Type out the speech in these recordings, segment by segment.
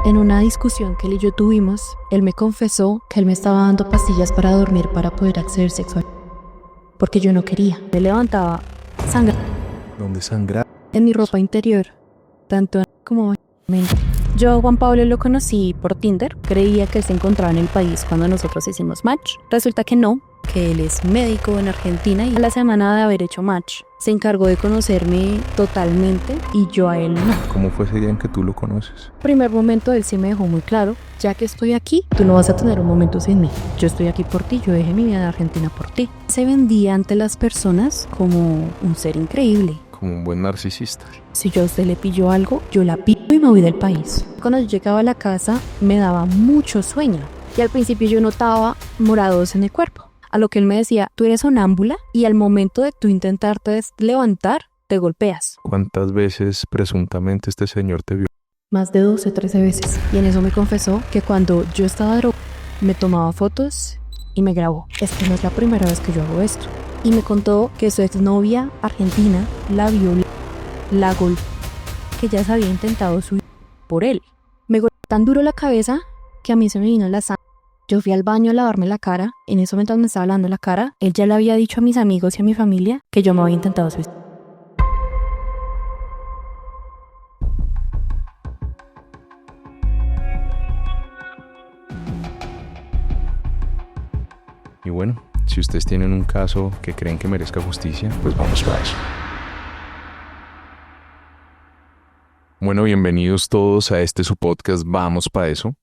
En una discusión que él y yo tuvimos, él me confesó que él me estaba dando pastillas para dormir para poder acceder sexual. Porque yo no quería. Me levantaba sangre. ¿Dónde sangra? En mi ropa interior, tanto como mente. Yo a Juan Pablo lo conocí por Tinder. Creía que él se encontraba en el país cuando nosotros hicimos match. Resulta que no, que él es médico en Argentina y a la semana de haber hecho match se encargó de conocerme totalmente y yo a él no. ¿Cómo fue ese día en que tú lo conoces? Primer momento él sí me dejó muy claro: ya que estoy aquí, tú no vas a tener un momento sin mí. Yo estoy aquí por ti, yo dejé mi vida en Argentina por ti. Se vendía ante las personas como un ser increíble. Como un buen narcisista. Si yo a usted le pillo algo, yo la pillo y me voy del país. Cuando yo llegaba a la casa me daba mucho sueño y al principio yo notaba morados en el cuerpo. A lo que él me decía: tú eres sonámbula y al momento de tú intentarte levantar, te golpeas. ¿Cuántas veces presuntamente este señor te vio? Más de 12, 13 veces. Y en eso me confesó que cuando yo estaba drogada, me tomaba fotos y me grabó. Esta no es la primera vez que yo hago esto. Y me contó que su exnovia argentina la violó, la golpeó, que ya se había intentado subir por él. Me golpeó tan duro la cabeza que a mí se me vino la sangre. Yo fui al baño a lavarme la cara. En ese momento me estaba lavando la cara, él ya le había dicho a mis amigos y a mi familia que yo me había intentado suicidar. Y bueno, si ustedes tienen un caso que creen que merezca justicia, pues vamos para eso. Bueno, bienvenidos todos a este su podcast Vamos para eso.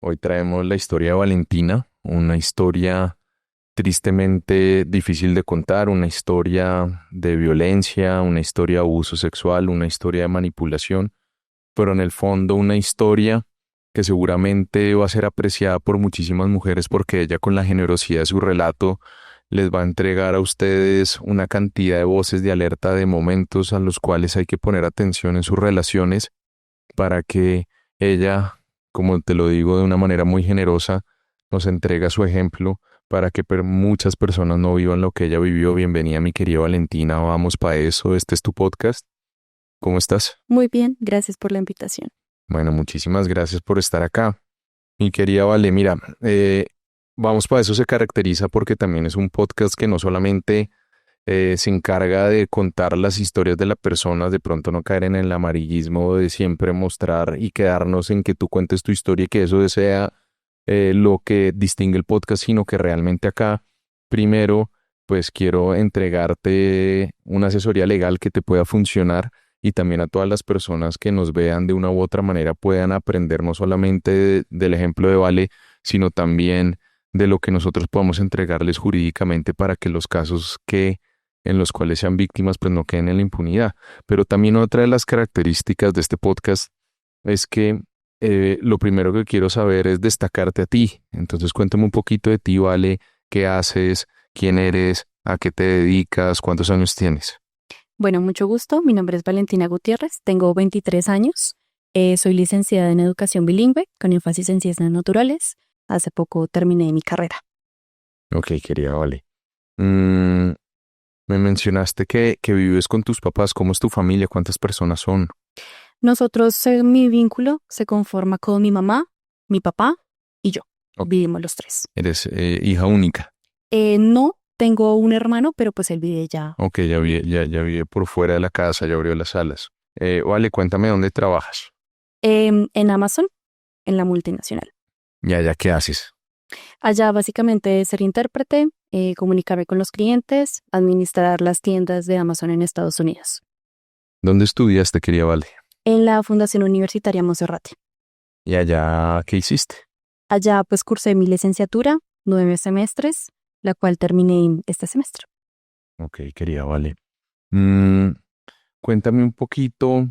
Hoy traemos la historia de Valentina, una historia tristemente difícil de contar, una historia de violencia, una historia de abuso sexual, una historia de manipulación, pero en el fondo una historia que seguramente va a ser apreciada por muchísimas mujeres porque ella, con la generosidad de su relato, les va a entregar a ustedes una cantidad de voces de alerta, de momentos a los cuales hay que poner atención en sus relaciones para que ella, como te lo digo de una manera muy generosa, nos entrega su ejemplo para que muchas personas no vivan lo que ella vivió. Bienvenida, mi querida Valentina, vamos para eso. Este es tu podcast. ¿Cómo estás? Muy bien, gracias por la invitación. Bueno, muchísimas gracias por estar acá. Mi querida Vale, mira, Vamos para eso se caracteriza porque también es un podcast que no solamente se encarga de contar las historias de la persona, de pronto no caer en el amarillismo de siempre mostrar y quedarnos en que tú cuentes tu historia y que eso sea lo que distingue el podcast, sino que realmente acá, primero, pues quiero entregarte una asesoría legal que te pueda funcionar y también a todas las personas que nos vean de una u otra manera puedan aprender no solamente del ejemplo de Vale, sino también de lo que nosotros podamos entregarles jurídicamente para que los casos en los cuales sean víctimas pues no queden en la impunidad. Pero también otra de las características de este podcast es que lo primero que quiero saber es destacarte a ti. Entonces cuéntame un poquito de ti, Vale, qué haces, quién eres, a qué te dedicas, cuántos años tienes. Bueno, mucho gusto. Mi nombre es Valentina Gutiérrez, tengo 23 años. Soy licenciada en educación bilingüe con énfasis en ciencias naturales. Hace poco terminé mi carrera. Ok, querida Vale. Me mencionaste que vives con tus papás. ¿Cómo es tu familia? ¿Cuántas personas son? Nosotros, mi vínculo se conforma con mi mamá, mi papá y yo. Ok. Vivimos los tres. ¿Eres hija única? No, tengo un hermano, pero pues él vive ya. Ok, ya vive por fuera de la casa, ya abrió las alas. Vale, cuéntame dónde trabajas. En Amazon, en la multinacional. Ya, ¿qué haces? Allá básicamente ser intérprete, comunicarme con los clientes, administrar las tiendas de Amazon en Estados Unidos. ¿Dónde estudiaste, querida Vale? En la Fundación Universitaria Monserrate. ¿Y allá qué hiciste? Allá pues cursé mi licenciatura, 9 semestres, la cual terminé este semestre. Ok, querida Vale. Cuéntame un poquito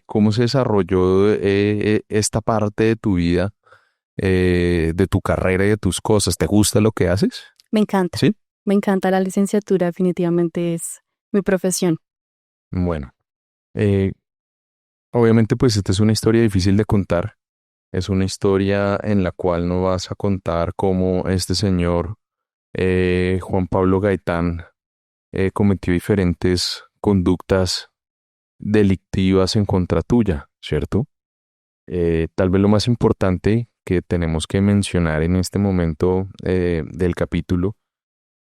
cómo se desarrolló esta parte de tu vida, de tu carrera y de tus cosas. ¿Te gusta lo que haces? Me encanta. ¿Sí? Me encanta la licenciatura, definitivamente es mi profesión. Bueno, eh, obviamente pues esta es una historia difícil de contar. Es una historia en la cual no vas a contar cómo este señor, Juan Pablo Gaitán, cometió diferentes conductas delictivas en contra tuya, ¿cierto? Tal vez lo más importante que tenemos que mencionar en este momento del capítulo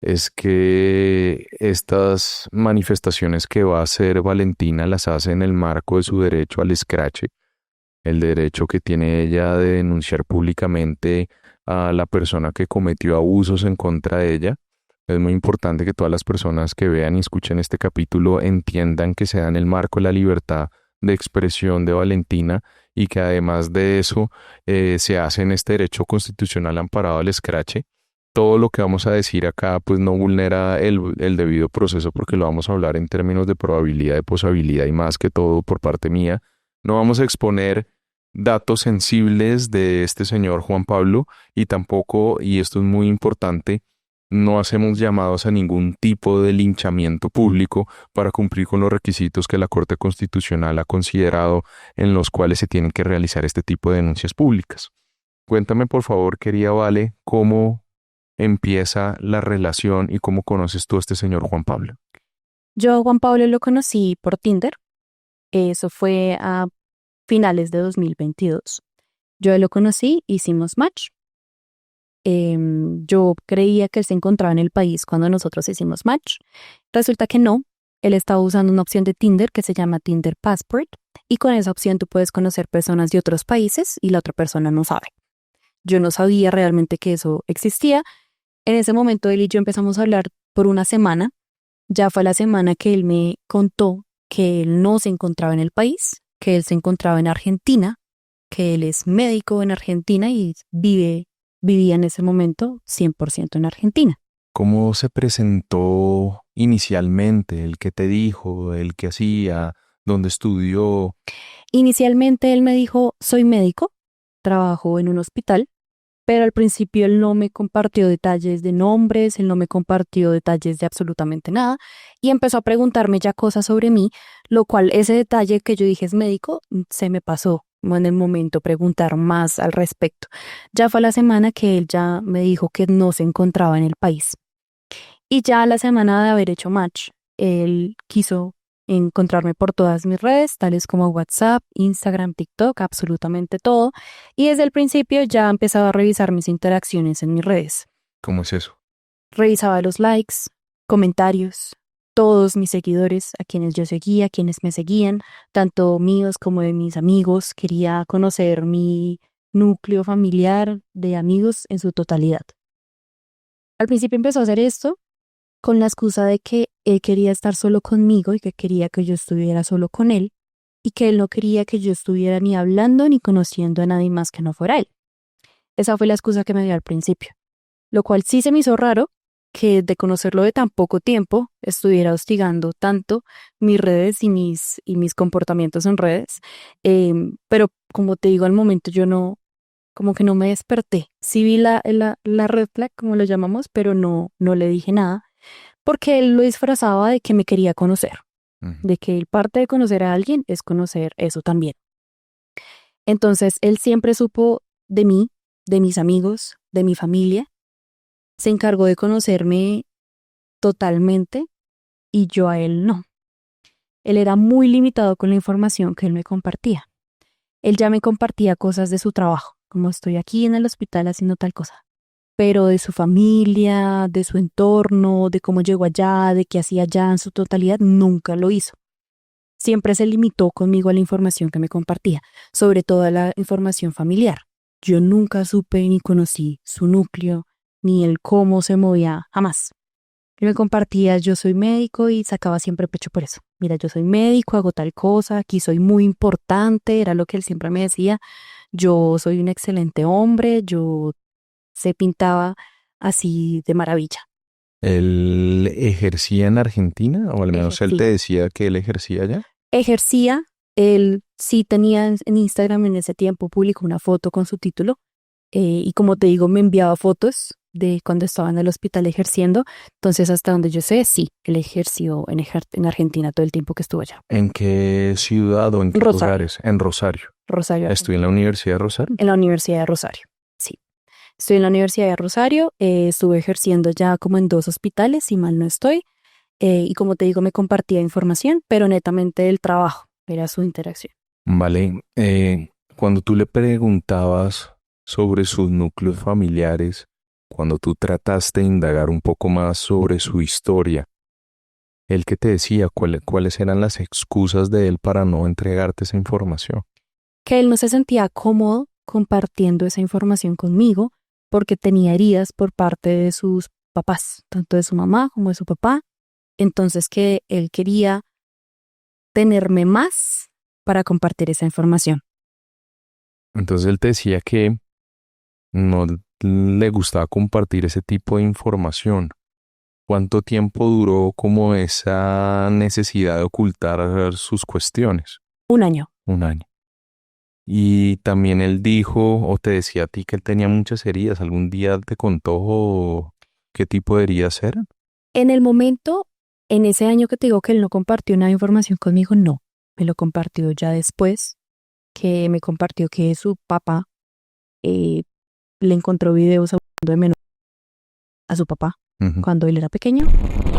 es que estas manifestaciones que va a hacer Valentina las hace en el marco de su derecho al escrache, el derecho que tiene ella de denunciar públicamente a la persona que cometió abusos en contra de ella. Es muy importante que todas las personas que vean y escuchen este capítulo entiendan que se da en el marco de la libertad de expresión de Valentina y que además de eso se hace en este derecho constitucional amparado al escrache. Todo lo que vamos a decir acá pues no vulnera el debido proceso porque lo vamos a hablar en términos de probabilidad, de posibilidad y más que todo por parte mía. No vamos a exponer datos sensibles de este señor Juan Pablo y tampoco, y esto es muy importante, no hacemos llamados a ningún tipo de linchamiento público para cumplir con los requisitos que la Corte Constitucional ha considerado en los cuales se tienen que realizar este tipo de denuncias públicas. Cuéntame, por favor, querida Vale, cómo empieza la relación y cómo conoces tú a este señor Juan Pablo. Yo a Juan Pablo lo conocí por Tinder. Eso fue a finales de 2022. Yo lo conocí, hicimos match. Yo creía que él se encontraba en el país cuando nosotros hicimos match. Resulta que no. Él estaba usando una opción de Tinder que se llama Tinder Passport y con esa opción tú puedes conocer personas de otros países y la otra persona no sabe. Yo no sabía realmente que eso existía. En ese momento él y yo empezamos a hablar por una semana. Ya fue la semana que él me contó que él no se encontraba en el país, que él se encontraba en Argentina, que él es médico en Argentina y vivía en ese momento 100% en Argentina. ¿Cómo se presentó inicialmente? ¿El qué te dijo? ¿El qué hacía? ¿Dónde estudió? Inicialmente él me dijo, soy médico, trabajo en un hospital, pero al principio él no me compartió detalles de nombres, él no me compartió detalles de absolutamente nada y empezó a preguntarme ya cosas sobre mí, lo cual ese detalle que yo dije es médico, se me pasó en el momento preguntar más al respecto. Ya fue la semana que él ya me dijo que no se encontraba en el país. Y ya la semana de haber hecho match, él quiso encontrarme por todas mis redes, tales como WhatsApp, Instagram, TikTok, absolutamente todo. Y desde el principio ya empezaba a revisar mis interacciones en mis redes. ¿Cómo es eso? Revisaba los likes, comentarios, todos mis seguidores, a quienes yo seguía, quienes me seguían, tanto míos como de mis amigos. Quería conocer mi núcleo familiar de amigos en su totalidad. Al principio empezó a hacer esto con la excusa de que él quería estar solo conmigo y que quería que yo estuviera solo con él y que él no quería que yo estuviera ni hablando ni conociendo a nadie más que no fuera él. Esa fue la excusa que me dio al principio, lo cual sí se me hizo raro que de conocerlo de tan poco tiempo estuviera hostigando tanto mis redes y mis comportamientos en redes, pero como te digo, al momento yo no, como que no me desperté. Sí vi la red flag, como lo llamamos, pero no le dije nada. Porque él lo disfrazaba de que me quería conocer, de que parte de conocer a alguien es conocer eso también. Entonces, él siempre supo de mí, de mis amigos, de mi familia, se encargó de conocerme totalmente y yo a él no. Él era muy limitado con la información que él me compartía. Él ya me compartía cosas de su trabajo, como estoy aquí en el hospital haciendo tal cosa. Pero de su familia, de su entorno, de cómo llegó allá, de qué hacía allá en su totalidad, nunca lo hizo. Siempre se limitó conmigo a la información que me compartía, sobre todo la información familiar. Yo nunca supe ni conocí su núcleo, ni el cómo se movía, jamás. Él me compartía, yo soy médico y sacaba siempre pecho por eso. Mira, yo soy médico, hago tal cosa, aquí soy muy importante, era lo que él siempre me decía. Yo soy un excelente hombre, yo se pintaba así de maravilla. ¿Él ejercía en Argentina? O al menos él te Ejercía. decía que él ejercía allá. Ejercía, él sí tenía en Instagram en ese tiempo, publicó una foto con su título y como te digo, me enviaba fotos de cuando estaba en el hospital ejerciendo. Entonces, hasta donde yo sé, sí, él ejerció en Argentina todo el tiempo que estuvo allá. ¿En qué ciudad o en qué Rosario. lugares? En Rosario. Rosario. ¿Estudió en la Universidad de Rosario? En la Universidad de Rosario, sí. Estoy en la Universidad de Rosario, estuve ejerciendo ya como en 2 hospitales, si mal no estoy, y como te digo, me compartía información, pero netamente del trabajo, era su interacción. Vale. Cuando tú le preguntabas sobre sus núcleos familiares, cuando tú trataste de indagar un poco más sobre su historia, ¿él qué te decía? ¿Cuáles eran las excusas de él para no entregarte esa información? Que él no se sentía cómodo compartiendo esa información conmigo porque tenía heridas por parte de sus papás, tanto de su mamá como de su papá. Entonces que él quería tenerme más para compartir esa información. Entonces él te decía que no le gustaba compartir ese tipo de información. ¿Cuánto tiempo duró como esa necesidad de ocultar sus cuestiones? 1 año. 1 año. Y también él dijo o te decía a ti que él tenía muchas heridas. ¿Algún día te contó qué tipo de heridas eran? En el momento, en ese año que te digo que él no compartió nada de información conmigo, no. Me lo compartió ya después, que me compartió que su papá le encontró videos hablando de menor a su papá cuando él era pequeño.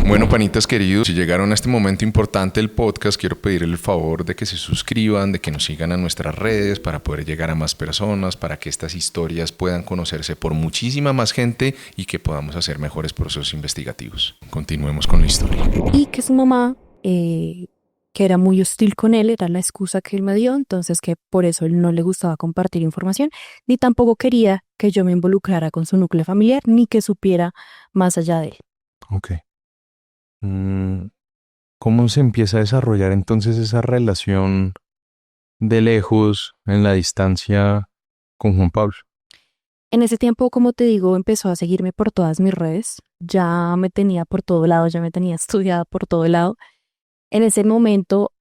Bueno, panitas queridos, si llegaron a este momento importante del podcast, quiero pedirle el favor de que se suscriban, de que nos sigan a nuestras redes para poder llegar a más personas, para que estas historias puedan conocerse por muchísima más gente y que podamos hacer mejores procesos investigativos. Continuemos con la historia. Y que su mamá, que era muy hostil con él, era la excusa que él me dio, entonces que por eso él no le gustaba compartir información, ni tampoco quería que yo me involucrara con su núcleo familiar, ni que supiera más allá de él. Ok. ¿Cómo se empieza a desarrollar entonces esa relación de lejos, en la distancia, con Juan Pablo? En ese tiempo, como te digo, empezó a seguirme por todas mis redes, ya me tenía por todo lado, ya me tenía estudiada por todo lado. En ese momento,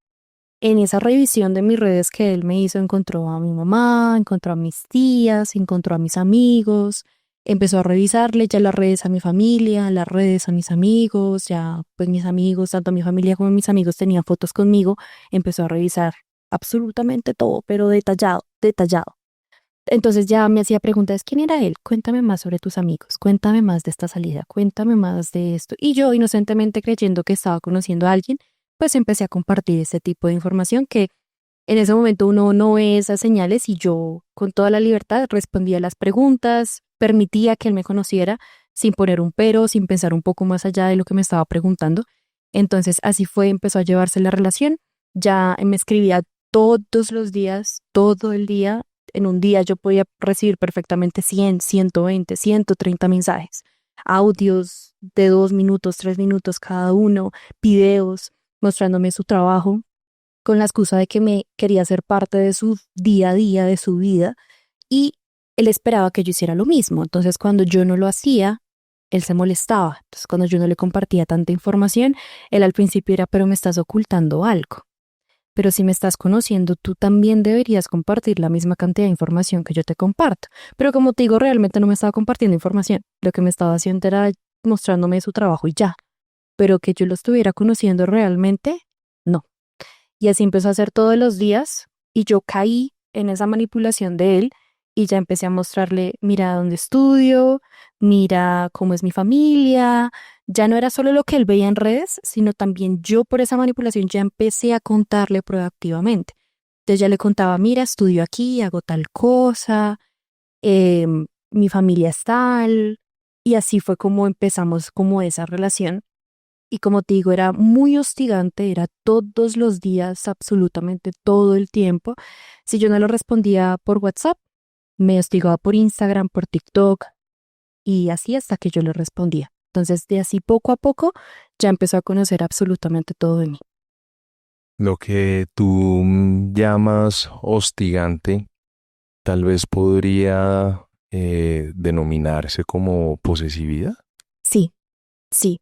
en esa revisión de mis redes que él me hizo, encontró a mi mamá, encontró a mis tías, encontró a mis amigos, empezó a revisarle ya las redes a mi familia, las redes a mis amigos, ya pues mis amigos, tanto mi familia como mis amigos tenían fotos conmigo, empezó a revisar absolutamente todo, pero detallado, detallado. Entonces ya me hacía preguntas, ¿quién era él? Cuéntame más sobre tus amigos, cuéntame más de esta salida, cuéntame más de esto. Y yo, inocentemente creyendo que estaba conociendo a alguien, pues empecé a compartir este tipo de información que en ese momento uno no ve esas señales y yo con toda la libertad respondía a las preguntas, permitía que él me conociera sin poner un pero, sin pensar un poco más allá de lo que me estaba preguntando. Entonces así fue, empezó a llevarse la relación. Ya me escribía todos los días, todo el día. En un día yo podía recibir perfectamente 100, 120, 130 mensajes, audios de 2 minutos, 3 minutos cada uno, videos mostrándome su trabajo con la excusa de que me quería hacer parte de su día a día, de su vida, y él esperaba que yo hiciera lo mismo. Entonces, cuando yo no lo hacía, él se molestaba. Entonces, cuando yo no le compartía tanta información, él al principio era, pero me estás ocultando algo. Pero si me estás conociendo, tú también deberías compartir la misma cantidad de información que yo te comparto. Pero como te digo, realmente no me estaba compartiendo información. Lo que me estaba haciendo era mostrándome su trabajo y ya. Pero que yo lo estuviera conociendo realmente, no. Y así empezó a hacer todos los días y yo caí en esa manipulación de él y ya empecé a mostrarle, mira dónde estudio, mira cómo es mi familia. Ya no era solo lo que él veía en redes, sino también yo por esa manipulación ya empecé a contarle proactivamente. Entonces ya le contaba, mira, estudio aquí, hago tal cosa, mi familia es tal. Y así fue como empezamos como esa relación. Y como te digo, era muy hostigante, era todos los días, absolutamente todo el tiempo. Si yo no lo respondía por WhatsApp, me hostigaba por Instagram, por TikTok y así hasta que yo le respondía. Entonces, de así poco a poco, ya empezó a conocer absolutamente todo de mí. Lo que tú llamas hostigante, tal vez podría denominarse como posesividad. Sí, sí.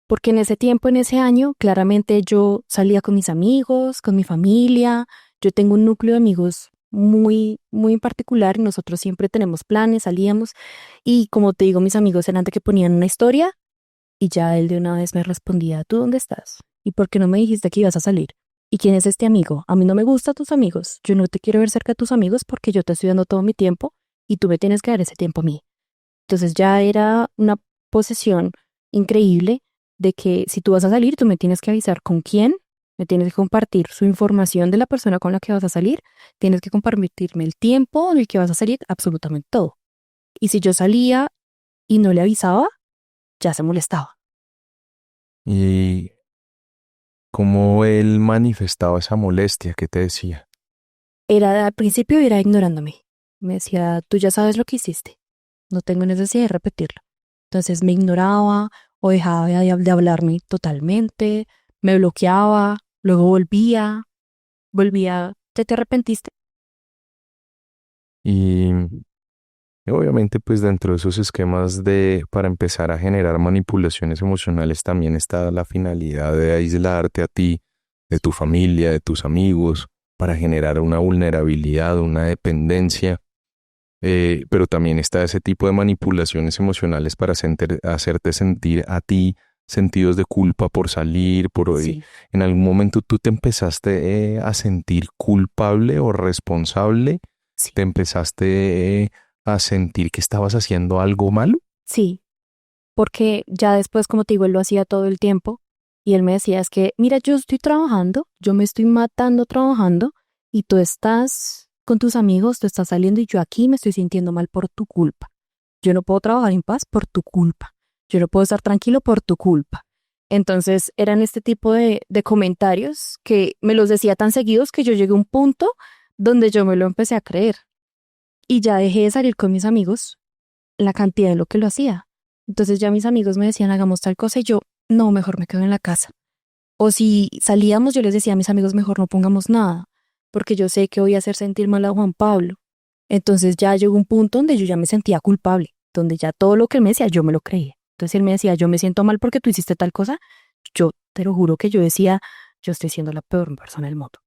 Porque en ese tiempo, en ese año, claramente yo salía con mis amigos, con mi familia. Yo tengo un núcleo de amigos muy, muy en particular y nosotros siempre tenemos planes, salíamos. Y como te digo, mis amigos eran de que ponían una historia y ya él de una vez me respondía, ¿tú dónde estás? ¿Y por qué no me dijiste que ibas a salir? ¿Y quién es este amigo? A mí no me gustan tus amigos. Yo no te quiero ver cerca de tus amigos porque yo te estoy dando todo mi tiempo y tú me tienes que dar ese tiempo a mí. Entonces ya era una posesión increíble de que si tú vas a salir, tú me tienes que avisar con quién, Me tienes que compartir su información de la persona con la que vas a salir, tienes que compartirme el tiempo en el que vas a salir, absolutamente todo. Y si yo salía y no le avisaba, ya se molestaba. ¿Y cómo él manifestaba esa molestia? ¿Qué te decía? Al principio era ignorándome. Me decía, tú ya sabes lo que hiciste, no tengo necesidad de repetirlo. Entonces me ignoraba o dejaba de hablarme totalmente, me bloqueaba, luego volvía, ¿ya te arrepentiste? Y obviamente pues dentro de esos esquemas de para empezar a generar manipulaciones emocionales también está la finalidad de aislarte a ti, de tu familia, de tus amigos, para generar una vulnerabilidad, una dependencia. Pero también está ese tipo de manipulaciones emocionales para hacerte sentir a ti sentidos de culpa por salir, Sí, en algún momento tú te empezaste a sentir culpable o responsable, sí, te empezaste a sentir que estabas haciendo algo malo. sí, porque ya después, como te digo, él lo hacía todo el tiempo y él me decía, es que, mira, yo estoy trabajando, yo me estoy matando trabajando y tú estás con tus amigos, tú estás saliendo y yo aquí me estoy sintiendo mal por tu culpa. Yo no puedo trabajar en paz por tu culpa. Yo no puedo estar tranquilo por tu culpa. Entonces eran este tipo de comentarios que me los decía tan seguidos que yo llegué a un punto donde yo me lo empecé a creer y ya dejé de salir con mis amigos la cantidad de lo que lo hacía. Entonces ya mis amigos me decían, hagamos tal cosa y yo, no, mejor me quedo en la casa. O si salíamos, yo les decía a mis amigos, mejor no pongamos nada, porque yo sé que voy a hacer sentir mal a Juan Pablo. Entonces ya llegó un punto donde yo ya me sentía culpable, donde ya todo lo que él me decía yo me lo creía. Entonces él me decía, yo me siento mal porque tú hiciste tal cosa. Yo te lo juro que yo decía, yo estoy siendo la peor persona del mundo.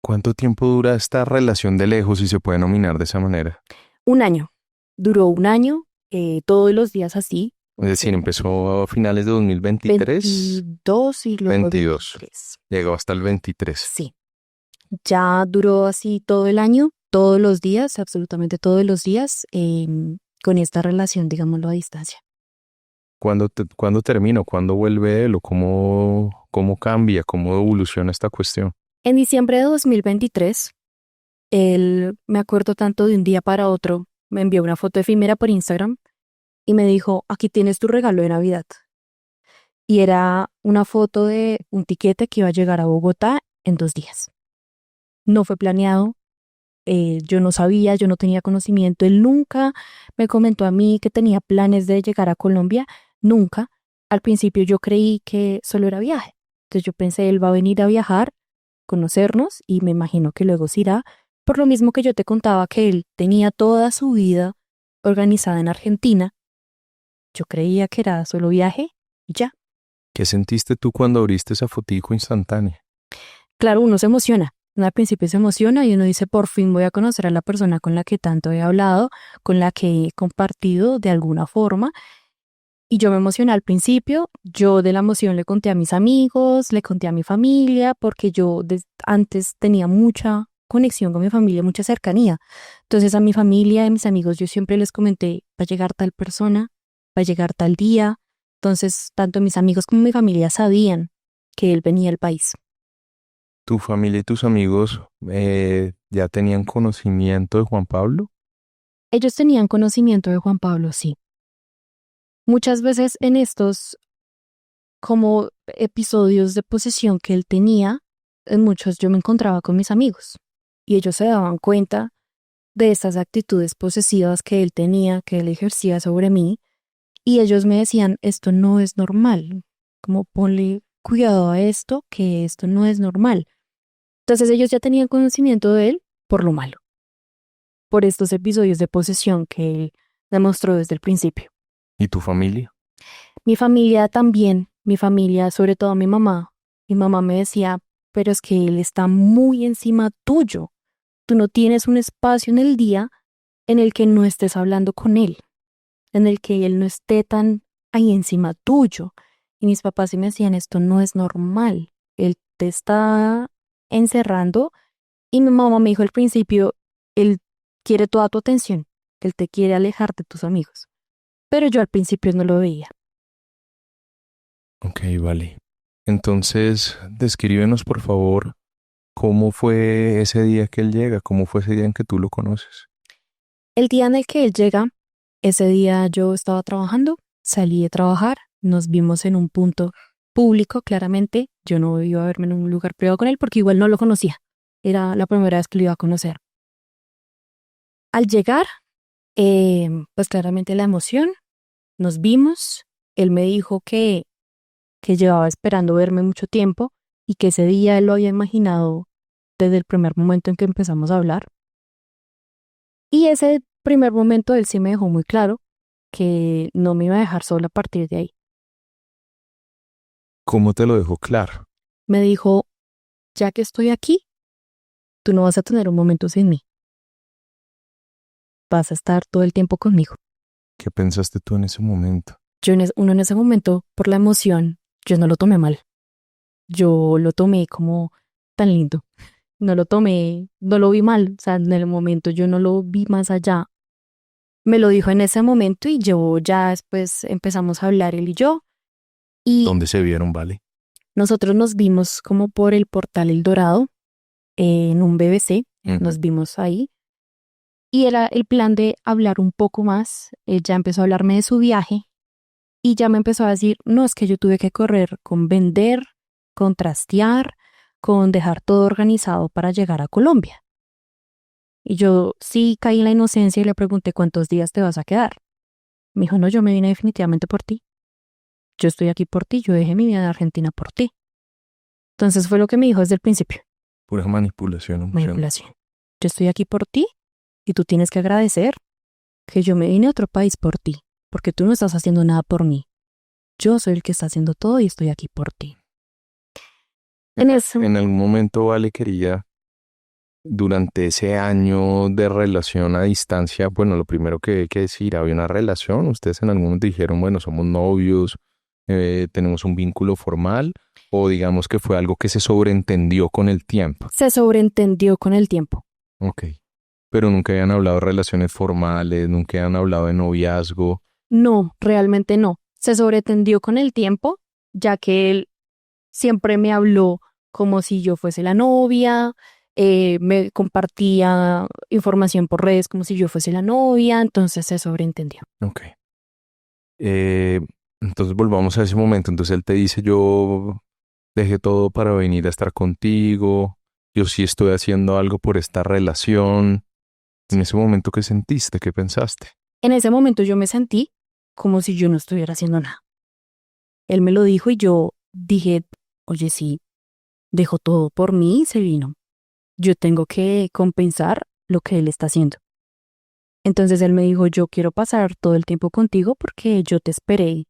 ¿Cuánto tiempo dura esta relación de lejos, si se puede nominar de esa manera? Un año, duró un año, todos los días así, Es decir, empezó a finales de 2023, 22 y luego 22, 23. llegó hasta el 23. Sí, ya duró así todo el año, todos los días, absolutamente todos los días, con esta relación, digámoslo, a distancia. ¿Cuándo termina? ¿Cuándo vuelve él? ¿O cómo cambia? ¿Cómo evoluciona esta cuestión? En diciembre de 2023, él, me acuerdo tanto de un día para otro, me envió una foto efímera por Instagram y me dijo, aquí tienes tu regalo de Navidad. Y era una foto de un tiquete que iba a llegar a Bogotá en 2 días. No fue planeado, yo no sabía, yo no tenía conocimiento. Él nunca me comentó a mí que tenía planes de llegar a Colombia, nunca. Al principio yo creí que solo era viaje. Entonces yo pensé, él va a venir a viajar, conocernos y me imagino que luego se irá. Por lo mismo que yo te contaba que él tenía toda su vida organizada en Argentina, yo creía que era solo viaje y ya. ¿Qué sentiste tú cuando abriste esa fotico instantánea? Claro, uno se emociona. Uno al principio se emociona y uno dice, por fin voy a conocer a la persona con la que tanto he hablado, con la que he compartido de alguna forma. Y yo me emocioné al principio. Yo de la emoción le conté a mis amigos, le conté a mi familia, porque yo antes tenía mucha conexión con mi familia, mucha cercanía. Entonces a mi familia y a mis amigos yo siempre les comenté, va a llegar tal persona, va a llegar tal día. Entonces tanto mis amigos como mi familia sabían que él venía al país. ¿Tu familia y tus amigos ya tenían conocimiento de Juan Pablo? Ellos tenían conocimiento de Juan Pablo, sí. Muchas veces en estos como episodios de posesión que él tenía, en muchos yo me encontraba con mis amigos y ellos se daban cuenta de estas actitudes posesivas que él tenía, que él ejercía sobre mí y ellos me decían, esto no es normal, como ponle cuidado a esto, que esto no es normal. Entonces ellos ya tenían conocimiento de él por lo malo, por estos episodios de posesión que él demostró desde el principio. ¿Y tu familia? Mi familia también, mi familia, sobre todo mi mamá me decía, pero es que él está muy encima tuyo. Tú no tienes un espacio en el día en el que no estés hablando con él, en el que él no esté tan ahí encima tuyo. Y mis papás sí me decían, esto no es normal, él te está encerrando. Y mi mamá me dijo al principio, él quiere toda tu atención, él te quiere alejar de tus amigos. Pero yo al principio no lo veía. Ok, vale. Entonces, descríbenos por favor cómo fue ese día que él llega, cómo fue ese día en que tú lo conoces. El día en el que él llega, ese día yo estaba trabajando, salí de trabajar, nos vimos en un punto público, claramente. Yo no iba a verme en un lugar privado con él porque igual no lo conocía. Era la primera vez que lo iba a conocer. Al llegar, pues claramente la emoción, nos vimos. Él me dijo que llevaba esperando verme mucho tiempo y que ese día él lo había imaginado desde el primer momento en que empezamos a hablar. Y ese primer momento él sí me dejó muy claro que no me iba a dejar sola a partir de ahí. ¿Cómo te lo dejó claro? Me dijo, ya que estoy aquí, tú no vas a tener un momento sin mí. Vas a estar todo el tiempo conmigo. ¿Qué pensaste tú en ese momento? Uno en ese momento, por la emoción, yo no lo tomé mal. Yo lo tomé como tan lindo. No lo tomé, no lo vi mal. O sea, en el momento yo no lo vi más allá. Me lo dijo en ese momento y yo ya después empezamos a hablar él y yo. Y ¿Dónde se vieron, vale? nosotros nos vimos como por el portal El Dorado, en un BBC. Ujú. Nos vimos ahí. Y era el plan de hablar un poco más. Él ya empezó a hablarme de su viaje y ya me empezó a decir, no, es que yo tuve que correr con vender, con trastear, con dejar todo organizado para llegar a Colombia. Y yo sí caí en la inocencia y le pregunté cuántos días te vas a quedar. Me dijo, no, yo me vine definitivamente por ti. Yo estoy aquí por ti, yo dejé mi vida en Argentina por ti. Entonces fue lo que me dijo desde el principio, Pura manipulación emocional. manipulación. Yo estoy aquí por ti y tú tienes que agradecer que yo me vine a otro país por ti, porque tú no estás haciendo nada por mí. Yo soy el que está haciendo todo y estoy aquí por ti. En eso, En algún momento, Vale, quería, durante ese año de relación a distancia, bueno, lo primero que hay que decir, había una relación, ustedes en algún momento dijeron, bueno, somos novios, tenemos un vínculo formal, o digamos que fue algo que se sobreentendió con el tiempo. se sobreentendió con el tiempo. Ok. Pero nunca habían hablado de relaciones formales, nunca habían hablado de noviazgo. No, realmente no. Se sobreentendió con el tiempo, ya que él siempre me habló como si yo fuese la novia, me compartía información por redes como si yo fuese la novia, entonces se sobreentendió. Ok. Eh, entonces volvamos a ese momento. Entonces él te dice, yo dejé todo para venir a estar contigo, yo sí estoy haciendo algo por esta relación. En ese momento, ¿qué sentiste? ¿Qué pensaste? En ese momento yo me sentí como si yo no estuviera haciendo nada. Él me lo dijo y yo dije, oye, sí, dejó todo por mí y se vino. Yo tengo que compensar lo que él está haciendo. Entonces él me dijo, yo quiero pasar todo el tiempo contigo porque yo te esperé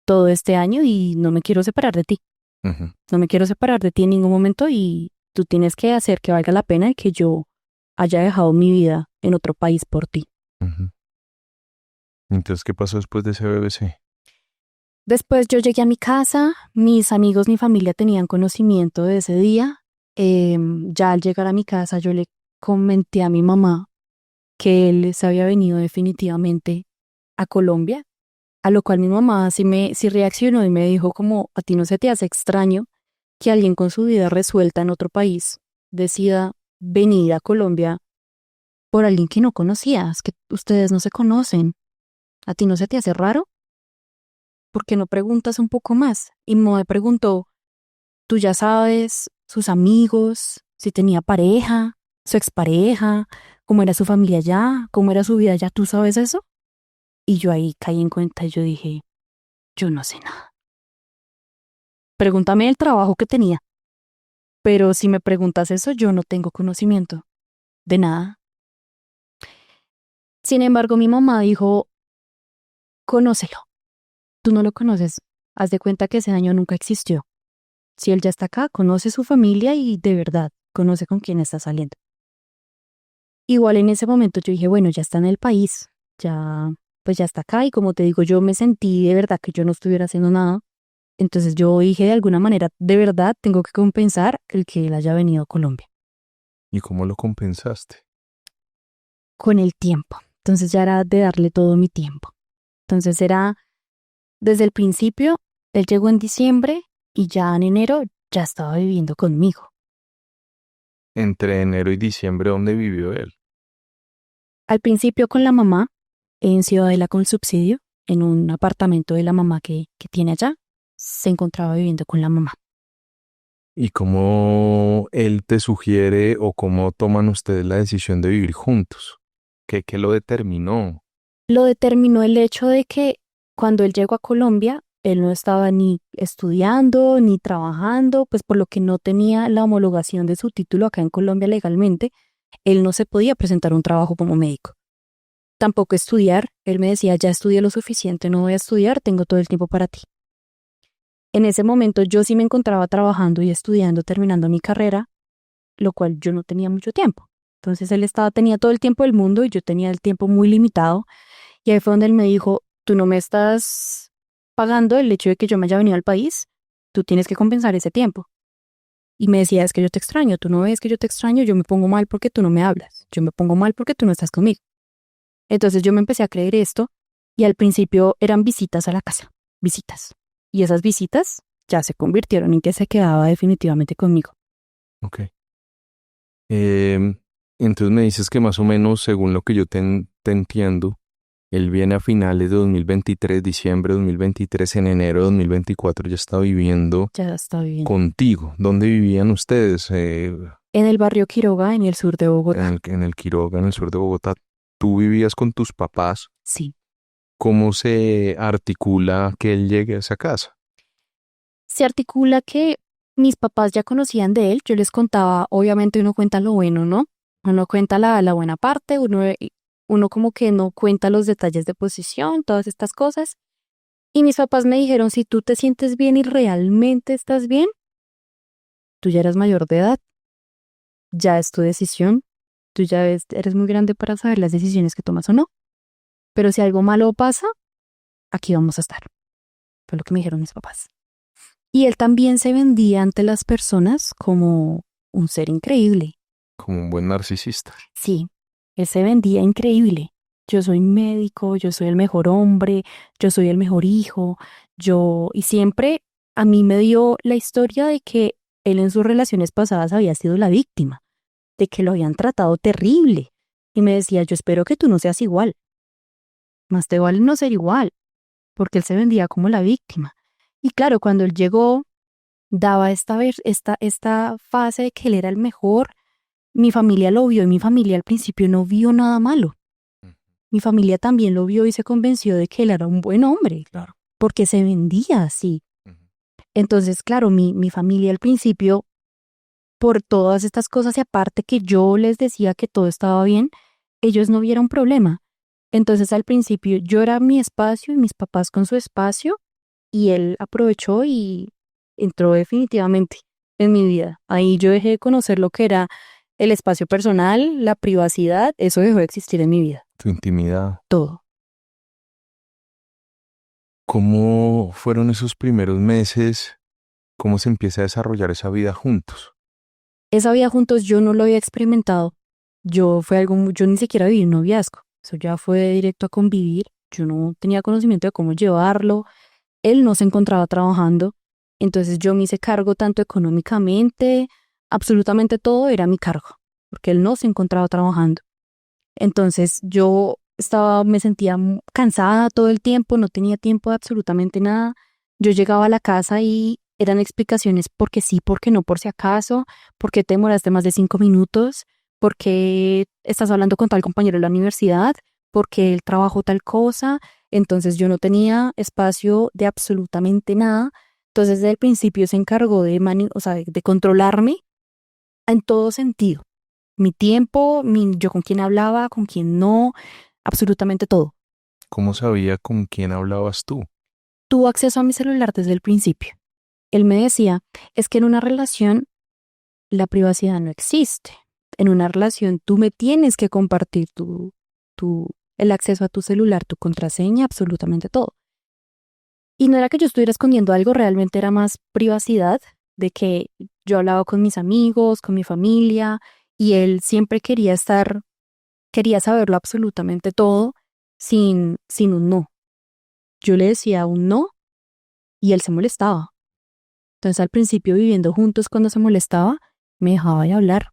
todo este año y no me quiero separar de ti. Ujú, No me quiero separar de ti en ningún momento y tú tienes que hacer que valga la pena y que yo haya dejado mi vida en otro país por ti. ujú. Entonces, ¿qué pasó después de ese BBC? Después yo llegué a mi casa, mis amigos, mi familia tenían conocimiento de ese día. Ya al llegar a mi casa yo le comenté a mi mamá que él se había venido definitivamente a Colombia, a lo cual mi mamá sí reaccionó y me dijo como, ¿a ti no se te hace extraño que alguien con su vida resuelta en otro país decida venir a Colombia por alguien que no conocías, que ustedes no se conocen? ¿A ti no se te hace raro? ¿Por qué no preguntas un poco más? Y me preguntó, ¿tú ya sabes sus amigos, si tenía pareja, su expareja, cómo era su familia allá, cómo era su vida allá? ¿Tú sabes eso? Y yo ahí caí en cuenta y yo dije, yo no sé nada. Pregúntame el trabajo que tenía, pero si me preguntas eso, yo no tengo conocimiento de nada. Sin embargo, mi mamá dijo, conócelo. Tú no lo conoces. Haz de cuenta que ese año nunca existió. Si él ya está acá, conoce su familia y de verdad conoce con quién está saliendo. Igual en ese momento yo dije, bueno, ya está en el país, ya, pues ya está acá y como te digo, yo me sentí de verdad que yo no estuviera haciendo nada. Entonces yo dije de alguna manera, de verdad tengo que compensar el que él haya venido a Colombia ¿Y cómo lo compensaste? con el tiempo. Entonces ya era de darle todo mi tiempo. Entonces era desde el principio, él llegó en diciembre, y ya en enero ya estaba viviendo conmigo. Entre enero y diciembre, ¿dónde vivió él? Al principio con la mamá, en Ciudadela con subsidio, en un apartamento de la mamá que tiene allá, se encontraba viviendo con la mamá. ¿Y cómo él te sugiere o cómo toman ustedes la decisión de vivir juntos? ¿Qué lo determinó? Lo determinó el hecho de que cuando él llegó a Colombia, él no estaba ni estudiando ni trabajando, pues por lo que no tenía la homologación de su título acá en Colombia legalmente, él no se podía presentar un trabajo como médico. Tampoco estudiar, él me decía, ya estudié lo suficiente, no voy a estudiar, tengo todo el tiempo para ti. En ese momento yo sí me encontraba trabajando y estudiando, terminando mi carrera, lo cual yo no tenía mucho tiempo. Entonces tenía todo el tiempo del mundo y yo tenía el tiempo muy limitado. Y ahí fue donde él me dijo, tú no me estás pagando el hecho de que yo me haya venido al país, tú tienes que compensar ese tiempo. Y me decía, es que yo te extraño, tú no ves que yo te extraño, yo me pongo mal porque tú no me hablas, yo me pongo mal porque tú no estás conmigo. Entonces yo me empecé a creer esto y al principio eran visitas a la casa, visitas. Y esas visitas ya se convirtieron en que se quedaba definitivamente conmigo. Ok. Entonces me dices que más o menos, según lo que yo te entiendo, él viene a finales de 2023, diciembre de 2023, en enero de 2024 ya está viviendo Ya está viviendo. contigo. ¿Dónde vivían ustedes? En el barrio Quiroga, en el sur de Bogotá. En el Quiroga, en el sur de Bogotá. ¿Tú vivías con tus papás? Sí. ¿Cómo se articula que él llegue a esa casa? Se articula que mis papás ya conocían de él, yo les contaba, obviamente uno cuenta lo bueno, ¿no? Uno cuenta la buena parte, uno como que no cuenta los detalles de posición, todas estas cosas. Y mis papás me dijeron, si tú te sientes bien y realmente estás bien, tú ya eres mayor de edad, ya es tu decisión, tú ya eres muy grande para saber las decisiones que tomas o no. Pero si algo malo pasa, aquí vamos a estar. Fue lo que me dijeron mis papás. Y él también se vendía ante las personas como un ser increíble. Como un buen narcisista. Sí, él se vendía increíble. Yo soy médico, yo soy el mejor hombre, yo soy el mejor hijo, y siempre a mí me dio la historia de que él en sus relaciones pasadas había sido la víctima, de que lo habían tratado terrible. Y me decía, yo espero que tú no seas igual, más te vale no ser igual, porque él se vendía como la víctima. Y claro, cuando él llegó, daba esta fase de que él era el mejor. Mi familia lo vio y mi familia al principio no vio nada malo. Mi familia también lo vio y se convenció de que él era un buen hombre, Claro. porque se vendía así. Ujú. Entonces, claro, mi familia al principio, por todas estas cosas y aparte que yo les decía que todo estaba bien, ellos no vieron problema. Entonces, al principio yo era mi espacio y mis papás con su espacio y él aprovechó y entró definitivamente en mi vida. Ahí yo dejé de conocer lo que era el espacio personal, la privacidad, eso dejó de existir en mi vida. Tu intimidad. Todo. ¿Cómo fueron esos primeros meses? ¿Cómo se empieza a desarrollar esa vida juntos? Esa vida juntos yo no lo había experimentado. Yo ni siquiera viví un noviazgo. Eso ya fue directo a convivir. Yo no tenía conocimiento de cómo llevarlo. Él no se encontraba trabajando. Entonces yo me hice cargo tanto económicamente, absolutamente todo era mi cargo, porque él no se encontraba trabajando. Entonces me sentía cansada todo el tiempo, no tenía tiempo de absolutamente nada. Yo llegaba a la casa y eran explicaciones porque sí, porque no, por si acaso, porque te demoraste más de 5 minutos, porque estás hablando con tal compañero de la universidad, porque él trabajó tal cosa. Entonces yo no tenía espacio de absolutamente nada. Entonces desde el principio se encargó o sea, de controlarme en todo sentido. Mi tiempo, yo con quién hablaba, con quién no, absolutamente todo. ¿Cómo sabía con quién hablabas tú? Tuvo acceso a mi celular desde el principio. Él me decía, es que en una relación la privacidad no existe. En una relación tú me tienes que compartir el acceso a tu celular, tu contraseña, absolutamente todo. Y no era que yo estuviera escondiendo algo, realmente era más privacidad, de que yo hablaba con mis amigos, con mi familia, y él siempre quería saberlo absolutamente todo sin un no. Yo le decía un no y él se molestaba. Entonces al principio viviendo juntos cuando se molestaba, me dejaba de hablar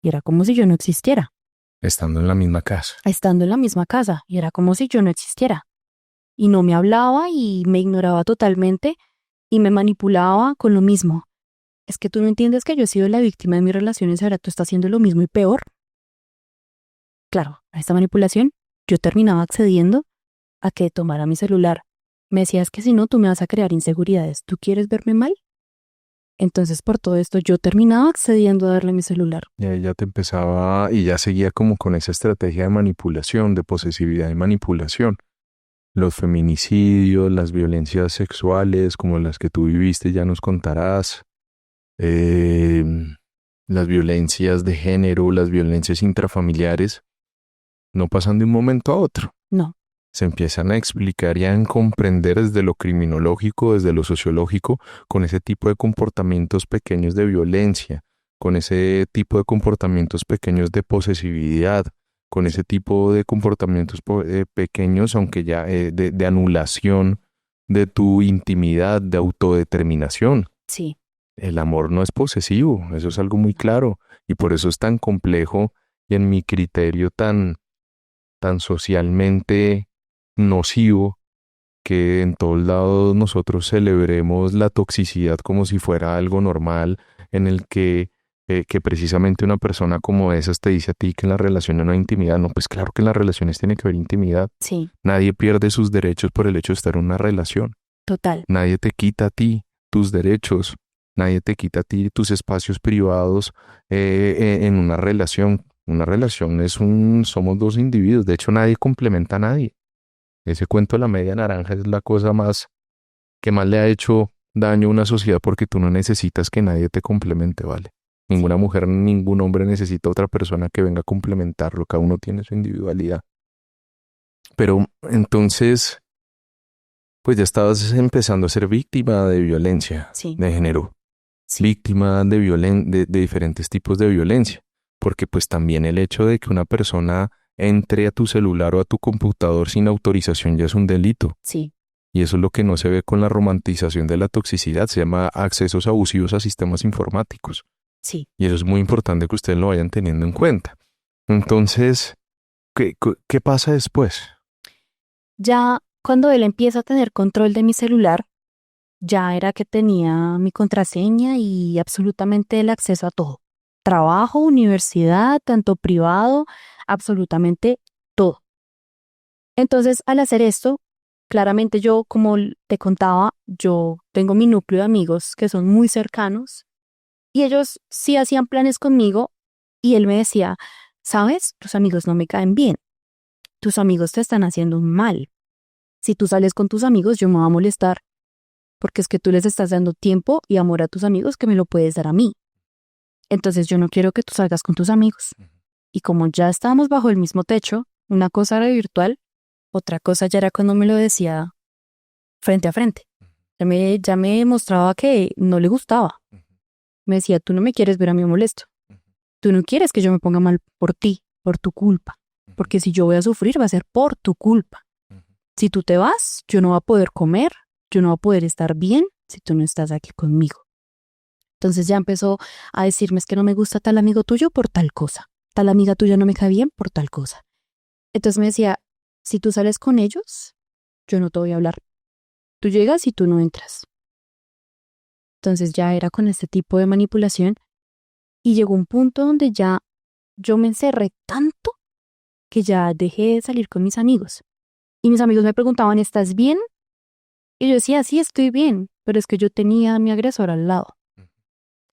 y era como si yo no existiera. Estando en la misma casa. Estando en la misma casa y era como si yo no existiera. Y no me hablaba y me ignoraba totalmente y me manipulaba con lo mismo. Es que tú no entiendes que yo he sido la víctima de mis relaciones y ahora tú estás haciendo lo mismo y peor. Claro, a esta manipulación yo terminaba accediendo a que tomara mi celular. Me decías que si no, tú me vas a crear inseguridades. ¿Tú quieres verme mal? Entonces, por todo esto, yo terminaba accediendo a darle mi celular. Y ella te empezaba y ya seguía como con esa estrategia de manipulación, de posesividad y manipulación. Los feminicidios, las violencias sexuales, como las que tú viviste, ya nos contarás. Las violencias de género, las violencias intrafamiliares, no pasan de un momento a otro. No. Se empiezan a explicar y a comprender desde lo criminológico, desde lo sociológico, con ese tipo de comportamientos pequeños de violencia, con ese tipo de comportamientos pequeños de posesividad, con ese tipo de comportamientos pequeños, aunque ya de anulación de tu intimidad, de autodeterminación. Sí. El amor no es posesivo, eso es algo muy claro, y por eso es tan complejo y en mi criterio tan socialmente nocivo que en todos lados nosotros celebremos la toxicidad como si fuera algo normal, en el que precisamente una persona como esas te dice a ti que en la relación no hay intimidad. No, pues claro que en las relaciones tiene que haber intimidad. Sí. Nadie pierde sus derechos por el hecho de estar en una relación. Total. Nadie te quita a ti tus derechos. Nadie te quita a ti tus espacios privados en una relación. Una relación somos dos individuos. De hecho, nadie complementa a nadie. Ese cuento de la media naranja es la cosa que más le ha hecho daño a una sociedad, porque tú no necesitas que nadie te complemente, ¿vale? Ninguna mujer, ningún hombre necesita otra persona que venga a complementarlo. Cada uno tiene su individualidad. Pero entonces, pues ya estabas empezando a ser víctima de violencia de género. Sí. Víctima de diferentes tipos de violencia. Porque pues también el hecho de que una persona entre a tu celular o a tu computador sin autorización ya es un delito. Sí. Y eso es lo que no se ve con la romantización de la toxicidad. Se llama accesos abusivos a sistemas informáticos. Sí. Y eso es muy importante que ustedes lo vayan teniendo en cuenta. Entonces, ¿qué pasa después? Ya cuando él empieza a tener control de mi celular, ya era que tenía mi contraseña y absolutamente el acceso a todo. Trabajo, universidad, tanto privado, absolutamente todo. Entonces, al hacer esto, claramente yo, como te contaba, yo tengo mi núcleo de amigos que son muy cercanos y ellos sí hacían planes conmigo y él me decía, ¿sabes? Tus amigos no me caen bien. Tus amigos te están haciendo un mal. Si tú sales con tus amigos, yo me voy a molestar porque es que tú les estás dando tiempo y amor a tus amigos que me lo puedes dar a mí. Entonces yo no quiero que tú salgas con tus amigos. Y como ya estábamos bajo el mismo techo, una cosa era virtual, otra cosa ya era cuando me lo decía frente a frente. Ya me mostraba que no le gustaba. Me decía, tú no me quieres ver a mí molesto. Tú no quieres que yo me ponga mal por ti, por tu culpa. Porque si yo voy a sufrir va a ser por tu culpa. Si tú te vas, yo no voy a poder comer, yo no voy a poder estar bien si tú no estás aquí conmigo. Entonces ya empezó a decirme, es que no me gusta tal amigo tuyo por tal cosa. Tal amiga tuya no me cae bien por tal cosa. Entonces me decía, si tú sales con ellos, yo no te voy a hablar. Tú llegas y tú no entras. Entonces ya era con este tipo de manipulación y llegó un punto donde ya yo me encerré tanto que ya dejé de salir con mis amigos. Y mis amigos me preguntaban, ¿estás bien? Y yo decía, sí, estoy bien, pero es que yo tenía a mi agresor al lado.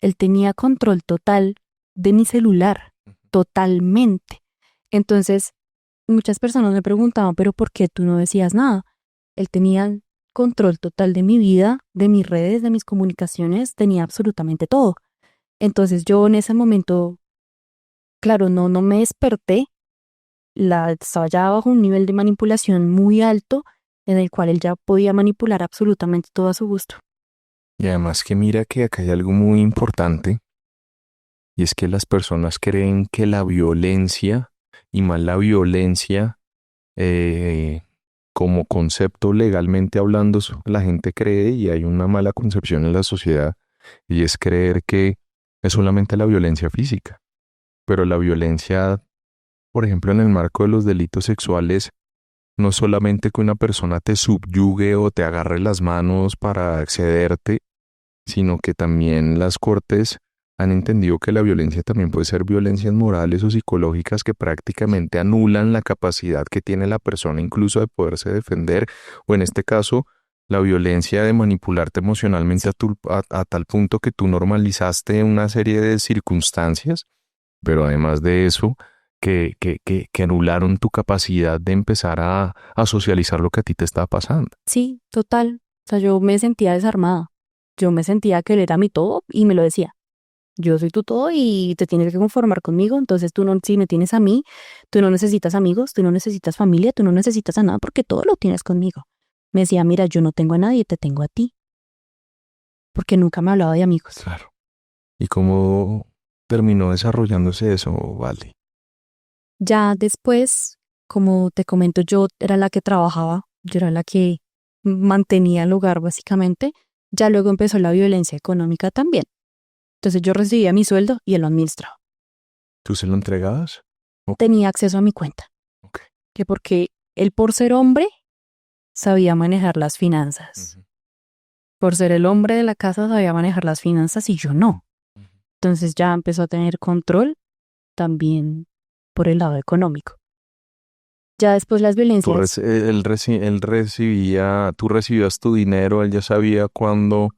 Él tenía control total de mi celular, totalmente. Entonces, muchas personas me preguntaban, ¿pero por qué tú no decías nada? Él tenía control total de mi vida, de mis redes, de mis comunicaciones, tenía absolutamente todo. Entonces yo en ese momento, claro, no me desperté, estaba ya bajo un nivel de manipulación muy alto en el cual él ya podía manipular absolutamente todo a su gusto. Y además que mira que acá hay algo muy importante, y es que las personas creen que la violencia, y más la violencia como concepto legalmente hablando, la gente cree, y hay una mala concepción en la sociedad, y es creer que es solamente la violencia física, pero la violencia, por ejemplo, en el marco de los delitos sexuales, no es solamente que una persona te subyugue o te agarre las manos para excederte, sino que también las cortes han entendido que la violencia también puede ser violencias morales o psicológicas que prácticamente anulan la capacidad que tiene la persona incluso de poderse defender, o en este caso, la violencia de manipularte emocionalmente a tal punto que tú normalizaste una serie de circunstancias, pero además de eso, que anularon tu capacidad de empezar a socializar lo que a ti te estaba pasando. Sí, total. O sea, yo me sentía desarmada. Yo me sentía que él era mi todo y me lo decía. Yo soy tu todo y te tienes que conformar conmigo, entonces tú no, si me tienes a mí, tú no necesitas amigos, tú no necesitas familia, tú no necesitas a nada porque todo lo tienes conmigo. Me decía, mira, yo no tengo a nadie, te tengo a ti. Porque nunca me hablaba de amigos. Claro. ¿Y cómo terminó desarrollándose eso, Vale? Ya después, como te comento, yo era la que trabajaba, yo era la que mantenía el hogar básicamente. Ya luego empezó la violencia económica también. Entonces yo recibía mi sueldo y él lo administraba. ¿Tú se lo entregabas? Tenía acceso a mi cuenta. Ok. Que porque él, por ser hombre, sabía manejar las finanzas. Ujú. Por ser el hombre de la casa, sabía manejar las finanzas y yo no. Entonces ya empezó a tener control también por el lado económico. Ya después las Tú violencias. él recibía, tú recibías tu dinero, él ya sabía ¿Cuánto?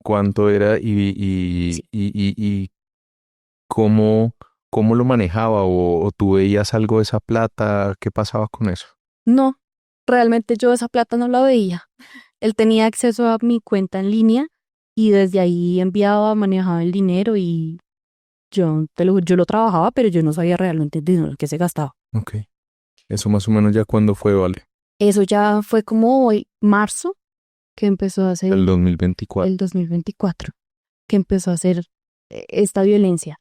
cuánto era Sí. y cómo, cómo lo manejaba o tú veías algo de esa plata, ¿qué pasaba con eso? No, realmente yo esa plata no la veía. Él tenía acceso a mi cuenta en línea y desde ahí enviaba, manejaba el dinero y yo lo trabajaba, pero yo no sabía realmente el dinero que se gastaba. Ok. Eso más o menos ya cuando fue, Vale, Eso ya fue como hoy, marzo, que empezó a hacer el 2024. el 2024, que empezó a hacer esta violencia.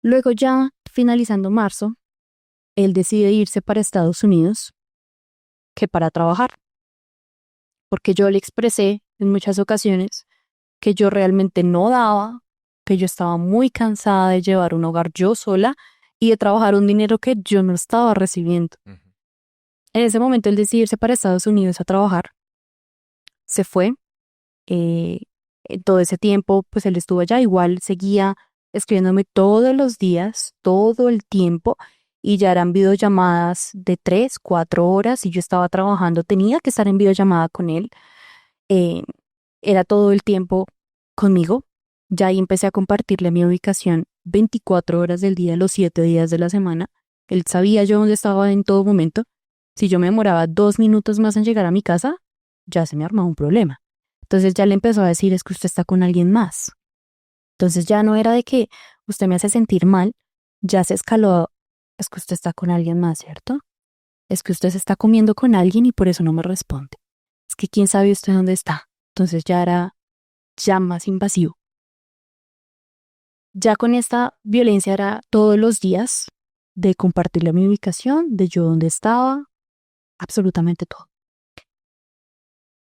Luego ya, finalizando marzo, él decide irse para Estados Unidos, que para trabajar, porque yo le expresé en muchas ocasiones que yo realmente no daba, que yo estaba muy cansada de llevar un hogar yo sola y de trabajar un dinero que yo no estaba recibiendo. Ujú. En ese momento él decidió irse para Estados Unidos a trabajar, se fue, eh, todo ese tiempo pues él estuvo allá, igual seguía escribiéndome todos los días, todo el tiempo, y ya eran videollamadas de 3, 4 horas y yo estaba trabajando, tenía que estar en videollamada con él, eh, era todo el tiempo conmigo. Ya ahí empecé a compartirle mi ubicación 24 horas del día, los 7 días de la semana. Él sabía yo dónde estaba en todo momento. Si yo me demoraba 2 minutos más en llegar a mi casa, ya se me armaba un problema. Entonces ya le empezó a decir, es que usted está con alguien más. Entonces ya no era de que usted me hace sentir mal, ya se escaló, es que usted está con alguien más, ¿cierto? Es que usted se está comiendo con alguien y por eso no me responde. Es que quién sabe usted dónde está. Entonces ya era ya más invasivo. Ya con esta violencia era todos los días de compartirle mi ubicación, de yo dónde estaba, absolutamente todo.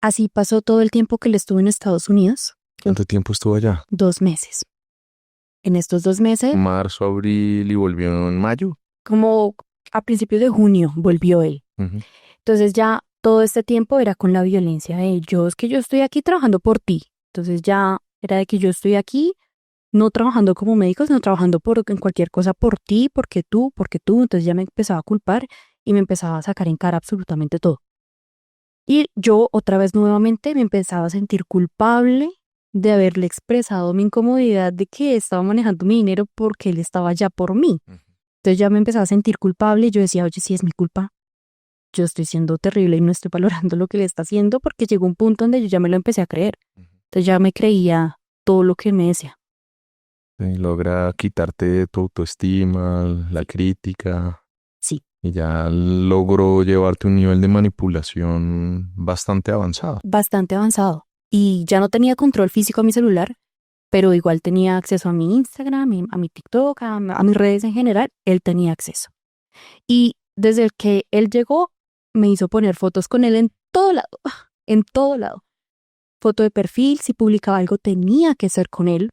Así pasó todo el tiempo que él estuvo en Estados Unidos, ¿Cuánto tiempo estuvo allá? 2 meses. En estos 2 meses, Marzo, abril y volvió en mayo. como a principios de junio, volvió él. Ujú. Entonces ya todo este tiempo era con la violencia de yo, es que yo estoy aquí trabajando por ti. Entonces ya era de que yo estoy aquí no trabajando como médico, sino trabajando en cualquier cosa por ti, porque tú. Entonces ya me empezaba a culpar y me empezaba a sacar en cara absolutamente todo. Y yo otra vez nuevamente me empezaba a sentir culpable de haberle expresado mi incomodidad de que estaba manejando mi dinero porque él estaba allá por mí. Ujú. Entonces ya me empezaba a sentir culpable y yo decía, oye, sí es mi culpa. Yo estoy siendo terrible y no estoy valorando lo que le está haciendo porque llegó un punto donde yo ya me lo empecé a creer. Entonces ya me creía todo lo que me decía. Sí, logra quitarte tu autoestima, la crítica, Sí, y ya logró llevarte a un nivel de manipulación bastante avanzado. bastante avanzado. Y ya no tenía control físico a mi celular, pero igual tenía acceso a mi Instagram, a mi TikTok, a mis redes en general. Él tenía acceso. Y desde el que él llegó, me hizo poner fotos con él en todo lado, en todo lado. foto de perfil, si publicaba algo tenía que ser con él.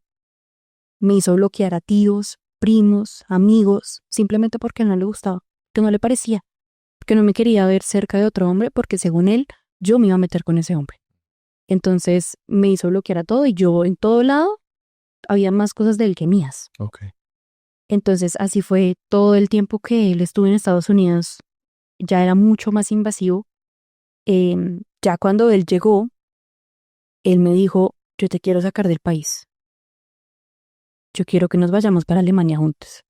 Me hizo bloquear a tíos, primos, amigos, simplemente porque no le gustaba, que no le parecía, que no me quería ver cerca de otro hombre porque según él yo me iba a meter con ese hombre. Entonces me hizo bloquear a todo y yo en todo lado había más cosas de él que mías. Okay. Entonces así fue todo el tiempo que él estuvo en Estados Unidos. Ya era mucho más invasivo. Ya cuando él llegó, él me dijo, yo te quiero sacar del país. Yo quiero que nos vayamos para Alemania juntos.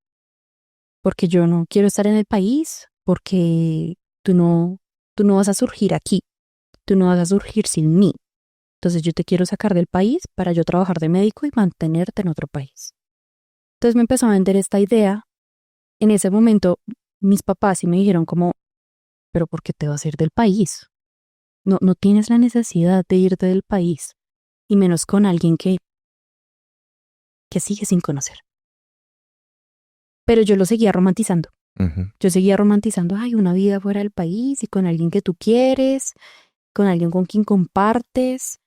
Porque yo no quiero estar en el país, porque tú no vas a surgir aquí. Tú no vas a surgir sin mí. Entonces yo te quiero sacar del país para yo trabajar de médico y mantenerte en otro país. Entonces me empezó a vender esta idea. En ese momento mis papás sí me dijeron como, pero ¿por qué te vas a ir del país? No tienes la necesidad de irte del país. Y menos con alguien que sigue sin conocer. Pero yo lo seguía romantizando. Ujú. Yo seguía romantizando, ay, una vida fuera del país y con alguien que tú quieres, con alguien con quien compartes.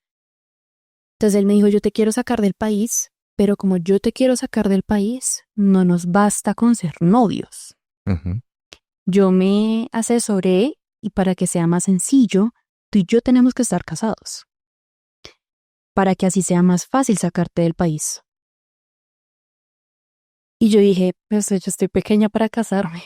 Entonces él me dijo, yo te quiero sacar del país, pero como yo te quiero sacar del país, no nos basta con ser novios. Ujú. Yo me asesoré y para que sea más sencillo, tú y yo tenemos que estar casados. Para que así sea más fácil sacarte del país. Y yo dije, pues yo estoy pequeña para casarme.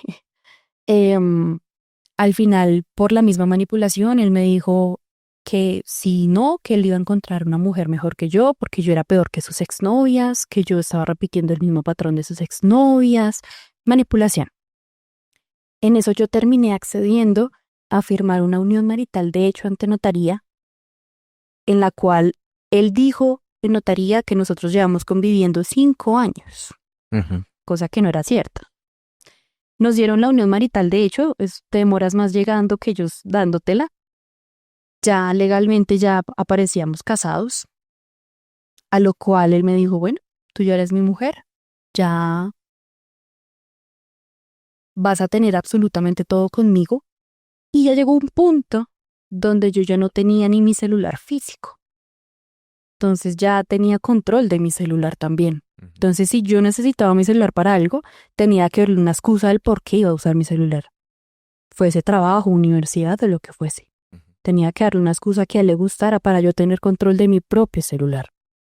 Al final, por la misma manipulación, él me dijo que si no, que él iba a encontrar una mujer mejor que yo, porque yo era peor que sus exnovias, que yo estaba repitiendo el mismo patrón de sus exnovias. Manipulación. En eso yo terminé accediendo a firmar una unión marital de hecho ante notaría, en la cual él dijo en notaría que nosotros llevamos conviviendo 5 años, Ujú. cosa que no era cierta. Nos dieron la unión marital, de hecho, te demoras más llegando que ellos dándotela. Ya legalmente ya aparecíamos casados, a lo cual él me dijo, bueno, tú ya eres mi mujer, ya vas a tener absolutamente todo conmigo. Y ya llegó un punto donde yo ya no tenía ni mi celular físico. Entonces ya tenía control de mi celular también. Ujú. Entonces si yo necesitaba mi celular para algo, tenía que darle una excusa del por qué iba a usar mi celular. Fuese trabajo, universidad o lo que fuese. Ujú. Tenía que darle una excusa que a él le gustara para yo tener control de mi propio celular.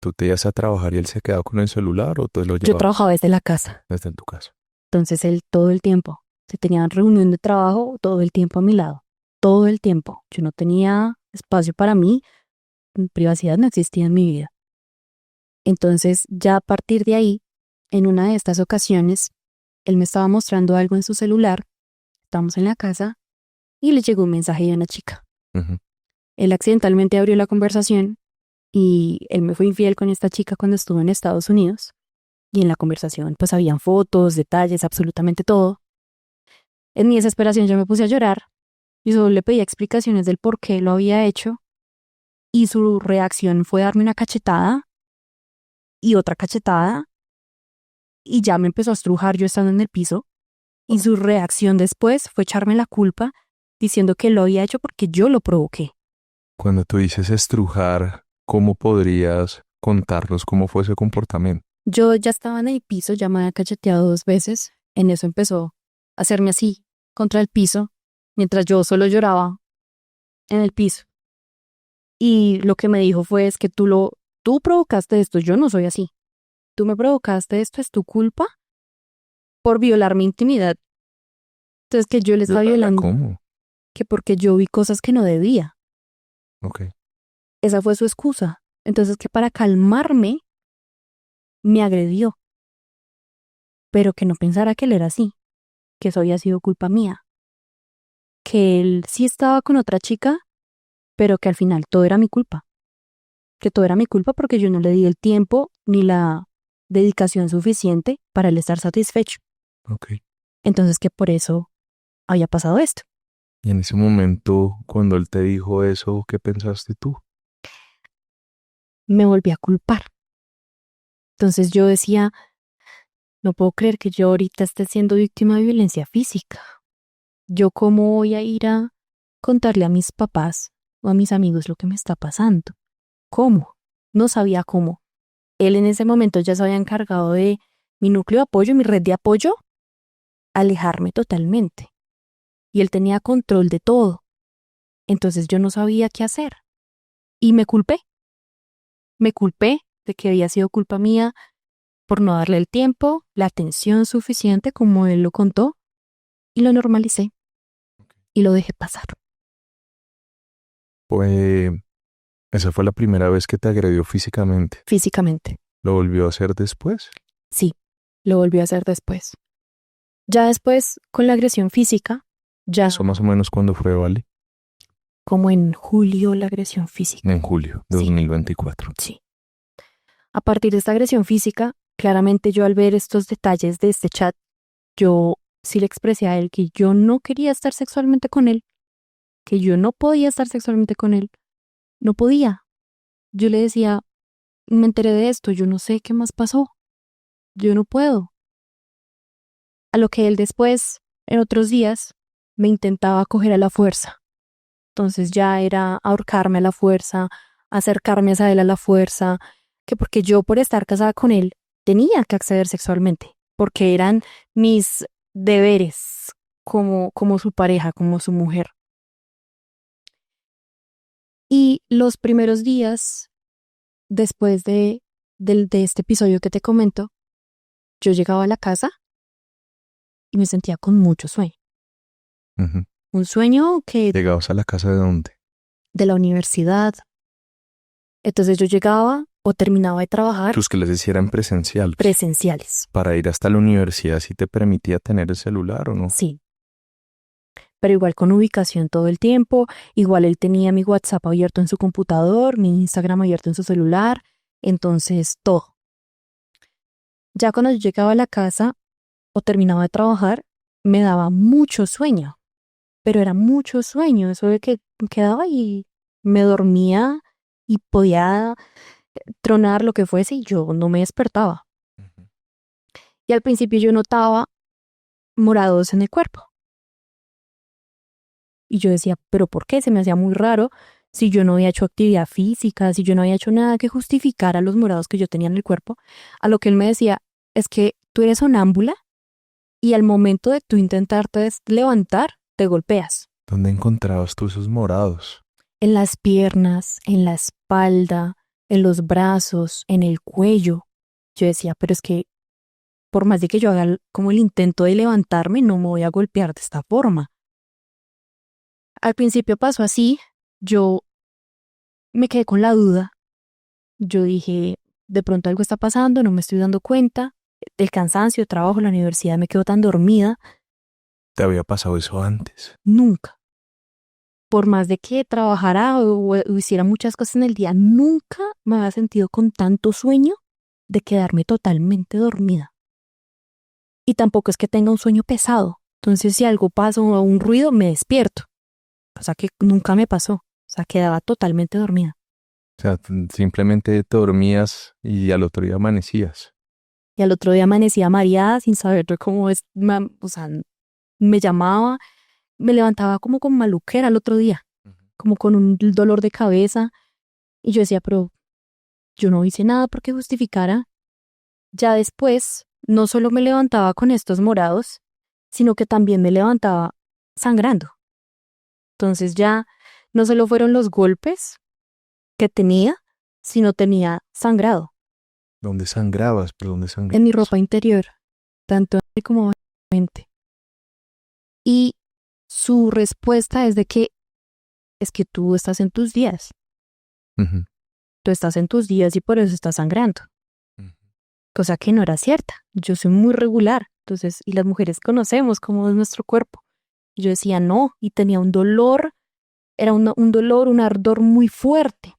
¿Tú te ibas a trabajar y él se quedaba con el celular o tú lo Yo llevabas trabajaba desde la casa. desde en tu casa? Entonces él todo el tiempo, se tenía reunión de trabajo todo el tiempo a mi lado. Todo el tiempo. Yo no tenía espacio para mí. Privacidad no existía en mi vida. Entonces ya a partir de ahí, en una de estas ocasiones, él me estaba mostrando algo en su celular. Estábamos en la casa y le llegó un mensaje de una chica. Ujú. Él accidentalmente abrió la conversación y él me fue infiel con esta chica cuando estuvo en Estados Unidos. Y en la conversación pues habían fotos, detalles, absolutamente todo. En mi desesperación yo me puse a llorar y solo le pedí explicaciones del por qué lo había hecho. Y su reacción fue darme una cachetada y otra cachetada y ya me empezó a estrujar yo estando en el piso. Y su reacción después fue echarme la culpa diciendo que lo había hecho porque yo lo provoqué. Cuando tú dices estrujar, ¿cómo podrías contarnos cómo fue ese comportamiento? Yo ya estaba en el piso, ya me había cacheteado 2 veces. En eso empezó a hacerme así, contra el piso, mientras yo solo lloraba en el piso. Y lo que me dijo fue, es que tú provocaste esto, yo no soy así. Tú me provocaste esto, es tu culpa por violar mi intimidad. Entonces que yo le estaba violando, ¿Cómo? que porque yo vi cosas que no debía. Ok. Esa fue su excusa. Entonces que para calmarme, me agredió. Pero que no pensara que él era así, que eso había sido culpa mía. Que él sí estaba con otra chica, pero que al final todo era mi culpa. Que todo era mi culpa porque yo no le di el tiempo ni la dedicación suficiente para él estar satisfecho. Ok. Entonces que por eso había pasado esto. Y en ese momento, cuando él te dijo eso, ¿qué pensaste tú? Me volví a culpar. Entonces yo decía, no puedo creer que yo ahorita esté siendo víctima de violencia física. ¿Yo cómo voy a ir a contarle a mis papás o a mis amigos lo que me está pasando? cómo, no sabía cómo. Él en ese momento ya se había encargado de mi núcleo de apoyo, mi red de apoyo, alejarme totalmente. Y él tenía control de todo. Entonces yo no sabía qué hacer. Y me culpé. Me culpé de que había sido culpa mía por no darle el tiempo, la atención suficiente, como él lo contó, y lo normalicé. Y lo dejé pasar. Pues esa fue la primera vez que te agredió físicamente. Físicamente. ¿Lo volvió a hacer después? Sí, lo volví a hacer después. Ya después, con la agresión física, ya ¿Eso más o menos cuándo fue, Vale? como en julio la agresión física. En julio de Sí. 2024. Sí. A partir de esta agresión física, claramente yo al ver estos detalles de este chat, yo sí le expresé a él que yo no quería estar sexualmente con él, que yo no podía estar sexualmente con él. No podía. Yo le decía, me enteré de esto, yo no sé qué más pasó. Yo no puedo. A lo que él después, en otros días, me intentaba coger a la fuerza. Entonces ya era ahorcarme a la fuerza, acercarme a él a la fuerza, que porque yo por estar casada con él tenía que acceder sexualmente, porque eran mis deberes como su pareja, como su mujer. Y los primeros días después de este episodio que te comento, yo llegaba a la casa y me sentía con mucho sueño. Ujú. Un sueño que ¿Llegabas a la casa de dónde? de la universidad. Entonces yo llegaba o terminaba de trabajar Tus clases sí eran presenciales. presenciales. Para ir hasta la universidad, ¿sí te permitía tener el celular o no? Sí. Pero igual con ubicación todo el tiempo. Igual él tenía mi WhatsApp abierto en su computador, mi Instagram abierto en su celular. Entonces todo. Ya cuando yo llegaba a la casa o terminaba de trabajar, me daba mucho sueño. Pero era mucho sueño. Eso de que me quedaba y me dormía y podía tronar lo que fuese y yo no me despertaba. Ujú. Y al principio yo notaba morados en el cuerpo. Y yo decía, ¿pero por qué? Se me hacía muy raro si yo no había hecho actividad física, si yo no había hecho nada que justificara los morados que yo tenía en el cuerpo. A lo que él me decía, es que tú eres sonámbula y al momento de tú intentarte levantar, te golpeas. ¿Dónde encontrabas tú esos morados? En las piernas, en la espalda, en los brazos, en el cuello. Yo decía, pero es que por más de que yo haga como el intento de levantarme, no me voy a golpear de esta forma. Al principio pasó así, yo me quedé con la duda. Yo dije, de pronto algo está pasando, no me estoy dando cuenta. El cansancio, el trabajo, la universidad, me quedo tan dormida. ¿Te había pasado eso antes? Nunca. Por más de que trabajara o hiciera muchas cosas en el día, nunca me había sentido con tanto sueño de quedarme totalmente dormida. Y tampoco es que tenga un sueño pesado. Entonces, si algo pasa o un ruido, me despierto. O sea que nunca me pasó. O sea, quedaba totalmente dormida. O sea, simplemente te dormías y al otro día amanecías. Y al otro día amanecía mareada sin saber cómo es. O sea, me llamaba, me levantaba como con maluquera al otro día, como con un dolor de cabeza. Y yo decía, pero yo no hice nada porque justificara. Ya después, no solo me levantaba con estos morados, sino que también me levantaba sangrando. Entonces ya no solo fueron los golpes que tenía, sino tenía sangrado ¿Dónde sangrabas? ¿Pero dónde sangrabas? en mi ropa interior, tanto en como mente. Y su respuesta es de que es que tú estás en tus días. Ujú. Tú estás en tus días y por eso estás sangrando. Ujú. Cosa que no era cierta. Yo soy muy regular. Entonces, y las mujeres conocemos cómo es nuestro cuerpo. Y yo decía no, y tenía un dolor, era un dolor, un ardor muy fuerte.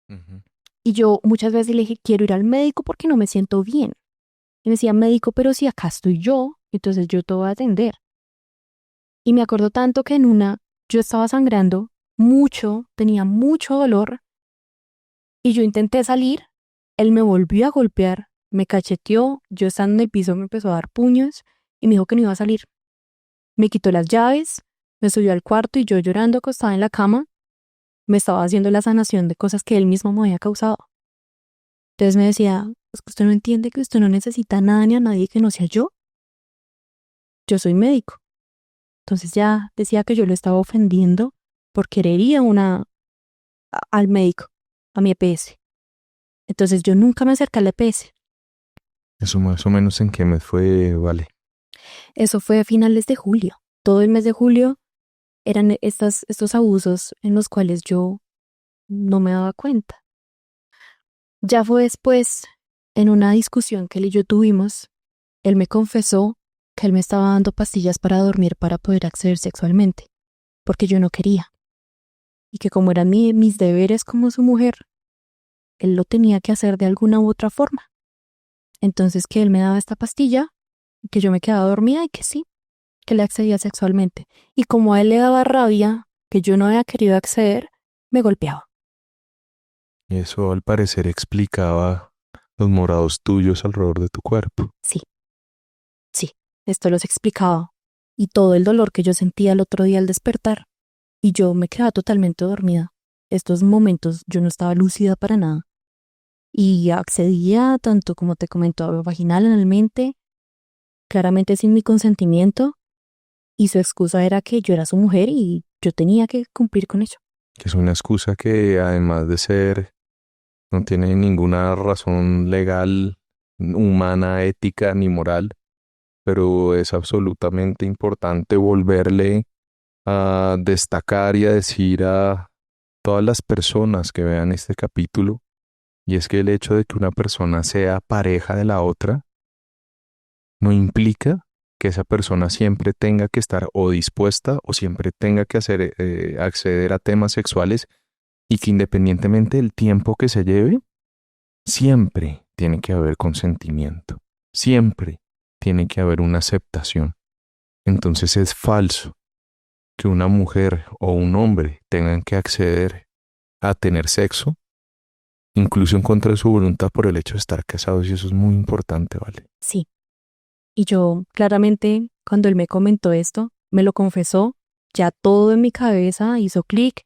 Ujú. Y yo muchas veces le dije, quiero ir al médico porque no me siento bien. Y me decía, médico, pero si acá estoy yo, entonces yo te voy a atender. Y me acuerdo tanto que en una, yo estaba sangrando mucho, tenía mucho dolor, y yo intenté salir, él me volvió a golpear, me cacheteó, yo estando en el piso me empezó a dar puños, y me dijo que no iba a salir. Me quitó las llaves, me subió al cuarto y yo llorando acostada en la cama, me estaba haciendo la sanación de cosas que él mismo me había causado. Entonces me decía, es que usted no entiende que usted no necesita a nada ni a nadie que no sea yo. Yo soy médico. Entonces ya decía que yo lo estaba ofendiendo por querer ir al médico, a mi EPS. Entonces yo nunca me acerqué al EPS. Eso más o menos en qué mes fue, vale. Eso fue a finales de julio. Todo el mes de julio eran estos abusos en los cuales yo no me daba cuenta. Ya fue después, en una discusión que él y yo tuvimos, él me confesó que él me estaba dando pastillas para dormir para poder acceder sexualmente, porque yo no quería. Y que como eran mis deberes como su mujer, él lo tenía que hacer de alguna u otra forma. Entonces que él me daba esta pastilla, que yo me quedaba dormida y que sí, que le accedía sexualmente. Y como a él le daba rabia que yo no había querido acceder, me golpeaba. Y eso al parecer explicaba los morados tuyos alrededor de tu cuerpo. Sí, esto los explicaba. Y todo el dolor que yo sentía el otro día al despertar. Y yo me quedaba totalmente dormida. Estos momentos yo no estaba lúcida para nada. Y accedía tanto como te comentó, vaginal, analmente, claramente sin mi consentimiento. Y su excusa era que yo era su mujer y yo tenía que cumplir con ello. Que es una excusa que además de ser, no tiene ninguna razón legal, humana, ética ni moral, pero es absolutamente importante volverle a destacar y a decir a todas las personas que vean este capítulo, y es que el hecho de que una persona sea pareja de la otra no implica que esa persona siempre tenga que estar o dispuesta o siempre tenga que acceder a temas sexuales, y que independientemente del tiempo que se lleve, siempre tiene que haber consentimiento, siempre tiene que haber una aceptación. Entonces es falso que una mujer o un hombre tengan que acceder a tener sexo, incluso en contra de su voluntad, por el hecho de estar casados, y eso es muy importante, ¿vale? Sí. Y yo, claramente, cuando él me comentó esto, me lo confesó, ya todo en mi cabeza hizo clic,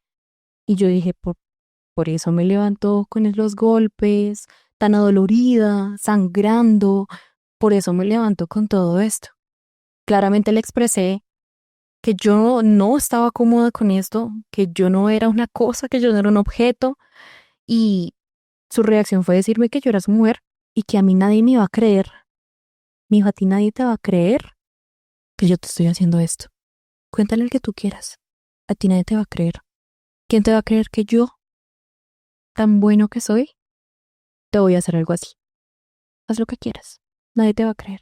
y yo dije, por eso me levantó con los golpes, tan adolorida, sangrando, por eso me levanto con todo esto. Claramente le expresé que yo no estaba cómoda con esto, que yo no era una cosa, que yo no era un objeto, y su reacción fue decirme que yo era su mujer y que a mí nadie me iba a creer. Me dijo, a ti nadie te va a creer que yo te estoy haciendo esto. Cuéntale el que tú quieras. A ti nadie te va a creer. ¿Quién te va a creer que yo, tan bueno que soy, te voy a hacer algo así? Haz lo que quieras. Nadie te va a creer.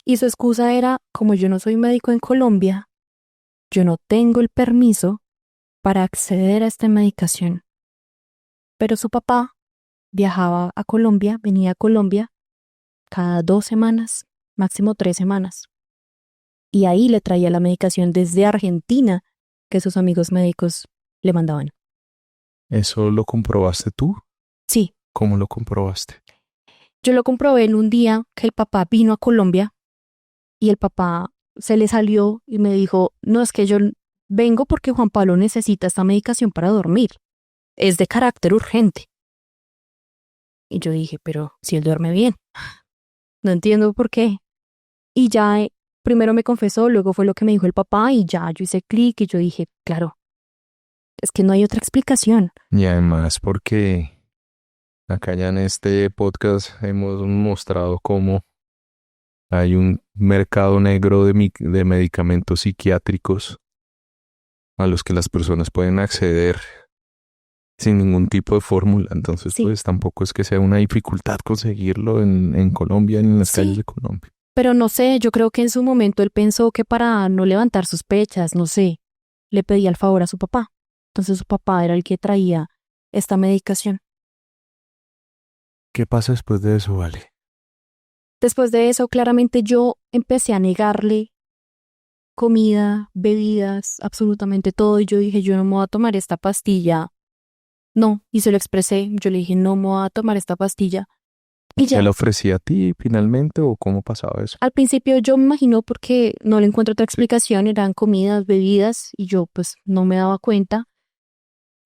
Y su excusa era, como yo no soy médico en Colombia, yo no tengo el permiso para acceder a esta medicación. Pero su papá viajaba a Colombia, venía a Colombia cada 2 semanas, máximo 3 semanas. Y ahí le traía la medicación desde Argentina que sus amigos médicos le mandaban. ¿Eso lo comprobaste tú? Sí. ¿Cómo lo comprobaste? Yo lo comprobé en un día que el papá vino a Colombia y el papá se le salió y me dijo, no, es que yo vengo porque Juan Pablo necesita esta medicación para dormir. Es de carácter urgente. Y yo dije, pero si él duerme bien. No entiendo por qué. Y ya primero me confesó, luego fue lo que me dijo el papá y ya yo hice clic y yo dije, claro, es que no hay otra explicación. Y además porque acá ya en este podcast hemos mostrado cómo hay un mercado negro de medicamentos psiquiátricos a los que las personas pueden acceder sin ningún tipo de fórmula. Entonces, Sí. pues tampoco es que sea una dificultad conseguirlo en Colombia ni en las Sí. calles de Colombia. Pero no sé, yo creo que en su momento él pensó que para no levantar sospechas, no sé, le pedía el favor a su papá. Entonces su papá era el que traía esta medicación. ¿Qué pasa después de eso, Vale? Después de eso, claramente yo empecé a negarle comida, bebidas, absolutamente todo. Y yo dije, yo no me voy a tomar esta pastilla. No, y se lo expresé. Yo le dije, no me voy a tomar esta pastilla. Y ya. ¿Se lo ofrecía a ti finalmente o cómo pasaba eso? Al principio yo me imagino porque no le encuentro otra explicación, eran comidas, bebidas, y yo pues no me daba cuenta.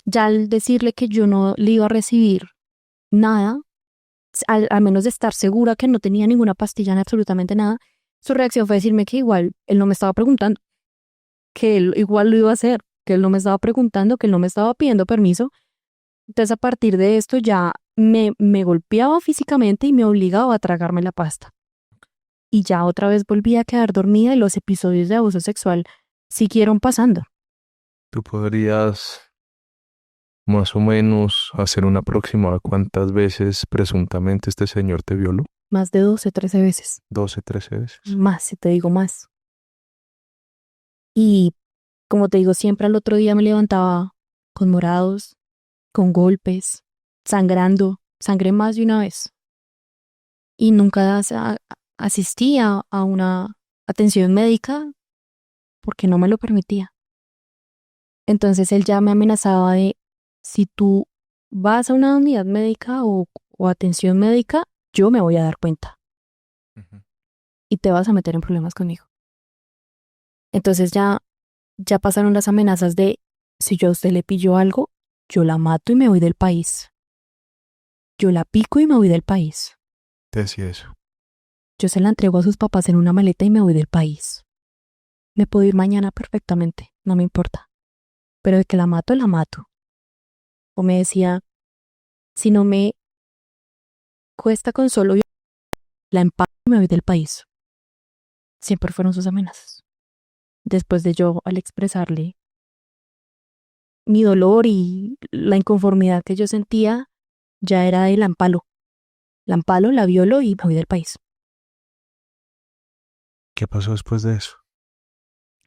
Ya al decirle que yo no le iba a recibir nada, al menos de estar segura que no tenía ninguna pastilla ni absolutamente nada, su reacción fue decirme que igual él no me estaba preguntando, que él igual lo iba a hacer, que él no me estaba preguntando, que él no me estaba pidiendo permiso. Entonces a partir de esto ya me golpeaba físicamente y me obligaba a tragarme la pasta. Y ya otra vez volví a quedar dormida y los episodios de abuso sexual siguieron pasando. ¿Tú podrías más o menos hacer una aproximada cuántas veces presuntamente este señor te violó? Más de 12, 13 veces. 12, 13 veces. Más, si te digo más. Y como te digo, siempre al otro día me levantaba con morados, con golpes, sangrando, sangré más de una vez. Y nunca asistía a una atención médica porque no me lo permitía. Entonces él ya me amenazaba de, si tú vas a una unidad médica o atención médica, yo me voy a dar cuenta Ujú. y te vas a meter en problemas conmigo. Entonces ya pasaron las amenazas de, si yo a usted le pillo algo, yo la mato y me voy del país. Yo la pico y me voy del país. Te decía eso. Yo se la entrego a sus papás en una maleta y me voy del país. Me puedo ir mañana perfectamente, no me importa. Pero de que la mato, la mato. O me decía, si no me cuesta con solo la empaco y me voy del país. Siempre fueron sus amenazas. Después de yo, al expresarle mi dolor y la inconformidad que yo sentía, ya era de la empalo. La empalo, la violo y me voy del país. ¿Qué pasó después de eso?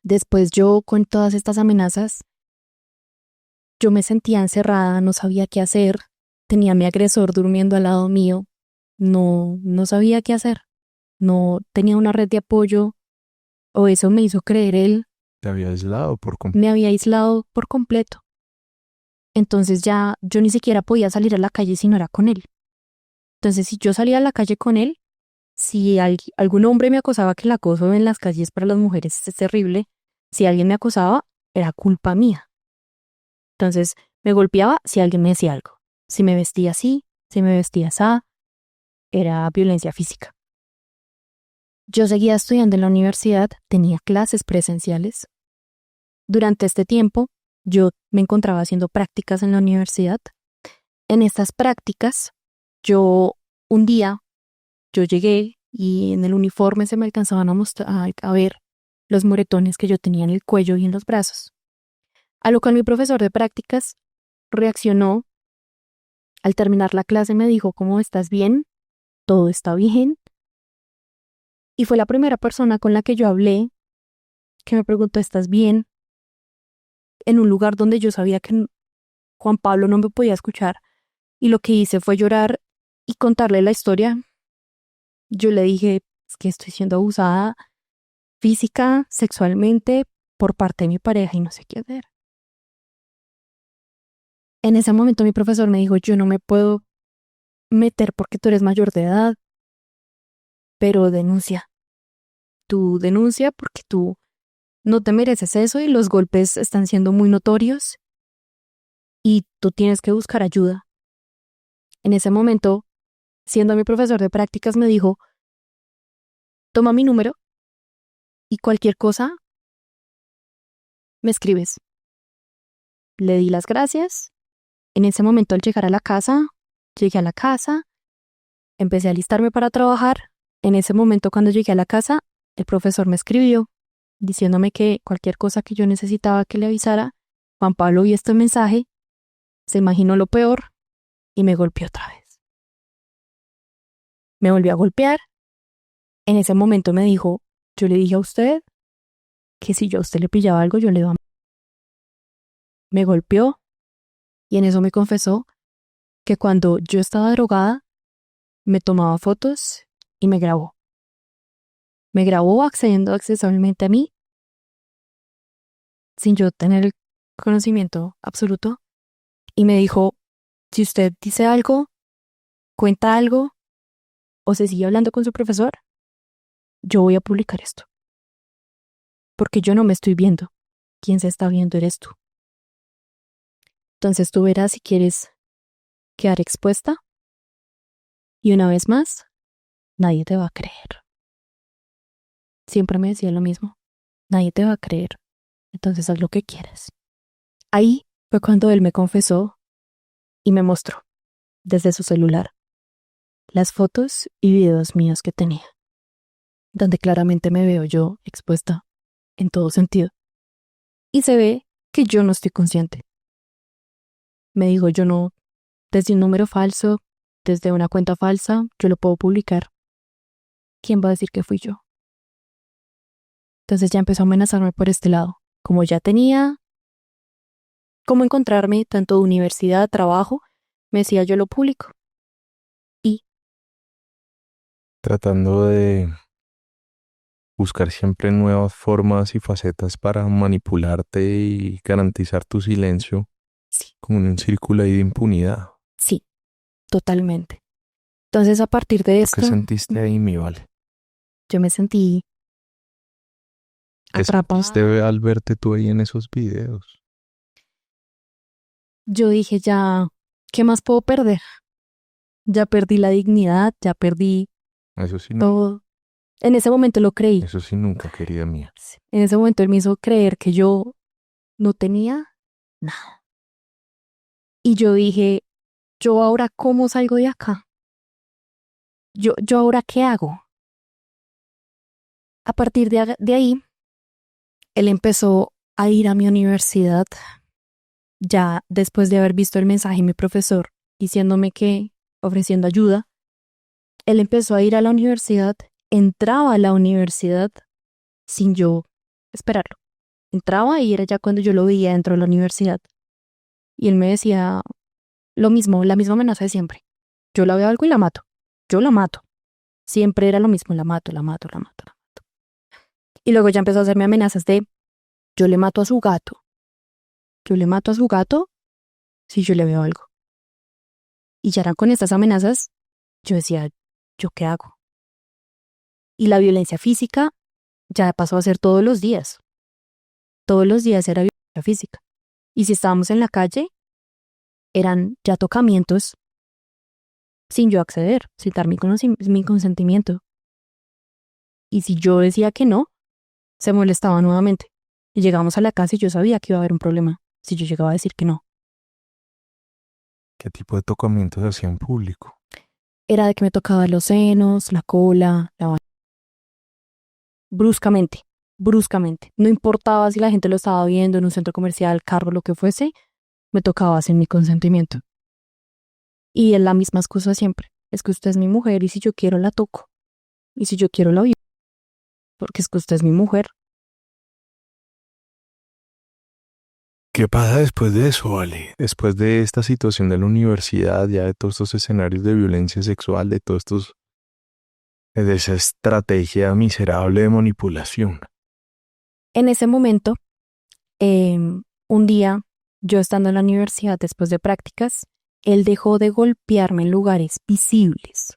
Después yo, con todas estas amenazas, yo me sentía encerrada, no sabía qué hacer. Tenía a mi agresor durmiendo al lado mío. No sabía qué hacer. No tenía una red de apoyo, o eso me hizo creer él. Te había aislado por completo. Me había aislado por completo. Entonces ya yo ni siquiera podía salir a la calle si no era con él. Entonces si yo salía a la calle con él, si algún hombre me acosaba, que el acoso en las calles para las mujeres es terrible, si alguien me acosaba, era culpa mía. Entonces me golpeaba si alguien me decía algo. Si me vestía así, si me vestía así, era violencia física. Yo seguía estudiando en la universidad, tenía clases presenciales. Durante este tiempo, yo me encontraba haciendo prácticas en la universidad. En estas prácticas, un día, yo llegué y en el uniforme se me alcanzaban a ver los moretones que yo tenía en el cuello y en los brazos. A lo cual mi profesor de prácticas reaccionó. Al terminar la clase me dijo, ¿cómo estás? ¿Bien? ¿Todo está bien? Y fue la primera persona con la que yo hablé que me preguntó, ¿estás bien? En un lugar donde yo sabía que Juan Pablo no me podía escuchar. Y lo que hice fue llorar y contarle la historia. Yo le dije, es que estoy siendo abusada física, sexualmente, por parte de mi pareja y no sé qué hacer. En ese momento mi profesor me dijo, yo no me puedo meter porque tú eres mayor de edad, pero denuncia. Tú denuncia porque tú no te mereces eso y los golpes están siendo muy notorios y tú tienes que buscar ayuda. En ese momento, siendo mi profesor de prácticas, me dijo, toma mi número y cualquier cosa me escribes. Le di las gracias. En ese momento, al llegar a la casa, llegué a la casa, empecé a alistarme para trabajar. En ese momento, cuando llegué a la casa, el profesor me escribió diciéndome que cualquier cosa que yo necesitaba que le avisara, Juan Pablo vio este mensaje, se imaginó lo peor y me golpeó otra vez. Me volvió a golpear. En ese momento me dijo, yo le dije a usted que si yo a usted le pillaba algo, yo le iba a... Me golpeó y en eso me confesó que cuando yo estaba drogada, me tomaba fotos y me grabó. Me grabó accediendo sexualmente a mí sin yo tener el conocimiento absoluto y me dijo, si usted dice algo, cuenta algo o se sigue hablando con su profesor, yo voy a publicar esto. Porque yo no me estoy viendo. Quien se está viendo eres tú. Entonces tú verás si quieres quedar expuesta. Y una vez más, nadie te va a creer. Siempre me decía lo mismo. Nadie te va a creer. Entonces haz lo que quieras. Ahí fue cuando él me confesó y me mostró, desde su celular, las fotos y videos míos que tenía, donde claramente me veo yo expuesta en todo sentido. Y se ve que yo no estoy consciente. Me dijo, yo no, desde un número falso, desde una cuenta falsa, yo lo puedo publicar. ¿Quién va a decir que fui yo? Entonces ya empezó a amenazarme por este lado. Como ya tenía cómo encontrarme, tanto universidad, trabajo, me decía yo lo publico. Y Tratando de buscar siempre nuevas formas y facetas para manipularte y garantizar tu silencio, sí, como en un círculo ahí de impunidad. sí, totalmente. Entonces a partir de ¿Qué esto, sentiste ahí, mi vale? yo me sentí ¿Qué sentiste atrapada. al verte tú ahí en esos videos? Yo dije ya, ¿qué más puedo perder? Ya perdí la dignidad, ya perdí Eso sí, todo. En ese momento lo creí. eso sí nunca, querida mía. En ese momento él me hizo creer que yo no tenía nada. Y yo dije, ¿yo ahora cómo salgo de acá? ¿Yo ahora qué hago? A partir de ahí, él empezó a ir a mi universidad, ya después de haber visto el mensaje de mi profesor diciéndome que, ofreciendo ayuda, él empezó a ir a la universidad, entraba a la universidad sin yo esperarlo. Entraba y era ya cuando yo lo veía dentro de la universidad. Y él me decía lo mismo, la misma amenaza de siempre. Yo la veo algo y la mato. Yo la mato. Siempre era lo mismo, la mato, la mato, la mato, la mato. Y luego ya empezó a hacerme amenazas de yo le mato a su gato. Yo le mato a su gato si yo le veo algo. Y ya eran con estas amenazas, yo decía, ¿yo qué hago? Y la violencia física ya pasó a ser todos los días. Todos los días era violencia física. Y si estábamos en la calle, eran ya tocamientos sin yo acceder, sin dar mi consentimiento. Y si yo decía que no, se molestaba nuevamente. Y llegábamos a la casa y yo sabía que iba a haber un problema si yo llegaba a decir que no. ¿Qué tipo de tocamientos hacía en público? Era de que me tocaba los senos, la cola, bruscamente, bruscamente. No importaba si la gente lo estaba viendo en un centro comercial, carro, lo que fuese, me tocaba sin mi consentimiento. Y es la misma excusa siempre. Es que usted es mi mujer y si yo quiero la toco. Y si yo quiero la vivo. Porque es que usted es mi mujer. ¿Qué pasa después de eso, vale? Después de esta situación de la universidad, ya de todos estos escenarios de violencia sexual, de todos estos, de esa estrategia miserable de manipulación. En ese momento, un día, yo estando en la universidad después de prácticas, él dejó de golpearme en lugares visibles.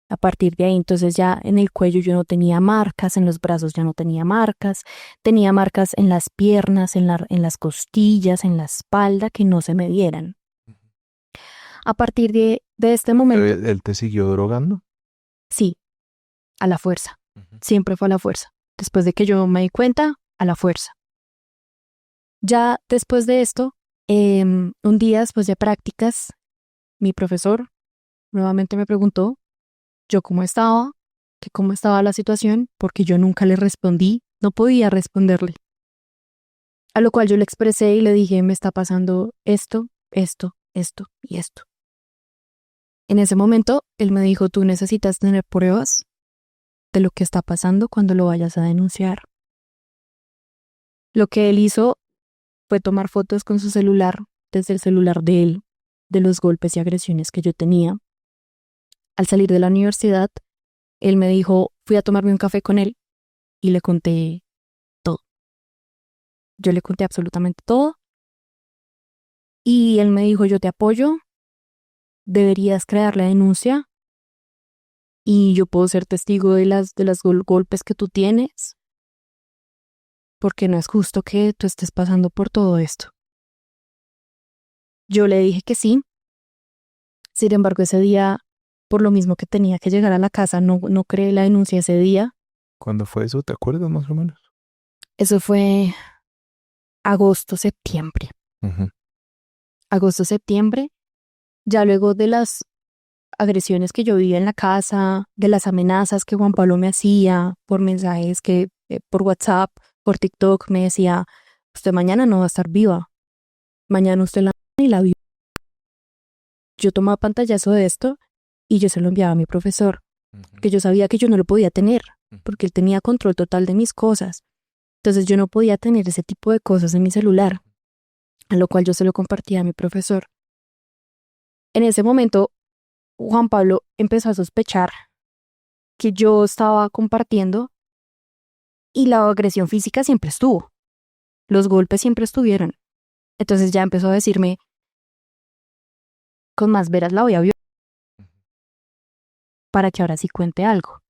A partir de ahí, entonces ya en el cuello yo no tenía marcas, en los brazos ya no tenía marcas en las piernas, en las costillas, en la espalda, que no se me vieran. A partir de este momento, ¿Él te siguió drogando? sí, a la fuerza, siempre fue a la fuerza. Después de que yo me di cuenta, a la fuerza. Ya después de esto, un día después de prácticas, mi profesor nuevamente me preguntó yo cómo estaba, que cómo estaba la situación, porque yo nunca le respondí, no podía responderle. A lo cual yo le expresé y le dije, me está pasando esto, esto, esto y esto. En ese momento, él me dijo, tú necesitas tener pruebas de lo que está pasando cuando lo vayas a denunciar. Lo que él hizo fue tomar fotos con su celular, desde el celular de él, de los golpes y agresiones que yo tenía. Al salir de la universidad, él me dijo, fui a tomarme un café con él y le conté todo. Yo le conté absolutamente todo y él me dijo, yo te apoyo, deberías crear la denuncia y yo puedo ser testigo de las golpes que tú tienes porque no es justo que tú estés pasando por todo esto. Yo le dije que sí. Sin embargo, ese día, por lo mismo que tenía que llegar a la casa, no creé la denuncia ese día. ¿Cuándo fue eso? ¿Te acuerdas más o menos? Eso fue agosto, septiembre. Ujú. Agosto, septiembre. Ya luego de las agresiones que yo vivía en la casa, de las amenazas que Juan Pablo me hacía por mensajes por WhatsApp, por TikTok, me decía, usted mañana no va a estar viva, mañana usted la y la vio. Yo tomaba pantallazo de esto y yo se lo enviaba a mi profesor, que yo sabía que yo no lo podía tener, porque él tenía control total de mis cosas. Entonces yo no podía tener ese tipo de cosas en mi celular, a lo cual yo se lo compartía a mi profesor. En ese momento, Juan Pablo empezó a sospechar que yo estaba compartiendo y la agresión física siempre estuvo. Los golpes siempre estuvieron. Entonces ya empezó a decirme, con más veras la voy a violar para que ahora sí cuente algo.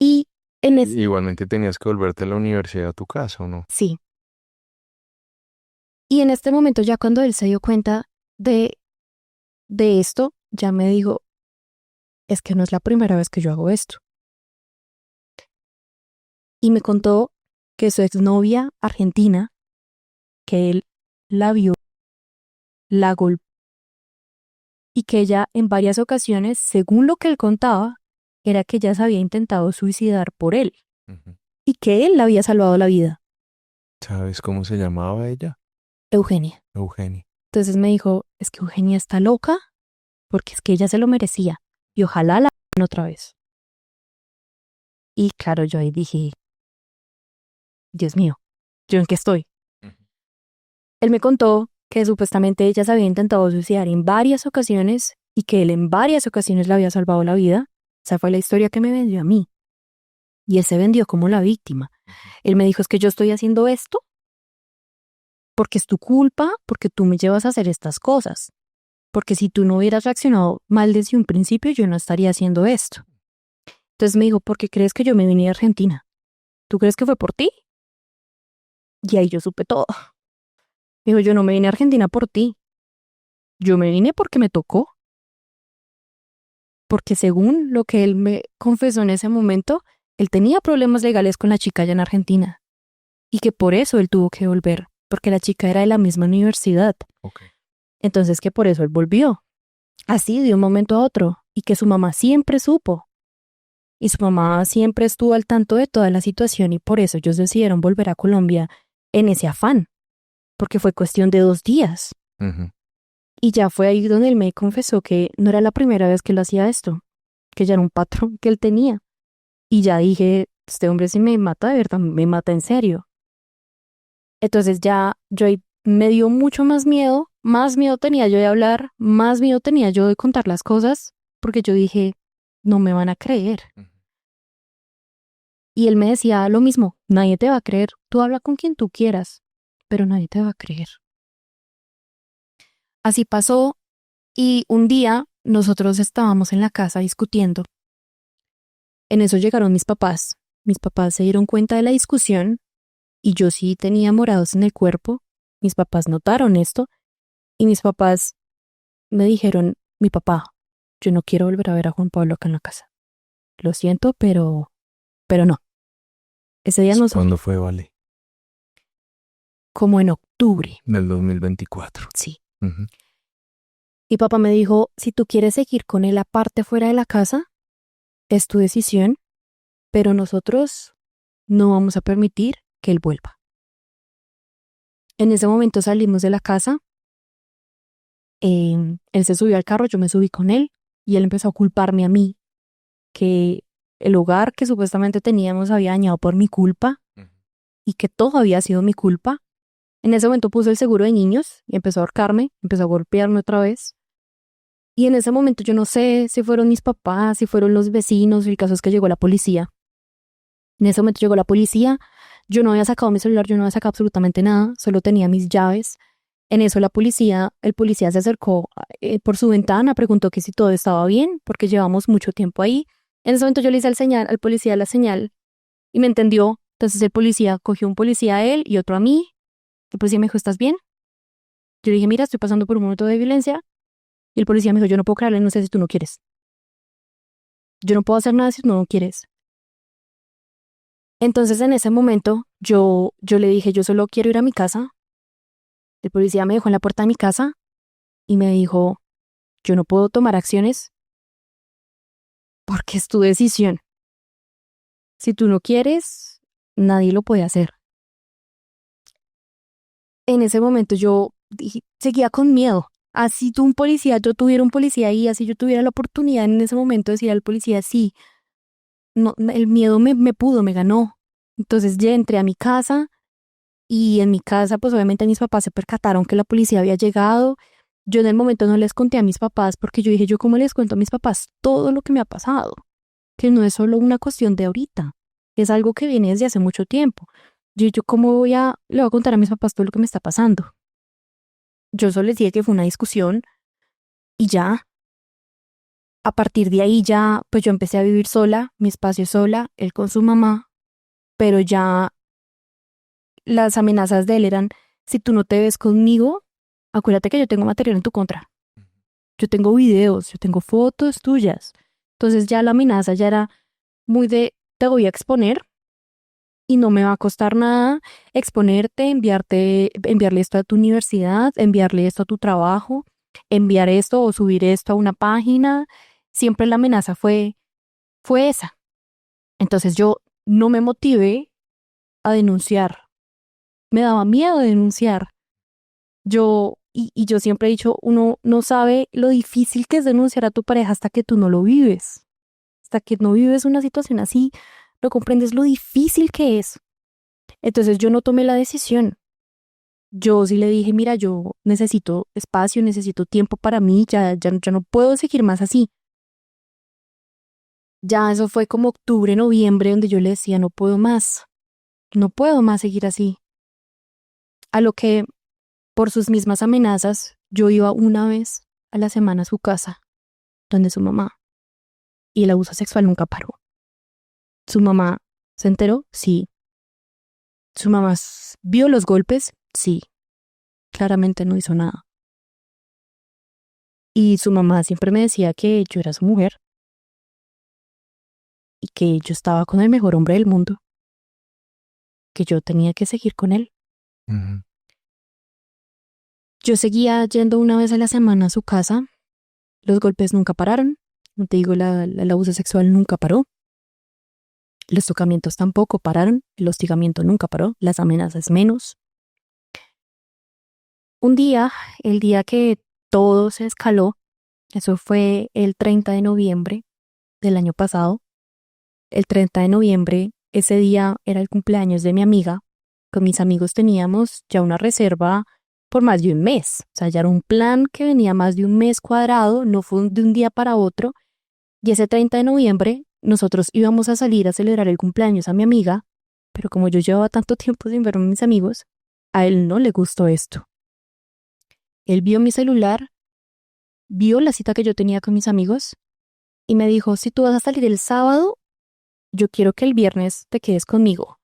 Y en ese... Igualmente tenías que volverte a la universidad a tu casa, ¿o no? Sí. Y en este momento ya cuando él se dio cuenta de esto, ya me dijo, es que no es la primera vez que yo hago esto. Y me contó que su exnovia argentina, que él la vio, la golpeó, y que ella en varias ocasiones, según lo que él contaba, era que ella se había intentado suicidar por él Ujú. y que él le había salvado la vida. ¿Sabes cómo se llamaba ella? Eugenia. Eugenia. Entonces me dijo, es que Eugenia está loca porque es que ella se lo merecía y ojalá la hagan otra vez. Y claro, yo ahí dije, Dios mío, ¿yo en qué estoy? Ujú. Él me contó que supuestamente ella se había intentado suicidar en varias ocasiones y que él en varias ocasiones le había salvado la vida. Esa fue la historia que me vendió a mí. Y él se vendió como la víctima. Él me dijo, es que yo estoy haciendo esto porque es tu culpa, porque tú me llevas a hacer estas cosas. Porque si tú no hubieras reaccionado mal desde un principio, yo no estaría haciendo esto. Entonces me dijo, ¿por qué crees que yo me vine a Argentina? ¿Tú crees que fue por ti? Y ahí yo supe todo. Me dijo, yo no me vine a Argentina por ti. Yo me vine porque me tocó. Porque según lo que él me confesó en ese momento, él tenía problemas legales con la chica allá en Argentina. Y que por eso él tuvo que volver, porque la chica era de la misma universidad. Okay. Entonces que por eso él volvió. Así de un momento a otro. Y que su mamá siempre supo. Y su mamá siempre estuvo al tanto de toda la situación y por eso ellos decidieron volver a Colombia en ese afán. Porque fue cuestión de 2 días. Ujú. Y ya fue ahí donde él me confesó que no era la primera vez que él hacía esto, que ya era un patrón que él tenía. Y ya dije, este hombre si me mata de verdad, me mata en serio. Entonces ya yo ahí me dio mucho más miedo tenía yo de hablar, más miedo tenía yo de contar las cosas, porque yo dije, no me van a creer. Ujú. Y él me decía lo mismo, nadie te va a creer, tú habla con quien tú quieras, pero nadie te va a creer. Así pasó y un día nosotros estábamos en la casa discutiendo. En eso llegaron mis papás. Mis papás se dieron cuenta de la discusión y yo sí tenía morados en el cuerpo. Mis papás notaron esto y mis papás me dijeron, mi papá, yo no quiero volver a ver a Juan Pablo acá en la casa. Lo siento, pero no. Ese día nos... ¿Cuándo fue, Vale? Como en octubre, Del 2024. sí. Ujú. Mi papá me dijo, si tú quieres seguir con él aparte fuera de la casa, es tu decisión, pero nosotros no vamos a permitir que él vuelva. En ese momento salimos de la casa, él se subió al carro, yo me subí con él y él empezó a culparme a mí, que el hogar que supuestamente teníamos había dañado por mi culpa Ujú. y que todo había sido mi culpa. En ese momento puso el seguro de niños y empezó a ahorcarme, empezó a golpearme otra vez. Y en ese momento yo no sé si fueron mis papás, si fueron los vecinos, el caso es que llegó la policía. En ese momento llegó la policía, yo no había sacado mi celular, yo no había sacado absolutamente nada, solo tenía mis llaves. En eso el policía se acercó por su ventana, preguntó que si todo estaba bien, porque llevamos mucho tiempo ahí. En ese momento yo le hice al policía la señal y me entendió. Entonces el policía cogió un policía a él y otro a mí. El policía me dijo, ¿estás bien? Yo le dije, mira, estoy pasando por un momento de violencia. Y el policía me dijo, yo no puedo creerle, no sé si tú no quieres. Yo no puedo hacer nada si tú no quieres. Entonces en ese momento yo le dije, yo solo quiero ir a mi casa. El policía me dejó en la puerta de mi casa y me dijo, yo no puedo tomar acciones porque es tu decisión. Si tú no quieres, nadie lo puede hacer. En ese momento yo seguía con miedo. Así yo tuviera un policía ahí, así yo tuviera la oportunidad en ese momento de decir al policía, sí, no, el miedo me ganó. Entonces ya entré a mi casa y en mi casa pues obviamente mis papás se percataron que la policía había llegado. Yo en el momento no les conté a mis papás porque yo dije, yo cómo les cuento a mis papás todo lo que me ha pasado, que no es solo una cuestión de ahorita, es algo que viene desde hace mucho tiempo. Yo cómo le voy a contar a mis papás todo lo que me está pasando. Yo solo les dije que fue una discusión y ya, a partir de ahí ya, pues yo empecé a vivir sola, mi espacio sola, él con su mamá, pero ya las amenazas de él eran, si tú no te ves conmigo, acuérdate que yo tengo material en tu contra. Yo tengo videos, yo tengo fotos tuyas. Entonces ya la amenaza ya era muy de, te voy a exponer y no me va a costar nada exponerte, enviarle esto a tu universidad, enviarle esto a tu trabajo, enviar esto o subir esto a una página. Siempre la amenaza fue esa. Entonces yo no me motivé a denunciar. Me daba miedo denunciar. Y yo siempre he dicho, uno no sabe lo difícil que es denunciar a tu pareja hasta que tú no lo vives. Hasta que no vives una situación así, no comprendes lo difícil que es. Entonces yo no tomé la decisión. Yo sí le dije, mira, yo necesito espacio, necesito tiempo para mí, ya no puedo seguir más así. Ya eso fue como octubre, noviembre, donde yo le decía, no puedo más seguir así. A lo que, por sus mismas amenazas, yo iba una vez a la semana a su casa, donde su mamá, y el abuso sexual nunca paró. ¿Su mamá se enteró? Sí. ¿Su mamá vio los golpes? Sí. Claramente no hizo nada. Y su mamá siempre me decía que yo era su mujer y que yo estaba con el mejor hombre del mundo, que yo tenía que seguir con él. Ujú. Yo seguía yendo una vez a la semana a su casa. Los golpes nunca pararon. No te digo, el abuso sexual nunca paró. Los tocamientos tampoco pararon. El hostigamiento nunca paró. Las amenazas menos. Un día, el día que todo se escaló, eso fue el 30 de noviembre del año pasado. El 30 de noviembre, ese día era el cumpleaños de mi amiga. Con mis amigos teníamos ya una reserva por más de un mes. O sea, ya era un plan que venía más de un mes cuadrado, no fue de un día para otro. Y ese 30 de noviembre nosotros íbamos a salir a celebrar el cumpleaños a mi amiga, pero como yo llevaba tanto tiempo sin ver a mis amigos, a él no le gustó esto. Él vio mi celular, vio la cita que yo tenía con mis amigos y me dijo, si tú vas a salir el sábado, yo quiero que el viernes te quedes conmigo.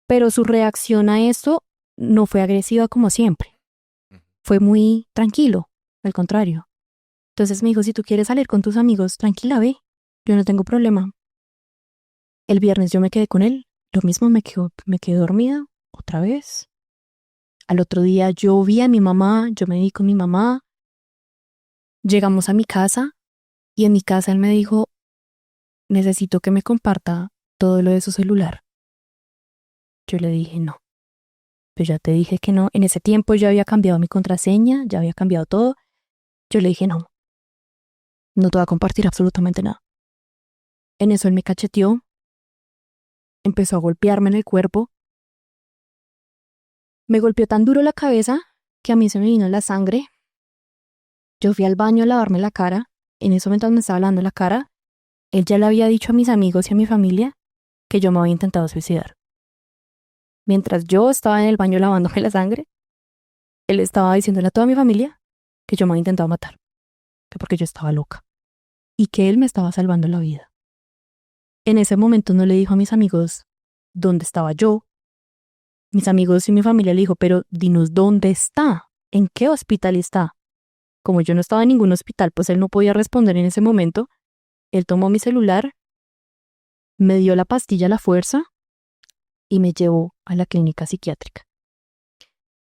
Pero su reacción a esto no fue agresiva como siempre. Fue muy tranquilo, al contrario. Entonces me dijo, si tú quieres salir con tus amigos, tranquila, ve, yo no tengo problema. El viernes yo me quedé con él, lo mismo me quedé dormida, otra vez. Al otro día yo vi a mi mamá, yo me vi con mi mamá. Llegamos a mi casa y en mi casa él me dijo, necesito que me comparta todo lo de su celular. Yo le dije no. Pero ya te dije que no. En ese tiempo yo había cambiado mi contraseña, ya había cambiado todo. Yo le dije no. No te voy a compartir absolutamente nada. En eso él me cacheteó, empezó a golpearme en el cuerpo. Me golpeó tan duro la cabeza que a mí se me vino la sangre. Yo fui al baño a lavarme la cara. En ese momento me estaba lavando la cara. Él ya le había dicho a mis amigos y a mi familia que yo me había intentado suicidar. Mientras yo estaba en el baño lavándome la sangre, él estaba diciéndole a toda mi familia que yo me había intentado matar, que porque yo estaba loca y que él me estaba salvando la vida. En ese momento no le dijo a mis amigos dónde estaba yo. Mis amigos y mi familia le dijo, pero dinos dónde está. ¿en qué hospital está? Como yo no estaba en ningún hospital, pues él no podía responder en ese momento. Él tomó mi celular, me dio la pastilla a la fuerza y me llevó a la clínica psiquiátrica.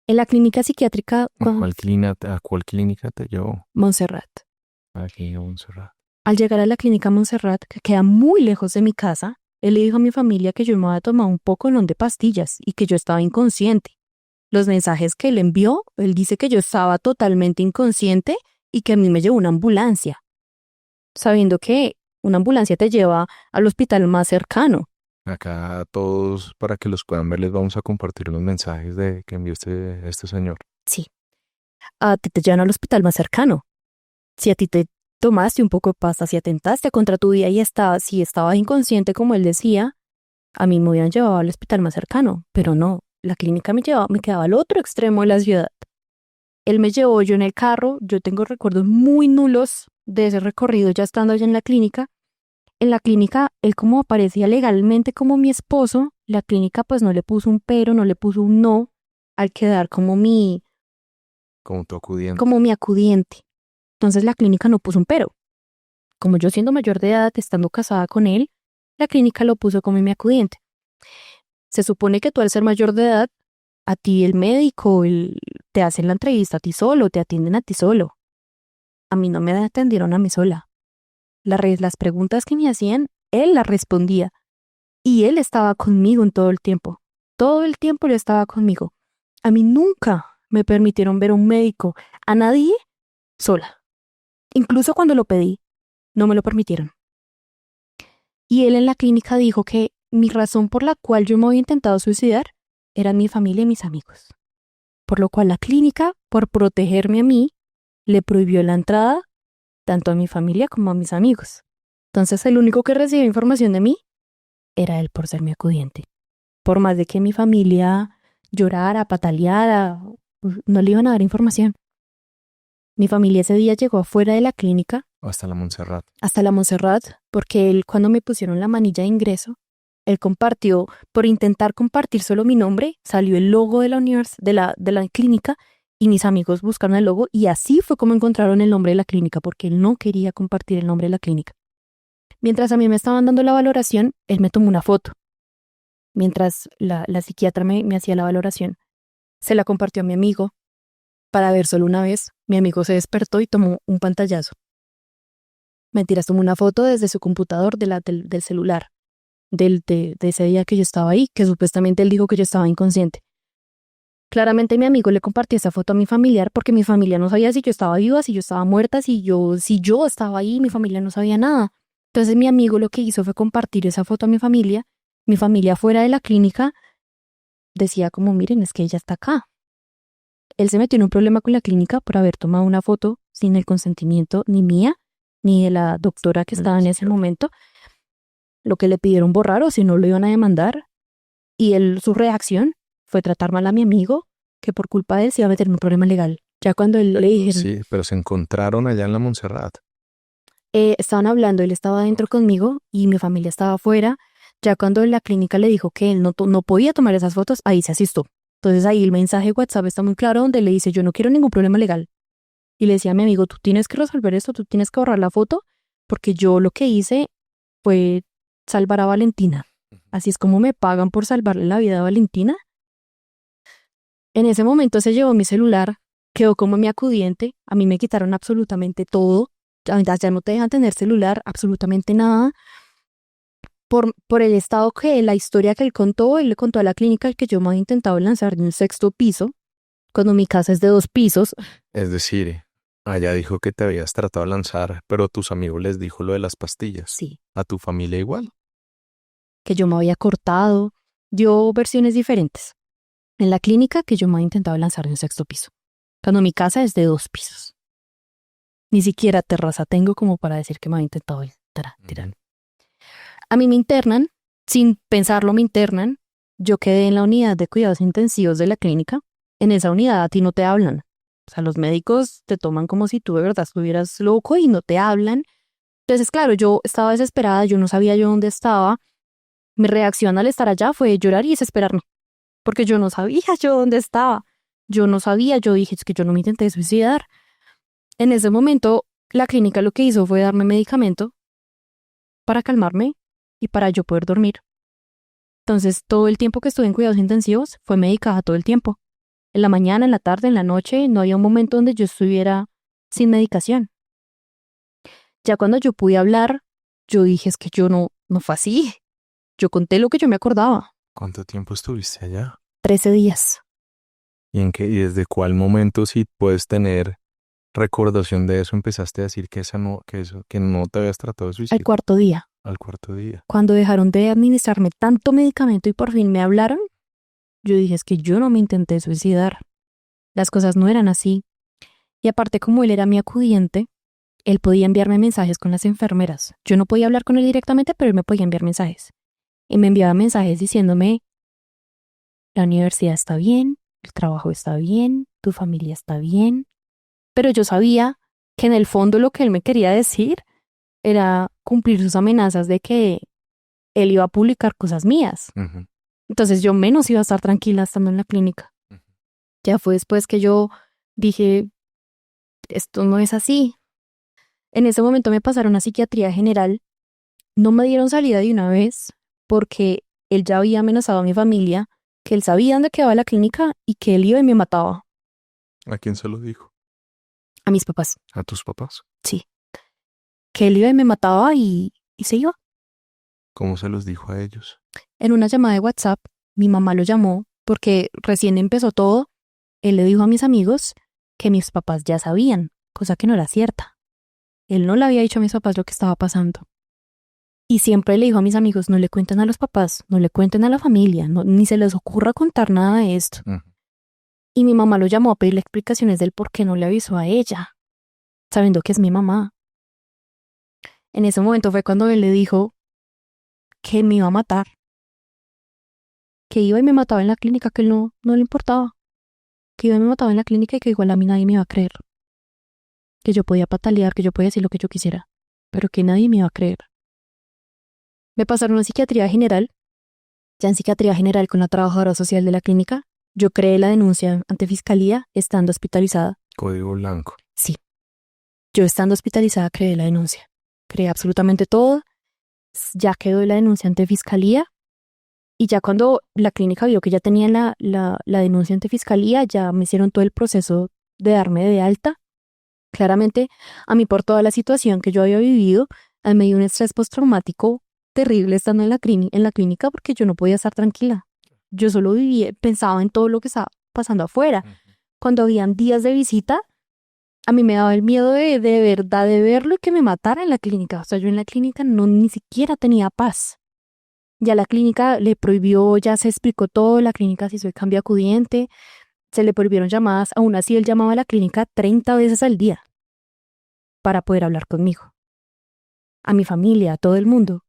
En la clínica psiquiátrica, ¿A cuál clínica te llevó? Montserrat. Aquí en Montserrat. Al llegar a la clínica Montserrat, que queda muy lejos de mi casa, él le dijo a mi familia que yo me había tomado un poco de pastillas y que yo estaba inconsciente. Los mensajes que él envió, él dice que yo estaba totalmente inconsciente y que a mí me llevó una ambulancia, sabiendo que una ambulancia te lleva al hospital más cercano. Acá a todos, para que los puedan ver, les vamos a compartir los mensajes que envió este señor. Sí, a ti te llevan al hospital más cercano. Si a ti te tomaste un poco de pasta, si atentaste contra tu vida y si estabas inconsciente como él decía, a mí me hubieran llevado al hospital más cercano, pero no, la clínica me quedaba al otro extremo de la ciudad. Él me llevó, yo en el carro, yo tengo recuerdos muy nulos de ese recorrido ya estando allá en la clínica. En la clínica, él como aparecía legalmente como mi esposo, la clínica pues no le puso un pero, no le puso un no, al quedar como tu acudiente. como mi acudiente. Entonces la clínica no puso un pero. Como yo siendo mayor de edad, estando casada con él, la clínica lo puso como mi acudiente. Se supone que tú al ser mayor de edad, a ti el médico te hacen la entrevista a ti solo, te atienden a ti solo. A mí no me atendieron a mí sola. Las preguntas que me hacían, él las respondía. Y él estaba conmigo en todo el tiempo. Todo el tiempo él estaba conmigo. A mí nunca me permitieron ver a un médico, a nadie, sola. Incluso cuando lo pedí, no me lo permitieron. Y él en la clínica dijo que mi razón por la cual yo me había intentado suicidar era mi familia y mis amigos. Por lo cual la clínica, por protegerme a mí, le prohibió la entrada tanto a mi familia como a mis amigos. Entonces el único que recibía información de mí era él por ser mi acudiente. Por más de que mi familia llorara, pataleara, no le iban a dar información. Mi familia ese día llegó afuera de la clínica. Hasta la Montserrat. Hasta la Montserrat, porque él cuando me pusieron la manilla de ingreso, él compartió, por intentar compartir solo mi nombre, salió el logo de la clínica y mis amigos buscaron el logo y así fue como encontraron el nombre de la clínica, porque él no quería compartir el nombre de la clínica. Mientras a mí me estaban dando la valoración, él me tomó una foto. Mientras la psiquiatra me hacía la valoración, se la compartió a mi amigo para ver solo una vez. Mi amigo se despertó y tomó un pantallazo. Mentiras, tomó una foto desde su computador del celular, de ese día que yo estaba ahí, que supuestamente él dijo que yo estaba inconsciente. Claramente mi amigo le compartió esa foto a mi familiar porque mi familia no sabía si yo estaba viva, si yo estaba muerta, si yo estaba ahí, mi familia no sabía nada. Entonces mi amigo lo que hizo fue compartir esa foto a mi familia. Mi familia fuera de la clínica decía como, miren, es que ella está acá. Él se metió en un problema con la clínica por haber tomado una foto sin el consentimiento ni mía, ni de la doctora que estaba en ese momento. Lo que le pidieron borrar o si no lo iban a demandar. Y su reacción fue tratar mal a mi amigo, que por culpa de él se iba a meter en un problema legal. Ya cuando él le dijeron... Sí, pero se encontraron allá en la Montserrat. Estaban hablando, él estaba adentro conmigo y mi familia estaba afuera. Ya cuando la clínica le dijo que él no podía tomar esas fotos, ahí se asustó. Entonces ahí el mensaje de WhatsApp está muy claro donde le dice, yo no quiero ningún problema legal. Y le decía a mi amigo, tú tienes que resolver esto, tú tienes que borrar la foto, porque yo lo que hice fue salvar a Valentina. Así es como me pagan por salvarle la vida a Valentina. En ese momento se llevó mi celular, quedó como mi acudiente, a mí me quitaron absolutamente todo, ya no te dejan tener celular, absolutamente nada. Por el estado la historia que él le contó a la clínica que yo me había intentado lanzar de un 6º piso, cuando mi casa es de 2 pisos. Es decir, allá dijo que te habías tratado de lanzar, pero a tus amigos les dijo lo de las pastillas. Sí. ¿A tu familia igual? Que yo me había cortado, dio versiones diferentes. En la clínica que yo me había intentado lanzar de un 6º piso, cuando mi casa es de 2 pisos. Ni siquiera terraza tengo como para decir que me había intentado tirar. A mí me internan, sin pensarlo me internan. Yo quedé en la unidad de cuidados intensivos de la clínica. En esa unidad a ti no te hablan. O sea, los médicos te toman como si tú de verdad estuvieras loco y no te hablan. Entonces, claro, yo estaba desesperada, yo no sabía yo dónde estaba. Mi reacción al estar allá fue llorar y desesperarme, porque yo no sabía yo dónde estaba. Yo no sabía, yo dije, es que yo no me intenté suicidar. En ese momento, la clínica lo que hizo fue darme medicamento para calmarme y para yo poder dormir. Entonces, todo el tiempo que estuve en cuidados intensivos fue medicada todo el tiempo. En la mañana, en la tarde, en la noche, no había un momento donde yo estuviera sin medicación. Ya cuando yo pude hablar, yo dije, es que yo no fue así. Yo conté lo que yo me acordaba. ¿Cuánto tiempo estuviste allá? 13 días. ¿Y desde cuál momento, si puedes tener recordación de eso, empezaste a decir que no te habías tratado de Al suicidio? cuarto día, Al cuarto día. cuando dejaron de administrarme tanto medicamento y por fin me hablaron, yo dije, es que yo no me intenté suicidar. Las cosas no eran así. Y aparte, como él era mi acudiente, él podía enviarme mensajes con las enfermeras. Yo no podía hablar con él directamente, pero él me podía enviar mensajes. Y me enviaba mensajes diciéndome, la universidad está bien, el trabajo está bien, tu familia está bien. Pero yo sabía que en el fondo lo que él me quería decir era cumplir sus amenazas de que él iba a publicar cosas mías. Ujú. Entonces yo menos iba a estar tranquila estando en la clínica. Ujú. Ya fue después que yo dije, esto no es así. En ese momento me pasaron a psiquiatría general. No me dieron salida de una vez porque él ya había amenazado a mi familia, que él sabía dónde quedaba la clínica y que él iba y me mataba. ¿A quién se lo dijo? A mis papás, ¿A tus papás? sí. Que él iba y me mataba y se iba. ¿Cómo se los dijo a ellos? En una llamada de WhatsApp, mi mamá lo llamó porque recién empezó todo. Él le dijo a mis amigos que mis papás ya sabían, cosa que no era cierta. Él no le había dicho a mis papás lo que estaba pasando. Y siempre le dijo a mis amigos, no le cuenten a los papás, no le cuenten a la familia, ni se les ocurra contar nada de esto. Ujú. Y mi mamá lo llamó a pedirle explicaciones del por qué no le avisó a ella, sabiendo que es mi mamá. En ese momento fue cuando él le dijo que me iba a matar, que iba y me mataba en la clínica, que él no le importaba, que iba y me mataba en la clínica y que igual a mí nadie me iba a creer, que yo podía patalear, que yo podía decir lo que yo quisiera, pero que nadie me iba a creer. Me pasaron a psiquiatría general. Ya en psiquiatría general con la trabajadora social de la clínica, yo creé la denuncia ante fiscalía estando hospitalizada. Código blanco. Sí, yo estando hospitalizada creé la denuncia. Creé absolutamente todo. Ya quedó la denuncia ante fiscalía. Y ya cuando la clínica vio que ya tenían la denuncia ante fiscalía, ya me hicieron todo el proceso de darme de alta. Claramente, a mí por toda la situación que yo había vivido, a mí me dio un estrés postraumático terrible estando en la clínica porque yo no podía estar tranquila. Yo solo vivía, pensaba en todo lo que estaba pasando afuera. Cuando habían días de visita, a mí me daba el miedo de verdad de verlo y que me matara en la clínica. O sea, yo en la clínica ni siquiera tenía paz. Ya la clínica le prohibió, ya se explicó todo, la clínica se hizo el cambio acudiente, se le prohibieron llamadas, aún así él llamaba a la clínica 30 veces al día para poder hablar conmigo. A mi familia, a todo el mundo.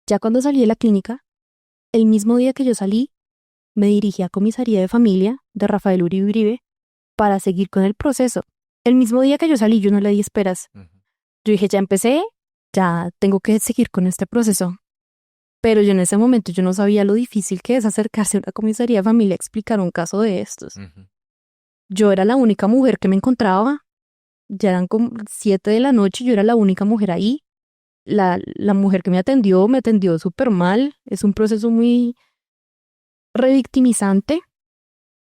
Ya cuando salí de la clínica, el mismo día que yo salí, me dirigí a comisaría de familia de Rafael Uribe Uribe para seguir con el proceso. El mismo día que yo salí, yo no le di esperas. Ujú. Yo dije, ya empecé, ya tengo que seguir con este proceso. Pero yo en ese momento yo no sabía lo difícil que es acercarse a una comisaría de familia a explicar un caso de estos. Ujú. Yo era la única mujer que me encontraba. Ya eran como 7 de la noche, yo era la única mujer ahí. La mujer que me atendió súper mal. Es un proceso muy revictimizante.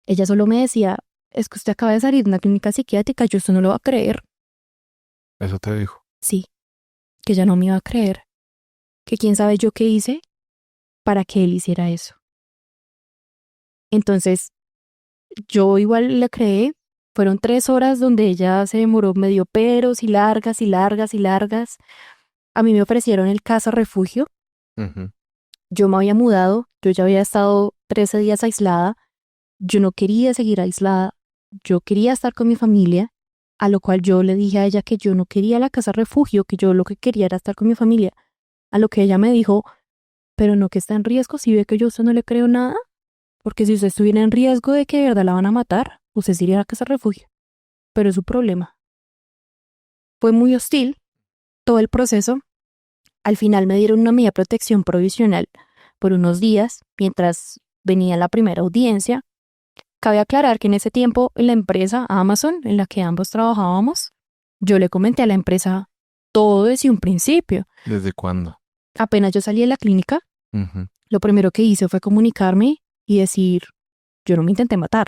Ella solo me decía, es que usted acaba de salir de una clínica psiquiátrica, yo esto no lo va a creer. Eso te dijo. Sí, que ella no me iba a creer. Que quién sabe yo qué hice para que él hiciera eso. Entonces, yo igual le creé. Fueron 3 horas donde ella se demoró, me dio peros y largas y largas y largas. A mí me ofrecieron el casa refugio. Ujú. Yo me había mudado, yo ya había estado 13 días aislada. Yo no quería seguir aislada. Yo quería estar con mi familia, a lo cual yo le dije a ella que yo no quería la casa refugio, que yo lo que quería era estar con mi familia. A lo que ella me dijo, pero no que está en riesgo, si ve que yo a usted no le creo nada, porque si usted estuviera en riesgo de que de verdad la van a matar, usted se iría a la casa refugio. Pero es su problema. Fue muy hostil todo el proceso. Al final me dieron una medida de protección provisional por unos días, mientras venía la primera audiencia. Cabe aclarar que en ese tiempo en la empresa Amazon, en la que ambos trabajábamos, yo le comenté a la empresa todo desde un principio. ¿Desde cuándo? Apenas yo salí de la clínica, Ujú. lo primero que hice fue comunicarme y decir, yo no me intenté matar.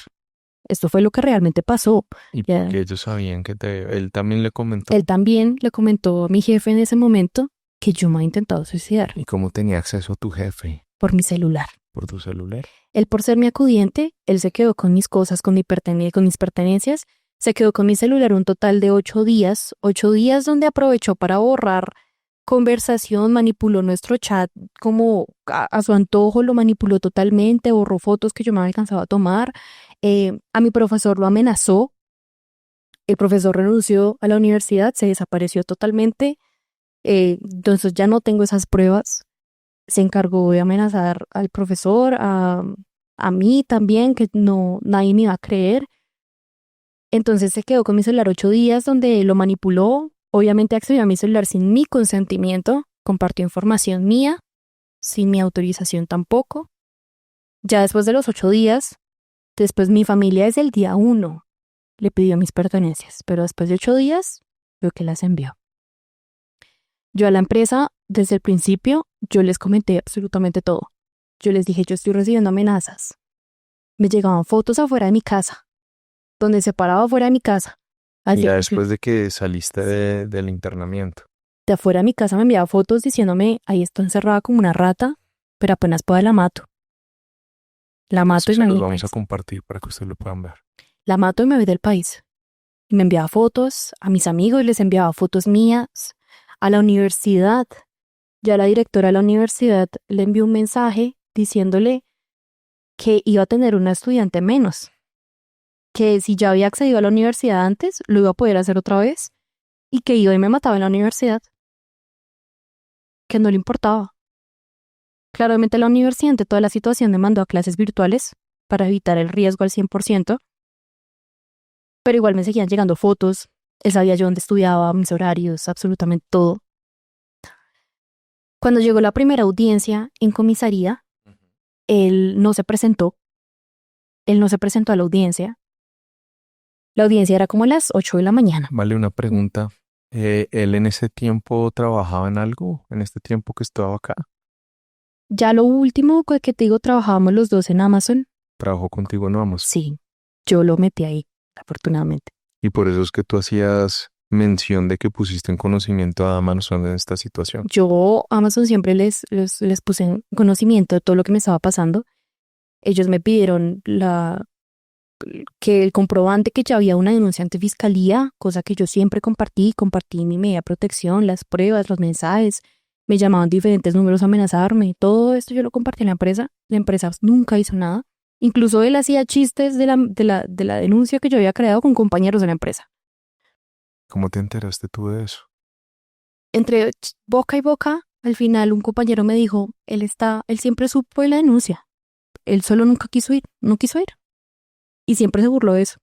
Esto fue lo que realmente pasó. Y Ya, porque ellos sabían que él también le comentó. él también le comentó a mi jefe en ese momento que yo me había intentado suicidar ¿Y cómo tenía acceso a tu jefe? por mi celular. ¿Por tu celular? Él, por ser mi acudiente, él se quedó con mis cosas, con mis pertenencias, se quedó con mi celular un total de 8 días donde aprovechó para borrar conversación, manipuló nuestro chat como a su antojo, lo manipuló totalmente, borró fotos que yo me había alcanzado a tomar. A mi profesor lo amenazó, el profesor renunció a la universidad, se desapareció totalmente, entonces ya no tengo esas pruebas. Se encargó de amenazar al profesor, a mí también, que no, nadie me iba a creer. Entonces se quedó con mi celular 8 días donde lo manipuló. Obviamente accedió a mi celular sin mi consentimiento, compartió información mía, sin mi autorización tampoco. Ya después de los 8 días, después mi familia desde el día 1 le pidió mis pertenencias, pero después de 8 días, veo que las envió. Yo a la empresa, desde el principio, yo les comenté absolutamente todo. Yo les dije, yo estoy recibiendo amenazas. Me llegaban fotos afuera de mi casa, donde se paraba afuera de mi casa. Así, Ya después de que saliste del internamiento. de afuera de mi casa me enviaba fotos diciéndome, ahí está encerrada como una rata, pero apenas pueda la mato. La mato y Se me los voy del vamos a país. compartir para que ustedes lo puedan ver. La mato y me voy del país. Y me enviaba fotos, a mis amigos les enviaba fotos mías, a la universidad. Ya la directora de la universidad le envió un mensaje diciéndole que iba a tener una estudiante menos, que si ya había accedido a la universidad antes, lo iba a poder hacer otra vez, y que iba y me mataba en la universidad, que no le importaba. Claramente la universidad ante toda la situación me mandó a clases virtuales para evitar el riesgo al 100%, pero igual me seguían llegando fotos, él sabía yo dónde estudiaba, mis horarios, absolutamente todo. Cuando llegó la primera audiencia en comisaría, él no se presentó a la audiencia. La audiencia era como a las 8 de la mañana. Vale, una pregunta. ¿Él en ese tiempo trabajaba en algo? ¿En este tiempo que estaba acá? Ya lo último que te digo, trabajábamos los dos en Amazon. ¿Trabajó contigo en Amazon? Sí, yo lo metí ahí, afortunadamente. Y por eso es que tú hacías mención de que pusiste en conocimiento a Amazon en esta situación. Yo a Amazon siempre les puse en conocimiento de todo lo que me estaba pasando. Ellos me pidieron que el comprobante que ya había una denuncia ante fiscalía, cosa que yo siempre compartí mi media protección, las pruebas, los mensajes, me llamaban diferentes números a amenazarme, todo esto yo lo compartí en la empresa nunca hizo nada, incluso él hacía chistes de la denuncia que yo había creado con compañeros de la empresa. ¿Cómo te enteraste tú de eso? Entre boca y boca, al final un compañero me dijo, él siempre supo de la denuncia, él solo nunca quiso ir, no quiso ir. Y siempre se burló de eso.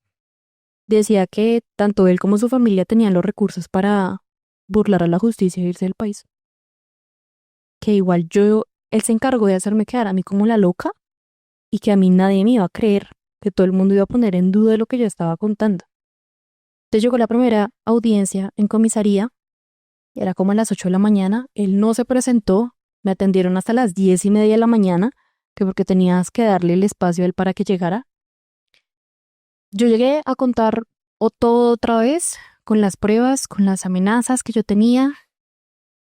Decía que tanto él como su familia tenían los recursos para burlar a la justicia e irse del país. Que igual él se encargó de hacerme quedar a mí como la loca y que a mí nadie me iba a creer, que todo el mundo iba a poner en duda lo que yo estaba contando. Entonces llegó la primera audiencia en comisaría, era como a las 8 de la mañana, él no se presentó, me atendieron hasta las 10:30 de la mañana, que porque tenías que darle el espacio a él para que llegara. Yo llegué a contar todo otra vez, con las pruebas, con las amenazas que yo tenía,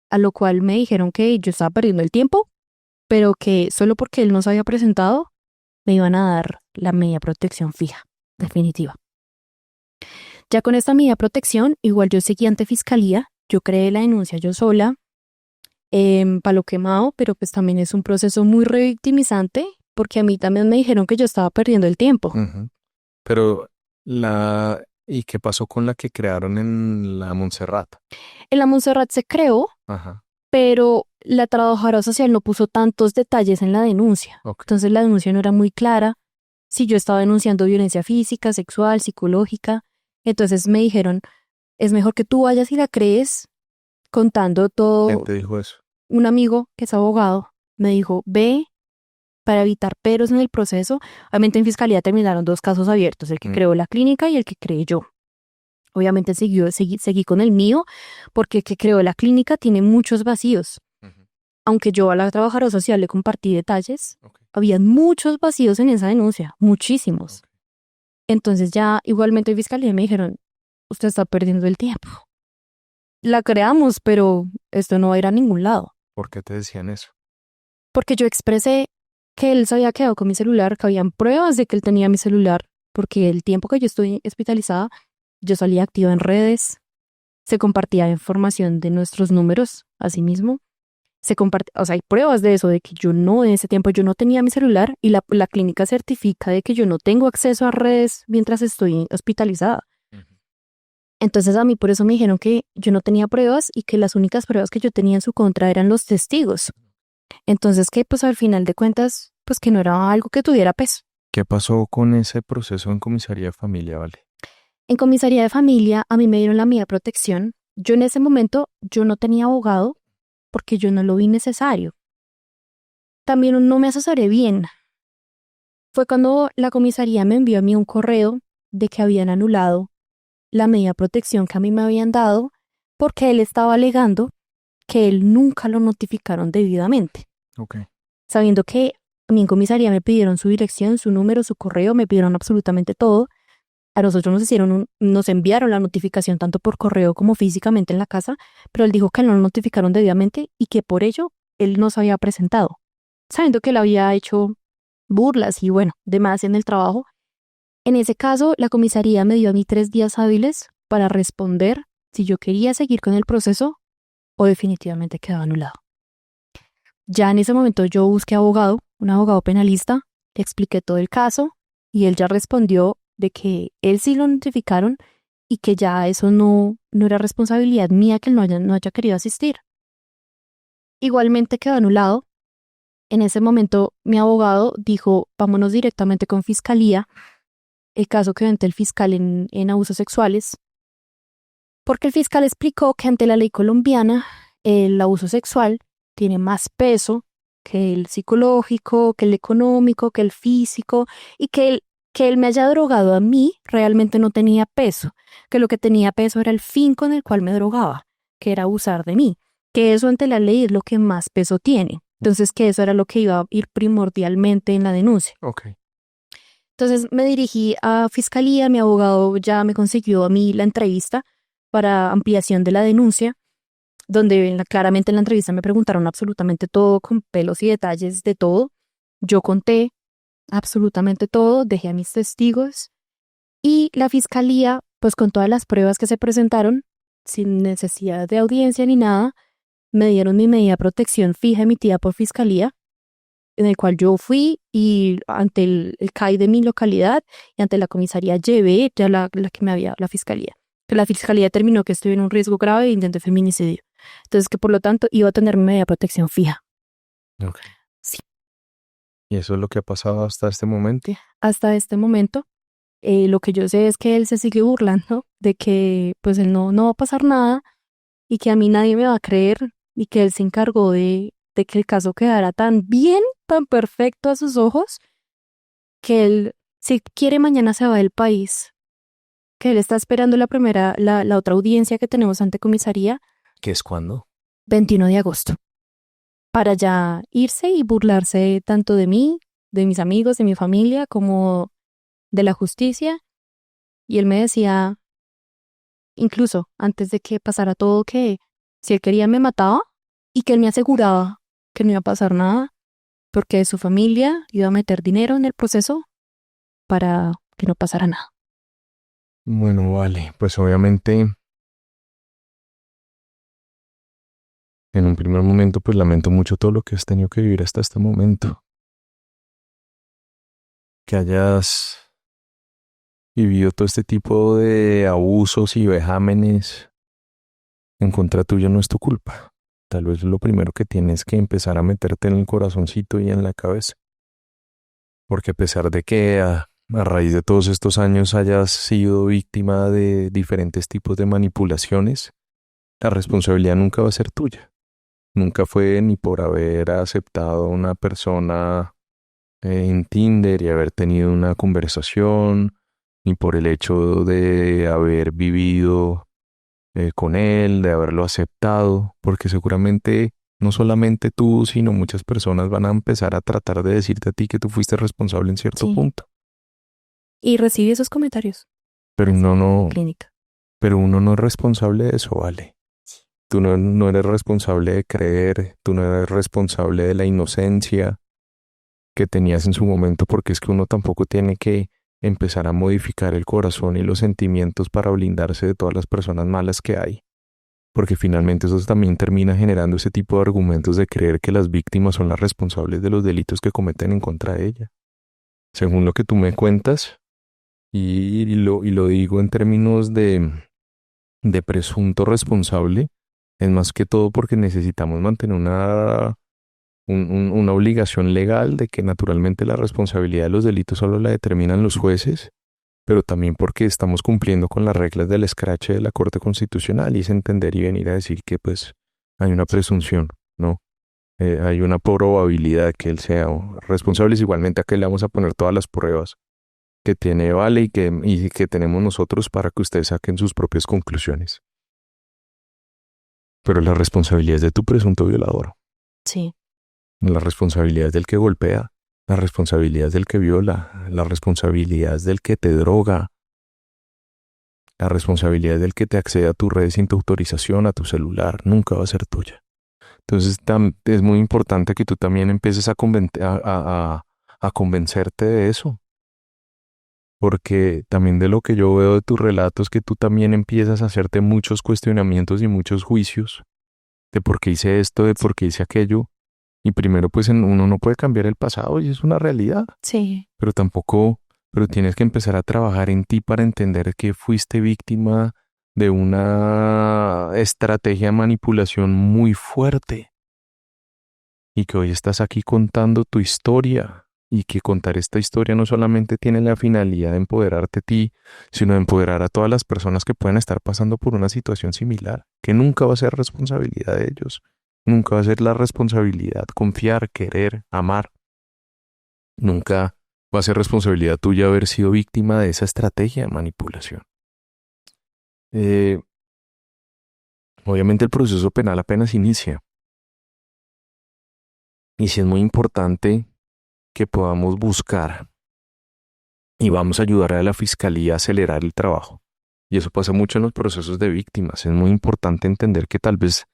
a lo cual me dijeron que yo estaba perdiendo el tiempo, pero que solo porque él no se había presentado, me iban a dar la media protección fija, definitiva. Ya con esta media protección, igual yo seguí ante fiscalía, yo creé la denuncia yo sola, palo quemado, pero pues también es un proceso muy revictimizante, porque a mí también me dijeron que yo estaba perdiendo el tiempo. Ujú. Pero ¿y qué pasó con la que crearon en la Montserrat? En la Montserrat se creó, Ajá. pero la trabajadora social no puso tantos detalles en la denuncia. Ok. Entonces la denuncia no era muy clara si yo estaba denunciando violencia física, sexual, psicológica. Entonces me dijeron, es mejor que tú vayas y la crees contando todo. ¿Quién te dijo eso? Un amigo que es abogado me dijo, ve para evitar peros en el proceso. Obviamente en fiscalía terminaron 2 casos abiertos, el que creó la clínica y el que creé yo. Obviamente seguí con el mío, porque el que creó la clínica tiene muchos vacíos. Aunque yo a la trabajadora social le compartí detalles, había muchos vacíos en esa denuncia, muchísimos. Entonces ya igualmente en fiscalía me dijeron, usted está perdiendo el tiempo. La creamos, pero esto no va a ir a ningún lado. ¿Por qué te decían eso? Porque yo expresé que él se había quedado con mi celular, que habían pruebas de que él tenía mi celular, porque el tiempo que yo estuve hospitalizada, yo salía activa en redes, se compartía información de nuestros números, asimismo. O sea, hay pruebas de eso, de que yo no, en ese tiempo yo no tenía mi celular y la clínica certifica de que yo no tengo acceso a redes mientras estoy hospitalizada. Entonces a mí por eso me dijeron que yo no tenía pruebas y que las únicas pruebas que yo tenía en su contra eran los testigos. Entonces que pues al final de cuentas, pues que no era algo que tuviera peso. ¿Qué pasó con ese proceso en comisaría de familia, Vale? En comisaría de familia a mí me dieron la medida de protección. Yo en ese momento yo no tenía abogado porque yo no lo vi necesario. También no me asesoré bien. Fue cuando la comisaría me envió a mí un correo de que habían anulado la medida de protección que a mí me habían dado porque él estaba alegando que él nunca lo notificaron debidamente. Sabiendo que a mí en comisaría me pidieron su dirección, su número, su correo, me pidieron absolutamente todo. A nosotros nos enviaron la notificación tanto por correo como físicamente en la casa, pero él dijo que no lo notificaron debidamente y que por ello él no se había presentado, sabiendo que él había hecho burlas y bueno, demás en el trabajo. En ese caso, la comisaría me dio a mí 3 días hábiles para responder si yo quería seguir con el proceso o definitivamente quedaba anulado. Ya en ese momento yo busqué abogado, un abogado penalista, le expliqué todo el caso y él ya respondió de que él sí lo notificaron y que ya eso no era responsabilidad mía que él no haya querido asistir. Igualmente quedó anulado. En ese momento mi abogado dijo, vámonos directamente con fiscalía, el caso que ante el fiscal en abusos sexuales, porque el fiscal explicó que ante la ley colombiana el abuso sexual tiene más peso que el psicológico, que el económico, que el físico, y que él me haya drogado a mí realmente no tenía peso, que lo que tenía peso era el fin con el cual me drogaba, que era abusar de mí, que eso ante la ley es lo que más peso tiene. Entonces que eso era lo que iba a ir primordialmente en la denuncia. Entonces me dirigí a fiscalía, mi abogado ya me consiguió a mí la entrevista para ampliación de la denuncia, donde claramente en la entrevista me preguntaron absolutamente todo, con pelos y detalles de todo. Yo conté absolutamente todo, dejé a mis testigos y la fiscalía, pues con todas las pruebas que se presentaron, sin necesidad de audiencia ni nada, me dieron mi medida de protección fija emitida por fiscalía, en el cual yo fui y ante el CAI de mi localidad y ante la comisaría llevé ya la que me había la fiscalía. Que la fiscalía determinó que estoy en un riesgo grave de intento de feminicidio. Entonces que por lo tanto iba a tener mi medida de protección fija. Sí. ¿Y eso es lo que ha pasado hasta este momento? Hasta este momento. Lo que yo sé es que él se sigue burlando de que pues él no va a pasar nada y que a mí nadie me va a creer y que él se encargó de que el caso quedara tan bien, tan perfecto a sus ojos, que él, si quiere, mañana se va del país, que él está esperando la otra audiencia que tenemos ante comisaría. ¿Qué es cuándo? 21 de agosto. Para ya irse y burlarse tanto de mí, de mis amigos, de mi familia, como de la justicia. Y él me decía, incluso antes de que pasara todo, que si él quería me mataba y que él me aseguraba que no iba a pasar nada porque su familia iba a meter dinero en el proceso para que no pasara nada. Bueno, vale, pues obviamente en un primer momento pues lamento mucho todo lo que has tenido que vivir hasta este momento. Que hayas vivido todo este tipo de abusos y vejámenes en contra tuyo no es tu culpa. Tal vez lo primero que tienes que empezar a meterte en el corazoncito y en la cabeza. Porque a pesar de que a raíz de todos estos años hayas sido víctima de diferentes tipos de manipulaciones, la responsabilidad nunca va a ser tuya. Nunca fue ni por haber aceptado a una persona en Tinder y haber tenido una conversación, ni por el hecho de haber vivido con él, de haberlo aceptado, porque seguramente no solamente tú, sino muchas personas van a empezar a tratar de decirte a ti que tú fuiste responsable en cierto Sí. punto. Y recibí esos comentarios Pero desde uno la no, clínica. pero uno no es responsable de eso, ¿vale? Tú no eres responsable de creer, tú no eres responsable de la inocencia que tenías en su momento, porque es que uno tampoco tiene que empezar a modificar el corazón y los sentimientos para blindarse de todas las personas malas que hay. Porque finalmente eso también termina generando ese tipo de argumentos de creer que las víctimas son las responsables de los delitos que cometen en contra de ella. Según lo que tú me cuentas, y lo digo en términos de presunto responsable, es más que todo porque necesitamos mantener una obligación legal de que naturalmente la responsabilidad de los delitos solo la determinan los jueces, pero también porque estamos cumpliendo con las reglas del escrache de la Corte Constitucional y es entender y venir a decir que pues hay una presunción, ¿no? Hay una probabilidad que él sea responsable, es igualmente a que le vamos a poner todas las pruebas que tiene Vale y que tenemos nosotros para que ustedes saquen sus propias conclusiones. Pero la responsabilidad es de tu presunto violador. Sí. La responsabilidad es del que golpea, la responsabilidad es del que viola, la responsabilidad es del que te droga, la responsabilidad es del que te accede a tus redes sin tu autorización, a tu celular, nunca va a ser tuya. Entonces es muy importante que tú también empieces a convencerte de eso, porque también de lo que yo veo de tus relatos que tú también empiezas a hacerte muchos cuestionamientos y muchos juicios de por qué hice esto, de por qué hice aquello. Y primero, pues uno no puede cambiar el pasado y es una realidad, Sí. pero tienes que empezar a trabajar en ti para entender que fuiste víctima de una estrategia de manipulación muy fuerte y que hoy estás aquí contando tu historia y que contar esta historia no solamente tiene la finalidad de empoderarte a ti, sino de empoderar a todas las personas que puedan estar pasando por una situación similar, que nunca va a ser responsabilidad de ellos. Nunca va a ser la responsabilidad confiar, querer, amar. Nunca va a ser responsabilidad tuya haber sido víctima de esa estrategia de manipulación. Eh, Obviamente el proceso penal apenas inicia. Y sí es muy importante que podamos buscar y vamos a ayudar a la fiscalía a acelerar el trabajo. Y eso pasa mucho en los procesos de víctimas. Es muy importante entender que tal vez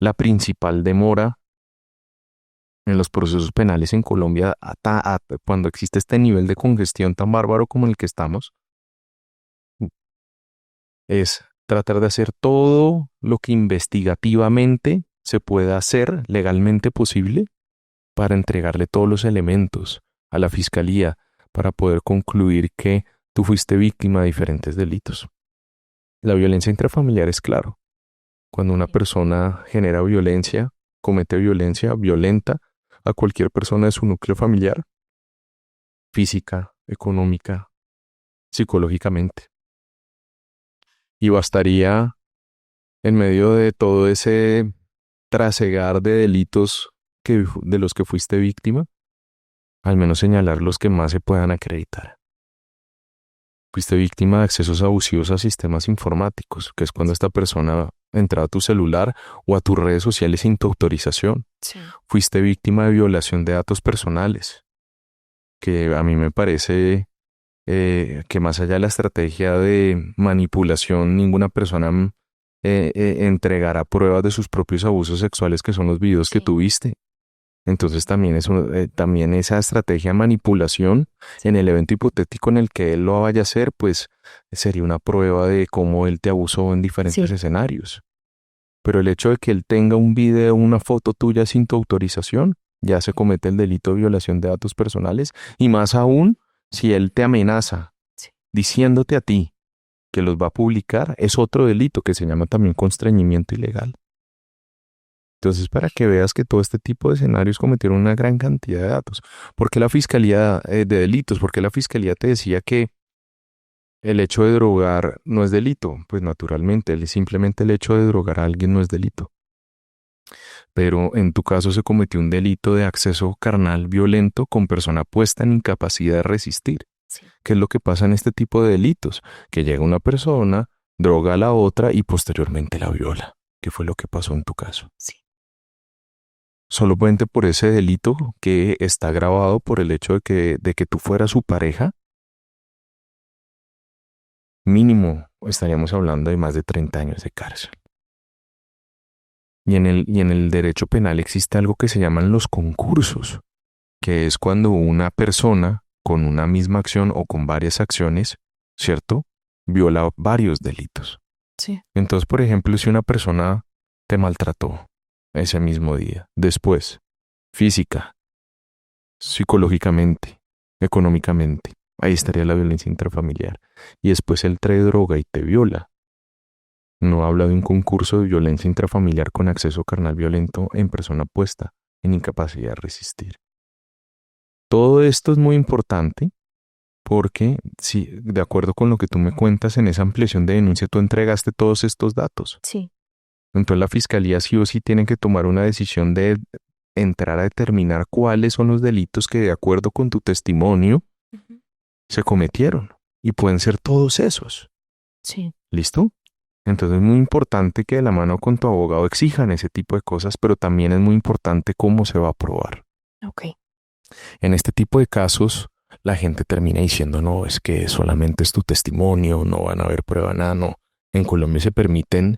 la principal demora en los procesos penales en Colombia, cuando existe este nivel de congestión tan bárbaro como el que estamos, es tratar de hacer todo lo que investigativamente se pueda hacer legalmente posible para entregarle todos los elementos a la fiscalía para poder concluir que tú fuiste víctima de diferentes delitos. La violencia intrafamiliar es claro. Cuando una persona genera violencia, comete violencia, violenta a cualquier persona de su núcleo familiar, física, económica, psicológicamente. Y bastaría, en medio de todo ese trasegar de delitos de los que fuiste víctima, al menos señalar los que más se puedan acreditar. Fuiste víctima de accesos abusivos a sistemas informáticos, que es cuando esta persona entra a tu celular o a tus redes sociales sin tu autorización. Sí. Fuiste víctima de violación de datos personales, que a mí me parece que más allá de la estrategia de manipulación, ninguna persona entregará pruebas de sus propios abusos sexuales, que son los videos que Sí. tuviste. Entonces también esa estrategia de manipulación en el evento hipotético en el que él lo vaya a hacer, pues sería una prueba de cómo él te abusó en diferentes Sí. escenarios. Pero el hecho de que él tenga un video, una foto tuya sin tu autorización, ya se comete el delito de violación de datos personales y más aún si él te amenaza Sí. diciéndote a ti que los va a publicar, es otro delito que se llama también constreñimiento ilegal. Entonces, para que veas que todo este tipo de escenarios cometieron una gran cantidad de datos. ¿Por qué la fiscalía de delitos? ¿Por qué la fiscalía te decía que el hecho de drogar no es delito? Pues naturalmente, simplemente el hecho de drogar a alguien no es delito. pero en tu caso se cometió un delito de acceso carnal violento con persona puesta en incapacidad de resistir. Sí. ¿Qué es lo que pasa en este tipo de delitos? Que llega una persona, droga a la otra y posteriormente la viola. ¿Qué fue lo que pasó en tu caso? Sí. Solamente por ese delito que está grabado por el hecho de que tú fueras su pareja, mínimo estaríamos hablando de más de 30 años de cárcel. Y en el derecho penal existe algo que se llaman los concursos, que es cuando una persona con una misma acción o con varias acciones, ¿cierto? Viola varios delitos. Sí. Entonces, por ejemplo, si una persona te maltrató ese mismo día, después, física, psicológicamente, económicamente, ahí estaría la violencia intrafamiliar. Y después él trae droga y te viola. No habla de un concurso de violencia intrafamiliar con acceso carnal violento en persona puesta en incapacidad de resistir. Todo esto es muy importante porque, si, de acuerdo con lo que tú me cuentas, en esa ampliación de denuncia tú entregaste todos estos datos. Sí. Entonces la fiscalía sí o sí tiene que tomar una decisión de entrar a determinar cuáles son los delitos que, de acuerdo con tu testimonio, se cometieron. Y pueden ser todos esos. Sí. ¿Listo? Entonces es muy importante que de la mano con tu abogado exijan ese tipo de cosas, pero también es muy importante cómo se va a probar. Ok. En este tipo de casos, la gente termina diciendo, no, es que solamente es tu testimonio, no van a haber prueba, nada, no. En Colombia se permiten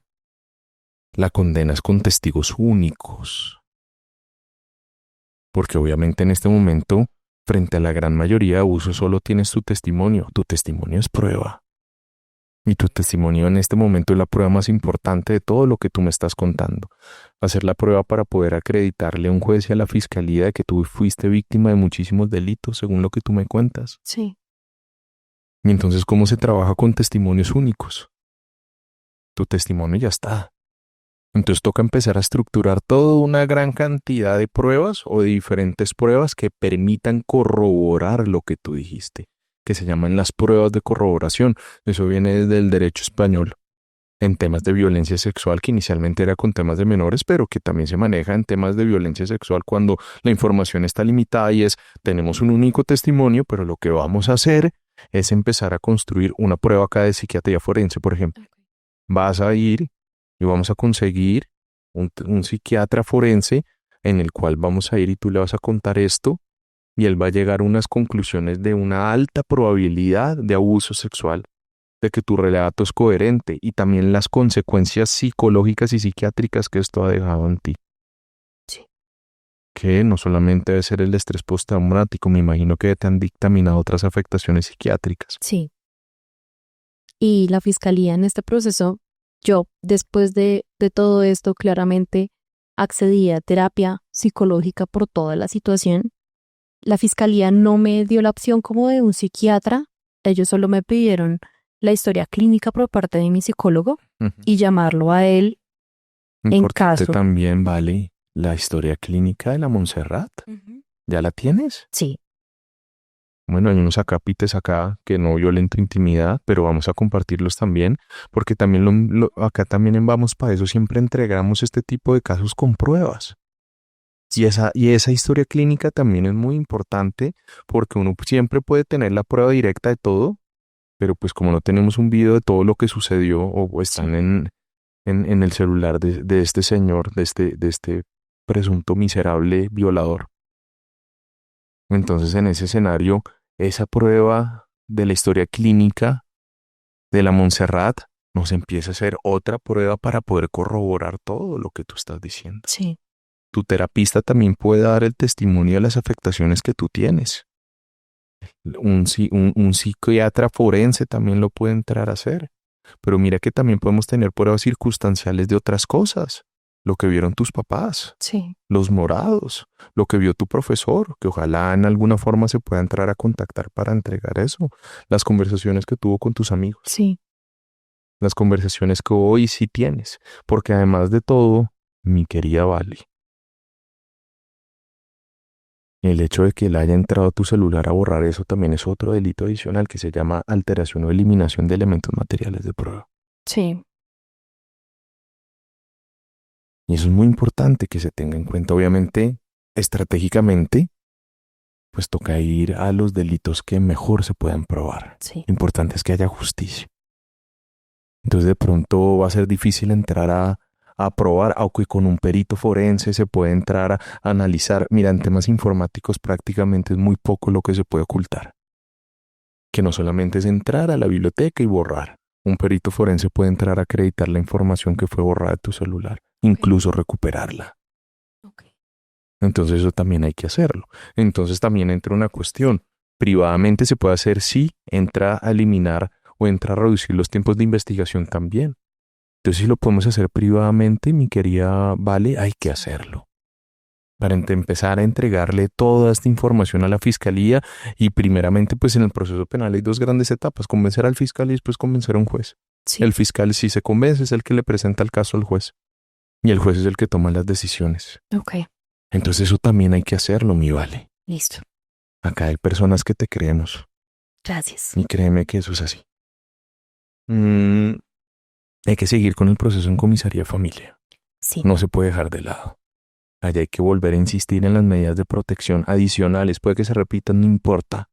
la condenas con testigos únicos. Porque obviamente en este momento, frente a la gran mayoría de abusos, solo tienes tu testimonio. Tu testimonio es prueba. Y tu testimonio en este momento es la prueba más importante de todo lo que tú me estás contando. Hacer la prueba para poder acreditarle a un juez y a la fiscalía de que tú fuiste víctima de muchísimos delitos, según lo que tú me cuentas. Sí. Y entonces, ¿cómo se trabaja con testimonios únicos? Tu testimonio ya está. Entonces toca empezar a estructurar toda una gran cantidad de pruebas o de diferentes pruebas que permitan corroborar lo que tú dijiste, que se llaman las pruebas de corroboración. Eso viene desde el derecho español, en temas de violencia sexual, que inicialmente era con temas de menores, pero que también se maneja en temas de violencia sexual cuando la información está limitada y tenemos un único testimonio, pero lo que vamos a hacer es empezar a construir una prueba acá de psiquiatría forense, por ejemplo. Vas a ir y vamos a conseguir un psiquiatra forense en el cual vamos a ir y tú le vas a contar esto y él va a llegar a unas conclusiones de una alta probabilidad de abuso sexual, de que tu relato es coherente y también las consecuencias psicológicas y psiquiátricas que esto ha dejado en ti. Sí. Que no solamente debe ser el estrés postraumático, me imagino que te han dictaminado otras afectaciones psiquiátricas. Sí. Y la fiscalía en este proceso, yo después de todo esto claramente accedí a terapia psicológica por toda la situación. La fiscalía no me dio la opción como de un psiquiatra, ellos solo me pidieron la historia clínica por parte de mi psicólogo y llamarlo a él en Importante caso. también, vale, la historia clínica de la Montserrat. ¿Ya la tienes? Sí. Bueno, hay unos acápites acá que no violen tu intimidad, pero vamos a compartirlos también, porque también acá también en Vamos para eso siempre entregamos este tipo de casos con pruebas. Y esa historia clínica también es muy importante porque uno siempre puede tener la prueba directa de todo, pero pues como no tenemos un video de todo lo que sucedió o están en el celular de este señor, de este presunto miserable violador. Entonces en ese escenario, esa prueba de la historia clínica de la Montserrat nos empieza a hacer otra prueba para poder corroborar todo lo que tú estás diciendo. Sí. Tu terapista también puede dar el testimonio de las afectaciones que tú tienes. Un psiquiatra forense también lo puede entrar a hacer. Pero mira que también podemos tener pruebas circunstanciales de otras cosas. Lo que vieron tus papás, Sí. los morados, lo que vio tu profesor, que ojalá en alguna forma se pueda entrar a contactar para entregar eso. Las conversaciones que tuvo con tus amigos. Sí. Las conversaciones que hoy sí tienes. Porque además de todo, mi querida Vale, el hecho de que él haya entrado a tu celular a borrar eso también es otro delito adicional que se llama alteración o eliminación de elementos materiales de prueba. Sí. Y eso es muy importante que se tenga en cuenta. Obviamente, estratégicamente, pues toca ir a los delitos que mejor se puedan probar. Sí. Lo importante es que haya justicia. Entonces de pronto va a ser difícil entrar a probar, aunque con un perito forense se puede entrar a analizar. Mira, en temas informáticos prácticamente es muy poco lo que se puede ocultar. Que no solamente es entrar a la biblioteca y borrar. Un perito forense puede entrar a acreditar la información que fue borrada de tu celular, incluso recuperarla. Okay. Entonces eso también hay que hacerlo. Entonces también entra una cuestión. Privadamente se puede hacer si entra a eliminar o entra a reducir los tiempos de investigación también. Entonces si lo podemos hacer privadamente, mi querida Vale, hay que hacerlo. Para empezar a entregarle toda esta información a la fiscalía y primeramente pues en el proceso penal hay dos grandes etapas, convencer al fiscal y después convencer a un juez. Sí. El fiscal si se convence es el que le presenta el caso al juez y el juez es el que toma las decisiones. Ok. Entonces eso también hay que hacerlo, mi Vale. Listo. Acá hay personas que te creemos Gracias. y créeme que eso es así. Hay que seguir con el proceso en comisaría de familia. Sí. No se puede dejar de lado. Allá hay que volver a insistir en las medidas de protección adicionales. Puede que se repitan, no importa.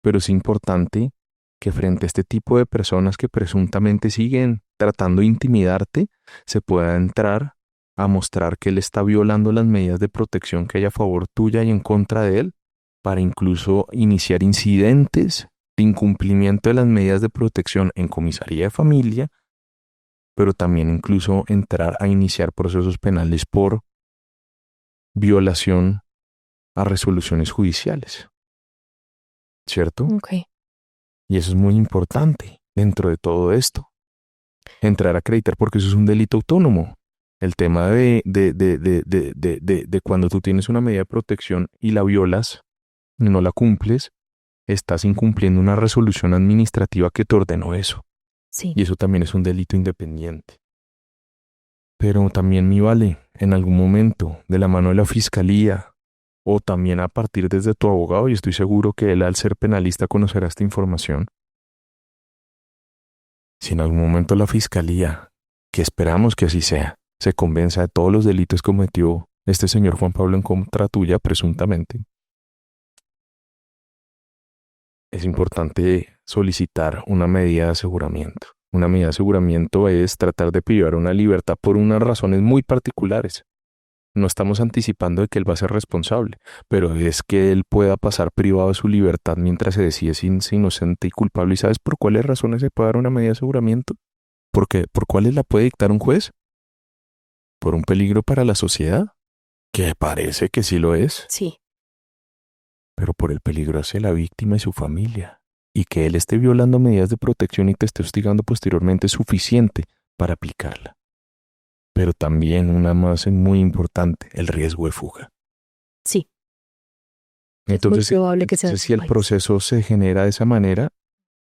Pero es importante que frente a este tipo de personas que presuntamente siguen tratando de intimidarte, se pueda entrar a mostrar que él está violando las medidas de protección que hay a favor tuya y en contra de él, para incluso iniciar incidentes de incumplimiento de las medidas de protección en comisaría de familia, pero también incluso entrar a iniciar procesos penales por violación a resoluciones judiciales. ¿Cierto? Ok. Y eso es muy importante dentro de todo esto. Entrar a acreditar porque eso es un delito autónomo. El tema de cuando tú tienes una medida de protección y la violas, no la cumples, estás incumpliendo una resolución administrativa que te ordenó eso. Sí. Y eso también es un delito independiente. Pero también, mi Vale, en algún momento, de la mano de la fiscalía, o también a partir desde tu abogado, y estoy seguro que él al ser penalista conocerá esta información, si en algún momento la fiscalía, que esperamos que así sea, se convenza de todos los delitos que cometió este señor Juan Pablo en contra tuya, presuntamente, es importante solicitar una medida de aseguramiento. Una medida de aseguramiento es tratar de privar una libertad por unas razones muy particulares. No estamos anticipando de que él va a ser responsable, pero es que él pueda pasar privado de su libertad mientras se decide si es inocente y culpable. ¿Y sabes por cuáles razones se puede dar una medida de aseguramiento? ¿Por cuáles la puede dictar un juez? ¿Por un peligro para la sociedad? Que parece que sí lo es. Sí. Pero por el peligro hacia la víctima y su familia. Y que él esté violando medidas de protección y te esté hostigando posteriormente es suficiente para aplicarla. Pero también una más muy importante, el riesgo de fuga. Sí. Entonces, es muy probable que sea si el proceso se genera de esa manera,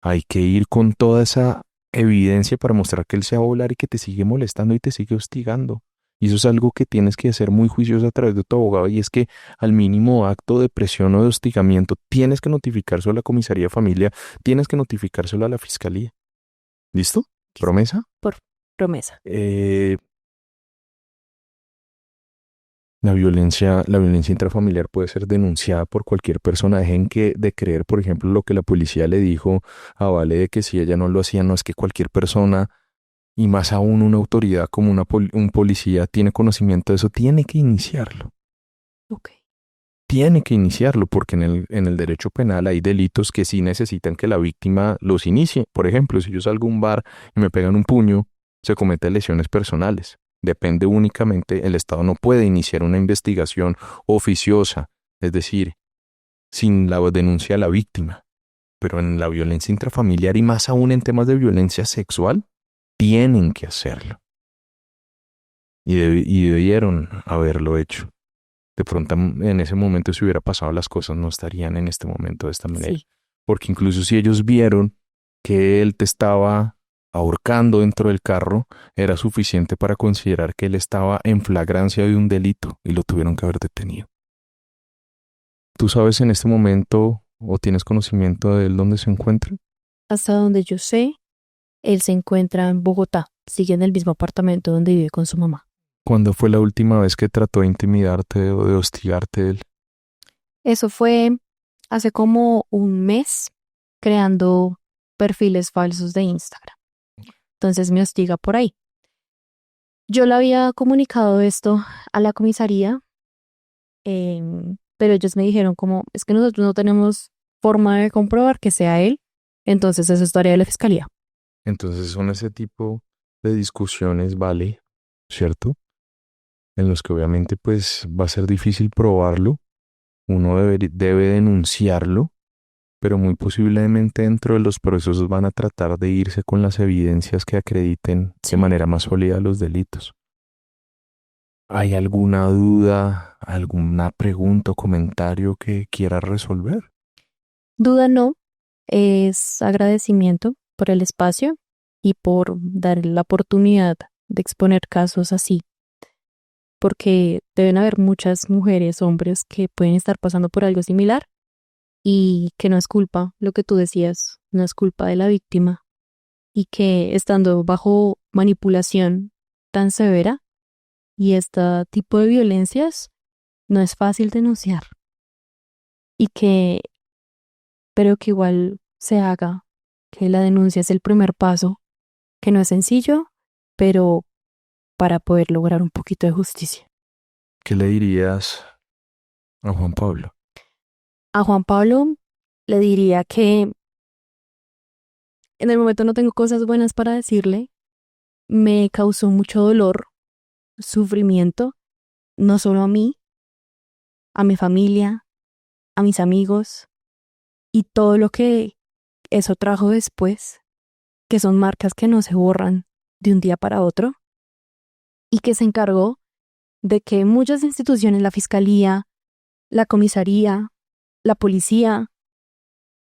hay que ir con toda esa evidencia para mostrar que él se va a volar y que te sigue molestando y te sigue hostigando. Y eso es algo que tienes que ser muy juicioso a través de tu abogado, y es que al mínimo acto de presión o de hostigamiento tienes que notificárselo a la comisaría de familia, tienes que notificárselo a la fiscalía. ¿Listo? ¿Promesa? Por promesa. La violencia intrafamiliar puede ser denunciada por cualquier persona. Dejen de creer, por ejemplo, lo que la policía le dijo a Vale de que si ella no lo hacía, no es que cualquier persona, y más aún una autoridad como un policía, tiene conocimiento de eso, tiene que iniciarlo. Ok. Tiene que iniciarlo porque en el derecho penal hay delitos que sí necesitan que la víctima los inicie. Por ejemplo, si yo salgo a un bar y me pegan un puño, se cometen lesiones personales. Depende únicamente, el Estado no puede iniciar una investigación oficiosa, es decir, sin la denuncia a la víctima. Pero en la violencia intrafamiliar y más aún en temas de violencia sexual, tienen que hacerlo. Y debieron haberlo hecho. De pronto en ese momento si hubiera pasado las cosas no estarían en este momento de esta manera. Sí. Porque incluso si ellos vieron que él te estaba ahorcando dentro del carro, era suficiente para considerar que él estaba en flagrancia de un delito y lo tuvieron que haber detenido. ¿Tú sabes en este momento o tienes conocimiento de él dónde se encuentra? Hasta donde yo sé, él se encuentra en Bogotá. Sigue en el mismo apartamento donde vive con su mamá. ¿Cuándo fue la última vez que trató de intimidarte o de hostigarte él? Eso fue hace como un mes creando perfiles falsos de Instagram. Entonces me hostiga por ahí. Yo le había comunicado esto a la comisaría, pero ellos me dijeron como, es que nosotros no tenemos forma de comprobar que sea él, entonces eso es tarea de la fiscalía. Entonces son ese tipo de discusiones, vale, ¿cierto? En los que obviamente pues va a ser difícil probarlo, uno debe denunciarlo, pero muy posiblemente dentro de los procesos van a tratar de irse con las evidencias que acrediten de manera más sólida los delitos. ¿Hay alguna duda, alguna pregunta o comentario que quieras resolver? Duda no, es agradecimiento por el espacio y por dar la oportunidad de exponer casos así, porque deben haber muchas mujeres, hombres que pueden estar pasando por algo similar y que no es culpa, lo que tú decías, no es culpa de la víctima y que estando bajo manipulación tan severa y este tipo de violencias no es fácil denunciar y que, pero que igual se haga, que la denuncia es el primer paso, que no es sencillo, pero para poder lograr un poquito de justicia. ¿Qué le dirías a Juan Pablo? A Juan Pablo le diría que en el momento no tengo cosas buenas para decirle, me causó mucho dolor, sufrimiento, no solo a mí, a mi familia, a mis amigos y todo lo que eso trajo después, que son marcas que no se borran de un día para otro y que se encargó de que muchas instituciones, la fiscalía, la comisaría, la policía,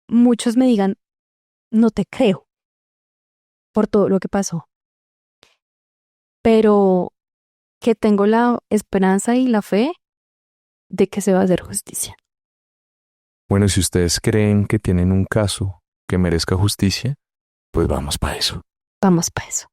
muchos me digan, no te creo por todo lo que pasó, pero que tengo la esperanza y la fe de que se va a hacer justicia. Bueno, si ustedes creen que tienen un caso que merezca justicia, pues vamos para eso. Vamos para eso.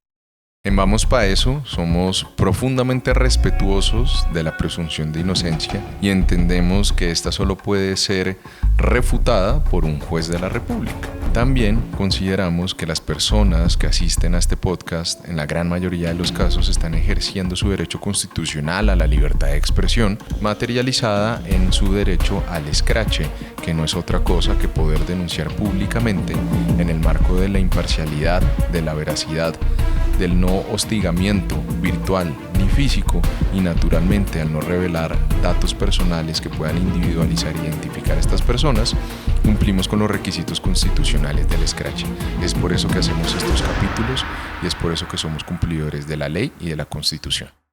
En Vamos Pa' Eso somos profundamente respetuosos de la presunción de inocencia y entendemos que esta solo puede ser refutada por un juez de la República. También consideramos que las personas que asisten a este podcast en la gran mayoría de los casos están ejerciendo su derecho constitucional a la libertad de expresión, materializada en su derecho al escrache, que no es otra cosa que poder denunciar públicamente en el marco de la imparcialidad, de la veracidad, del no hostigamiento virtual ni físico y naturalmente al no revelar datos personales que puedan individualizar e identificar a estas personas, cumplimos con los requisitos constitucionales del escrache. Es por eso que hacemos estos capítulos y es por eso que somos cumplidores de la ley y de la Constitución.